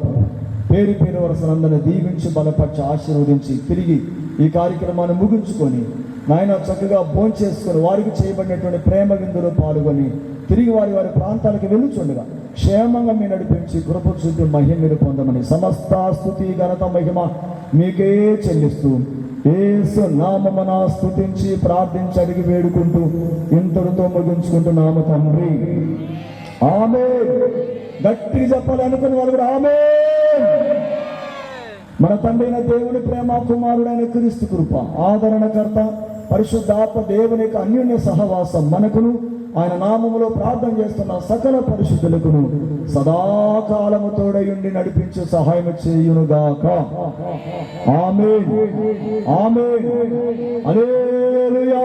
పేరు పేరు వరుసలందరినీ దీవించి బలపరిచి ఆశీర్వదించి తిరిగి ఈ కార్యక్రమాన్ని ముగించుకొని నాయన చక్కగా భోంచేసుకొని వారికి చేయబడినటువంటి ప్రేమ విందులో పాల్గొని తిరిగి వారి వారి ప్రాంతాలకు వెళ్ళుచుండగా క్షేమంగా మీ నడిపించి కృప చూపి మహిమ మీరు పొందమని సమస్త స్తుతి ఘనత మహిమ మీకే చెల్లిస్తూ యేసు నామమున స్తుతించి ప్రార్థించి అడిగి వేడుకుంటూ ఇంతటితో ముగించుకుంటున్నాము తండ్రి. ఆమేన్. గట్టిగా చెప్పాలనుకుని వాళ్ళు కూడా ఆమేన్. మన తండ్రి అయిన దేవుని ప్రేమ, కుమారుడైన క్రీస్తు కృప, ఆదరణకర్త పరిశుద్ధాత్మ దేవుని యొక్క అన్యోన్య సహవాసం మనకును ఆయన నామములో ప్రార్థన చేస్తున్న సకల పరిశుద్ధులకును సదాకాలము తోడయుండి నడిపించి సహాయం చేయునుగాక. ఆమేన్, ఆమేన్, హల్లెలూయా.